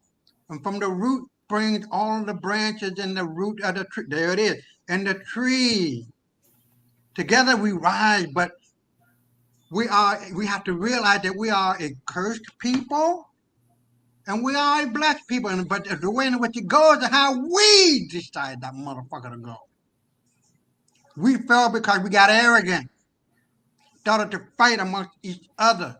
S4: And from the root brings all the branches and the root of the tree. There it is. And the tree. Together we rise, but we have to realize that we are a cursed people and we are a blessed people. But the way in which it goes is how we decide that motherfucker to go. We fell because we got arrogant, started to fight amongst each other.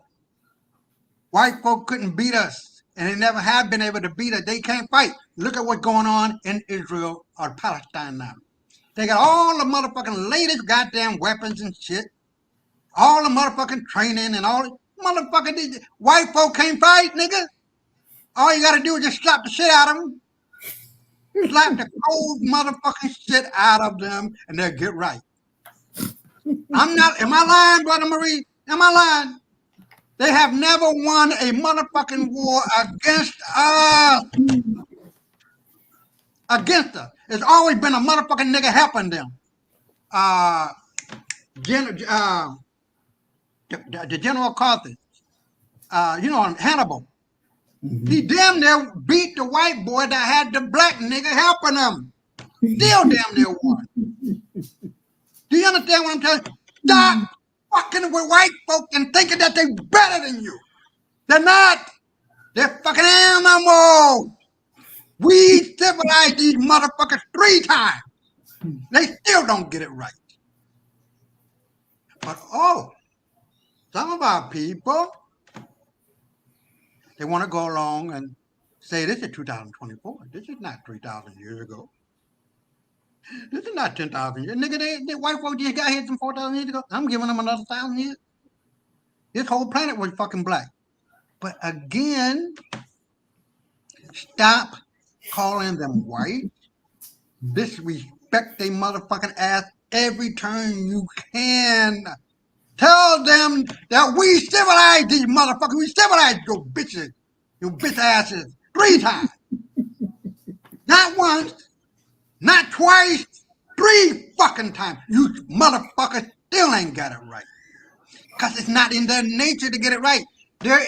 S4: White folk couldn't beat us, and they never have been able to beat us. They can't fight. Look at what's going on in Israel or Palestine now. They got all the motherfucking latest goddamn weapons and shit. All the motherfucking training and all the motherfucking white folk can't fight, nigga. All you gotta do is just slap the shit out of them. Slap the cold motherfucking shit out of them and they'll get right. Am I lying, Brother Marie? Am I lying? They have never won a motherfucking war against us. against us. There's always been a motherfucking nigga helping them. The General Carthage, Hannibal. He damn near beat the white boy that had the black nigga helping him. Still damn near won. Do you understand what I'm telling you? Stop fucking with white folk and thinking that they're better than you. They're not. They're fucking animals. We civilized these motherfuckers 3 times. They still don't get it right. But some of our people, they want to go along and say this is 2024. This is not 3,000 years ago. This is not 10,000 years. Nigga, they white folks just got here some 4,000 years ago. I'm giving them another 1,000 years. This whole planet was fucking black. But again, stop calling them white. Disrespect they motherfucking ass every turn you can. Tell them that we civilized these motherfuckers. We civilized your bitches, your bitch asses 3 times. Not once, not twice, 3 fucking times. You motherfuckers still ain't got it right. Because it's not in their nature to get it right. There's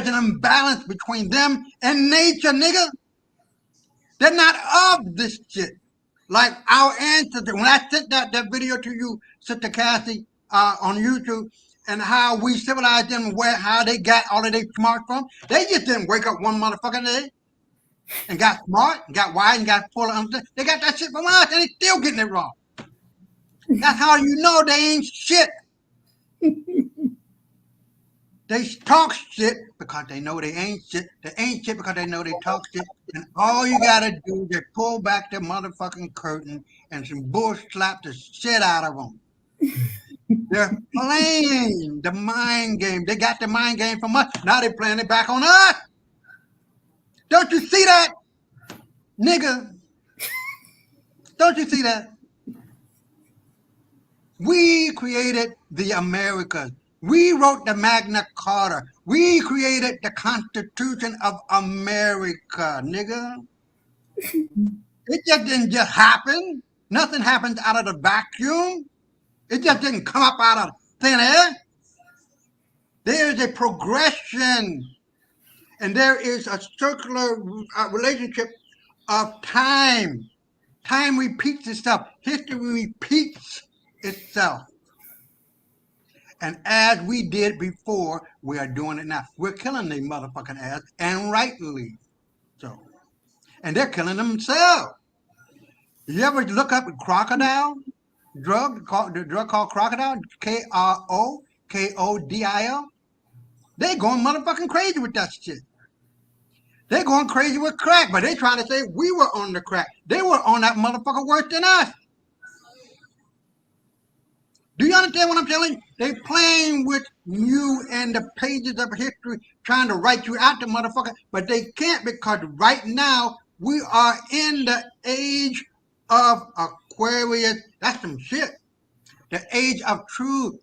S4: an imbalance between them and nature, nigga. They're not of this shit. Like our ancestors. When I sent that video to you, Sister Cassie, on YouTube, and how we civilized them, how they got all of their smart from, they just didn't wake up one motherfucking day and got smart, and got wise, and got full of understanding. They got that shit from us, and they still getting it wrong. That's how you know they ain't shit. They talk shit because they know they ain't shit. They ain't shit because they know they talk shit. And all you gotta do is pull back the motherfucking curtain and some bull slap the shit out of them. They're playing the mind game. They got the mind game from us. Now they're playing it back on us. Don't you see that, nigga? Don't you see that? We created the Americas. We wrote the Magna Carta. We created the Constitution of America, nigga. It just didn't just happen. Nothing happens out of the vacuum. It just didn't come up out of thin air. There is a progression, and there is a circular relationship of time. Time repeats itself. History repeats itself. And as we did before, we are doing it now. We're killing the motherfucking ass, and rightly so. And they're killing themselves. You ever look up crocodile drug, the drug called crocodile, KROKODIL? They going motherfucking crazy with that shit. They're going crazy with crack, but they trying to say we were on the crack. They were on that motherfucker worse than us. Do you understand what I'm telling you? They playing with you and the pages of history, trying to write you out the motherfucker, but they can't, because right now we are in the age of Aquarius. That's some shit. The age of truth.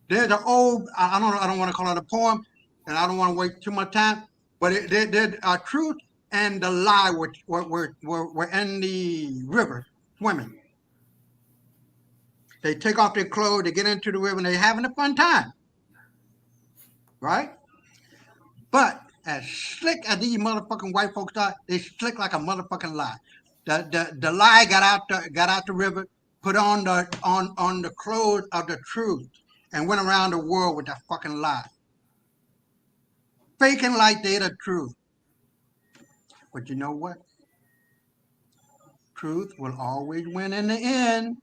S4: There's an old, I don't want to call it a poem, and I don't want to waste too much time, but there's truth and the lie were in the river swimming. They take off their clothes, they get into the river, and they're having a fun time. Right? But as slick as these motherfucking white folks are, they slick like a motherfucking lie. The lie got out the river, put on the clothes of the truth, and went around the world with that fucking lie. Faking like they're the truth. But you know what? Truth will always win in the end.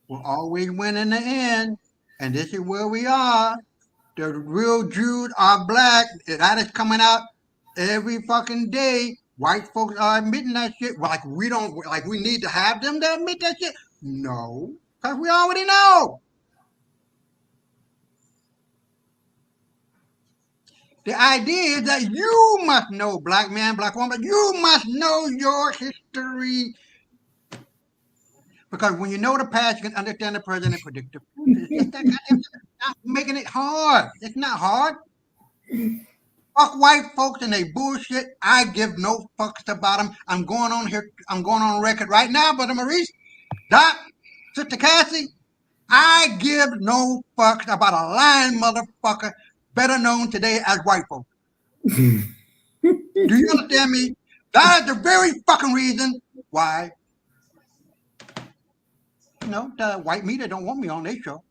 S4: Will always win in the end. And this is where we are. The real Jews are black. That is coming out every fucking day. White folks are admitting that shit. Like we need to have them to admit that shit. No, because we already know. The idea is that you must know, black man, black woman, you must know your history. Because when you know the past, you can understand the present and predict the future. It's that goddamn, not making it hard. It's not hard. Fuck white folks and they bullshit. I give no fucks about them. I'm going on here. I'm going on record right now, Brother Maurice, Doc, Sister Cassie. I give no fucks about a lying motherfucker, better known today as white folks. Do you understand me? That is the very fucking reason why, the white media don't want me on their show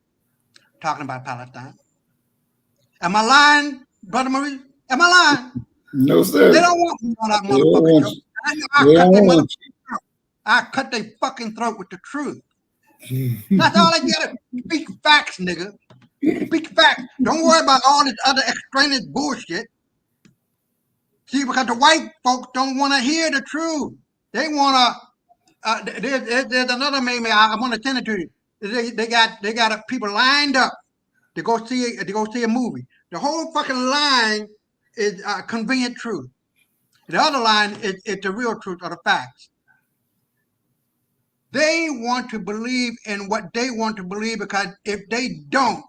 S4: talking about Palestine. Am I lying, Brother Maurice? Am I lying?
S1: No, sir.
S4: They don't want me on that
S1: They don't
S4: motherfucking
S1: want
S4: show.
S1: you.
S4: I
S1: They
S4: cut
S1: don't
S4: their
S1: want
S4: motherfucking throat. I cut their fucking throat with the truth. That's all I gotta speak facts, nigga. Speak facts. Don't worry about all this other extraneous bullshit. See, because the white folks don't want to hear the truth. They want to. There's another meme. I want to send it to you. They got people lined up to go see a movie. The whole fucking line is convenient truth. The other line is the real truth or the facts. They want to believe in what they want to believe because if they don't,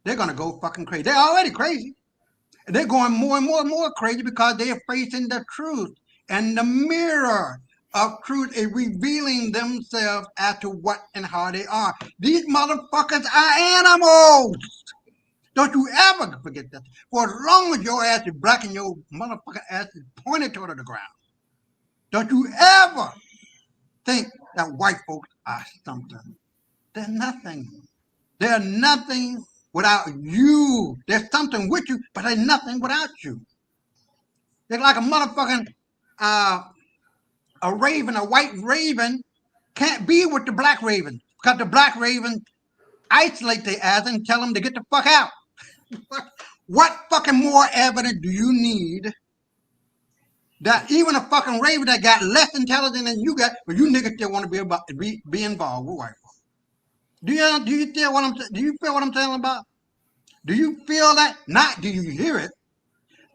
S4: they're gonna go fucking crazy. They're already crazy. And they're going more and more and more crazy because they're facing the truth. And the mirror of truth is revealing themselves as to what and how they are. These motherfuckers are animals. Don't you ever forget that. For as long as your ass is black and your motherfucking ass is pointed toward the ground, don't you ever think that white folks are something. They're nothing. They're nothing without you. There's something with you, but there's nothing without you. They're like a motherfucking a raven, a white raven can't be with the black raven because the black raven isolate their ass and tell them to get the fuck out. What fucking more evidence do you need that even a fucking raven that got less intelligent than you got, but you niggas still want to be involved with white folks? Do you feel what I'm saying about? Do you feel that? Not do you hear it?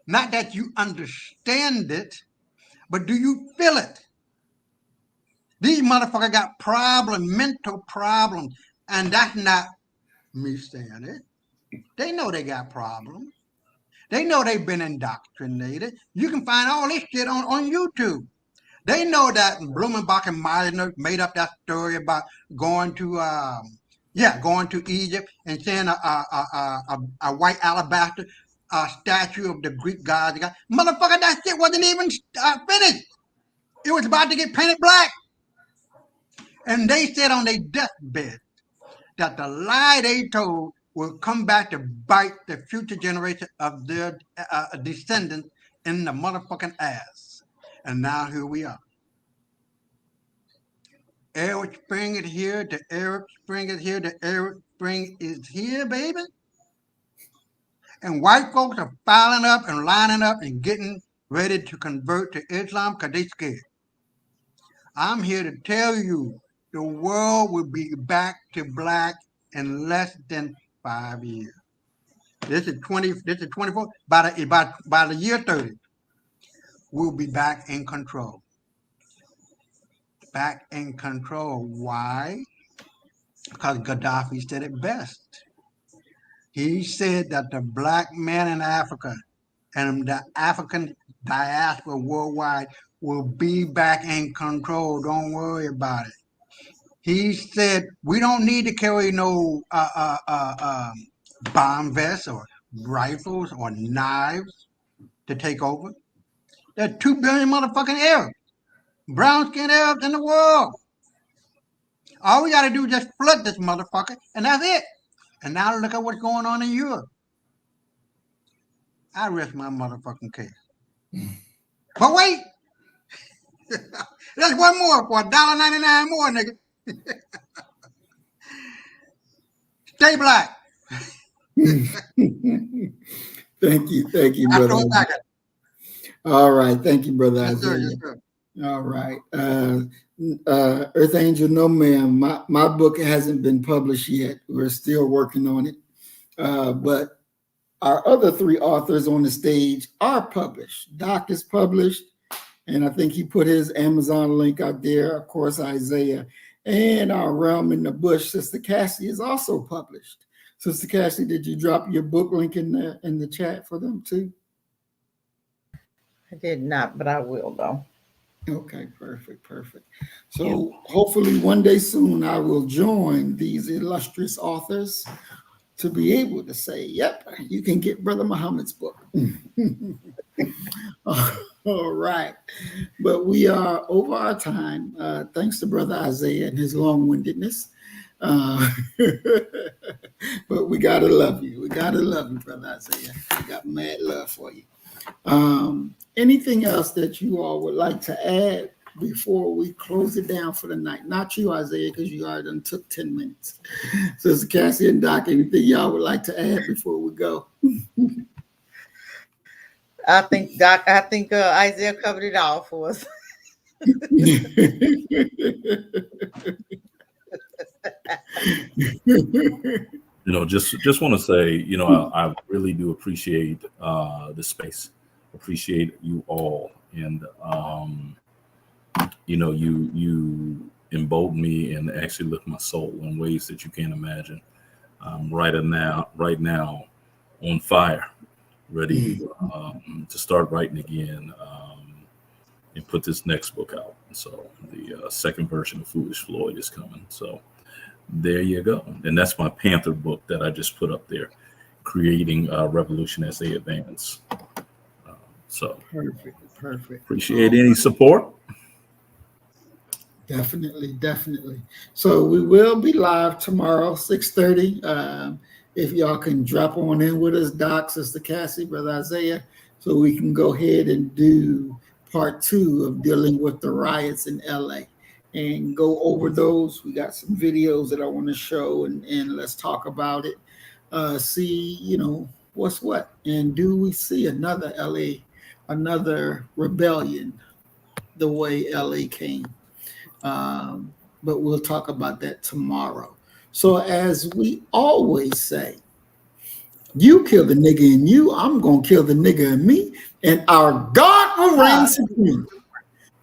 S4: Not that you understand it, but do you feel it? These motherfuckers got mental problems, and that's not me saying it. They know they got problems. They know they've been indoctrinated. You can find all this shit on YouTube. They know that Blumenbach and Meisner made up that story about going to Egypt and seeing a white alabaster statue of the Greek gods. Motherfucker, that shit wasn't even finished. It was about to get painted black. And they said on their deathbed that the lie they told will come back to bite the future generation of their descendants in the motherfucking ass. And now here we are. Arab Spring is here. The Arab Spring is here. The Arab Spring is here, baby. And white folks are filing up and lining up and getting ready to convert to Islam because they're scared. I'm here to tell you the world will be back to black in less than 5 years. This is 24. By the year 30, we'll be back in control. Back in control. Why? Because Gaddafi said it best. He said that the black man in Africa and the African diaspora worldwide will be back in control. Don't worry about it. He said we don't need to carry no bomb vests or rifles or knives to take over. There are 2 billion motherfucking Arabs, brown-skinned Arabs in the world. All we got to do is just flood this motherfucker, and that's it. And now look at what's going on in Europe. I rest my motherfucking case. But wait, there's one more for $1.99 more, nigga. Stay black.
S1: Thank you, brother. All right, thank you, brother Isaiah.
S4: Yes, sir.
S1: All right, Earth Angel, no ma'am. My book hasn't been published yet. We're still working on it, but our other 3 authors on the stage are published. Doc is published, and I think he put his Amazon link out there. Of course, Isaiah, and our Realm in the Bush, Sister Cassie, is also published. Sister Cassie, did you drop your book link in the chat for them too?
S3: I did not, but I will though.
S1: Okay, perfect, perfect. So hopefully one day soon I will join these illustrious authors to be able to say, yep, you can get Brother Muhammad's book. All right. But we are over our time. Thanks to Brother Isaiah and his long-windedness. But we got to love you. We got to love you, Brother Isaiah. We got mad love for you. Anything else that you all would like to add before we close it down for the night? Not you, Isaiah, because you already done took 10 minutes. Sister Cassie and Doc, anything y'all would like to add before we go?
S3: I think Isaiah covered it all for us.
S2: Just want to say, I really do appreciate the space, appreciate you all, and you embolden me and actually lift my soul in ways that you can't imagine. Right now, on fire, ready to start writing again, and put this next book out. So the second version of Foolish Floyd is coming. So there you go. And that's my Panther book that I just put up there, creating revolution as they advance. So
S1: perfect.
S2: Appreciate any support.
S1: Definitely. So we will be live tomorrow, 6:30. If y'all can drop on in with us, Doc, Sister Cassie, Brother Isaiah, so we can go ahead and do part 2 of dealing with the riots in LA and go over those. We got some videos that I want to show, and let's talk about it. See, what's what, and do we see another rebellion the way LA came? But we'll talk about that tomorrow. So as we always say, you kill the nigga in you, I'm going to kill the nigga in me, and our God will reign supreme.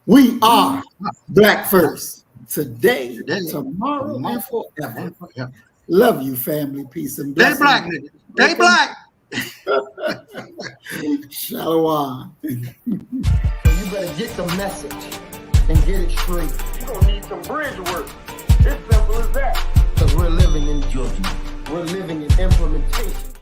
S1: We are Black first, today, tomorrow, and forever. Love you, family. Peace and blessings.
S4: Stay black, nigga. Stay black.
S1: Shalom.
S5: You better get the message and get it straight.
S6: You're going to need some bridge work. It's simple as that.
S5: Because we're living in judgment. We're living in implementation.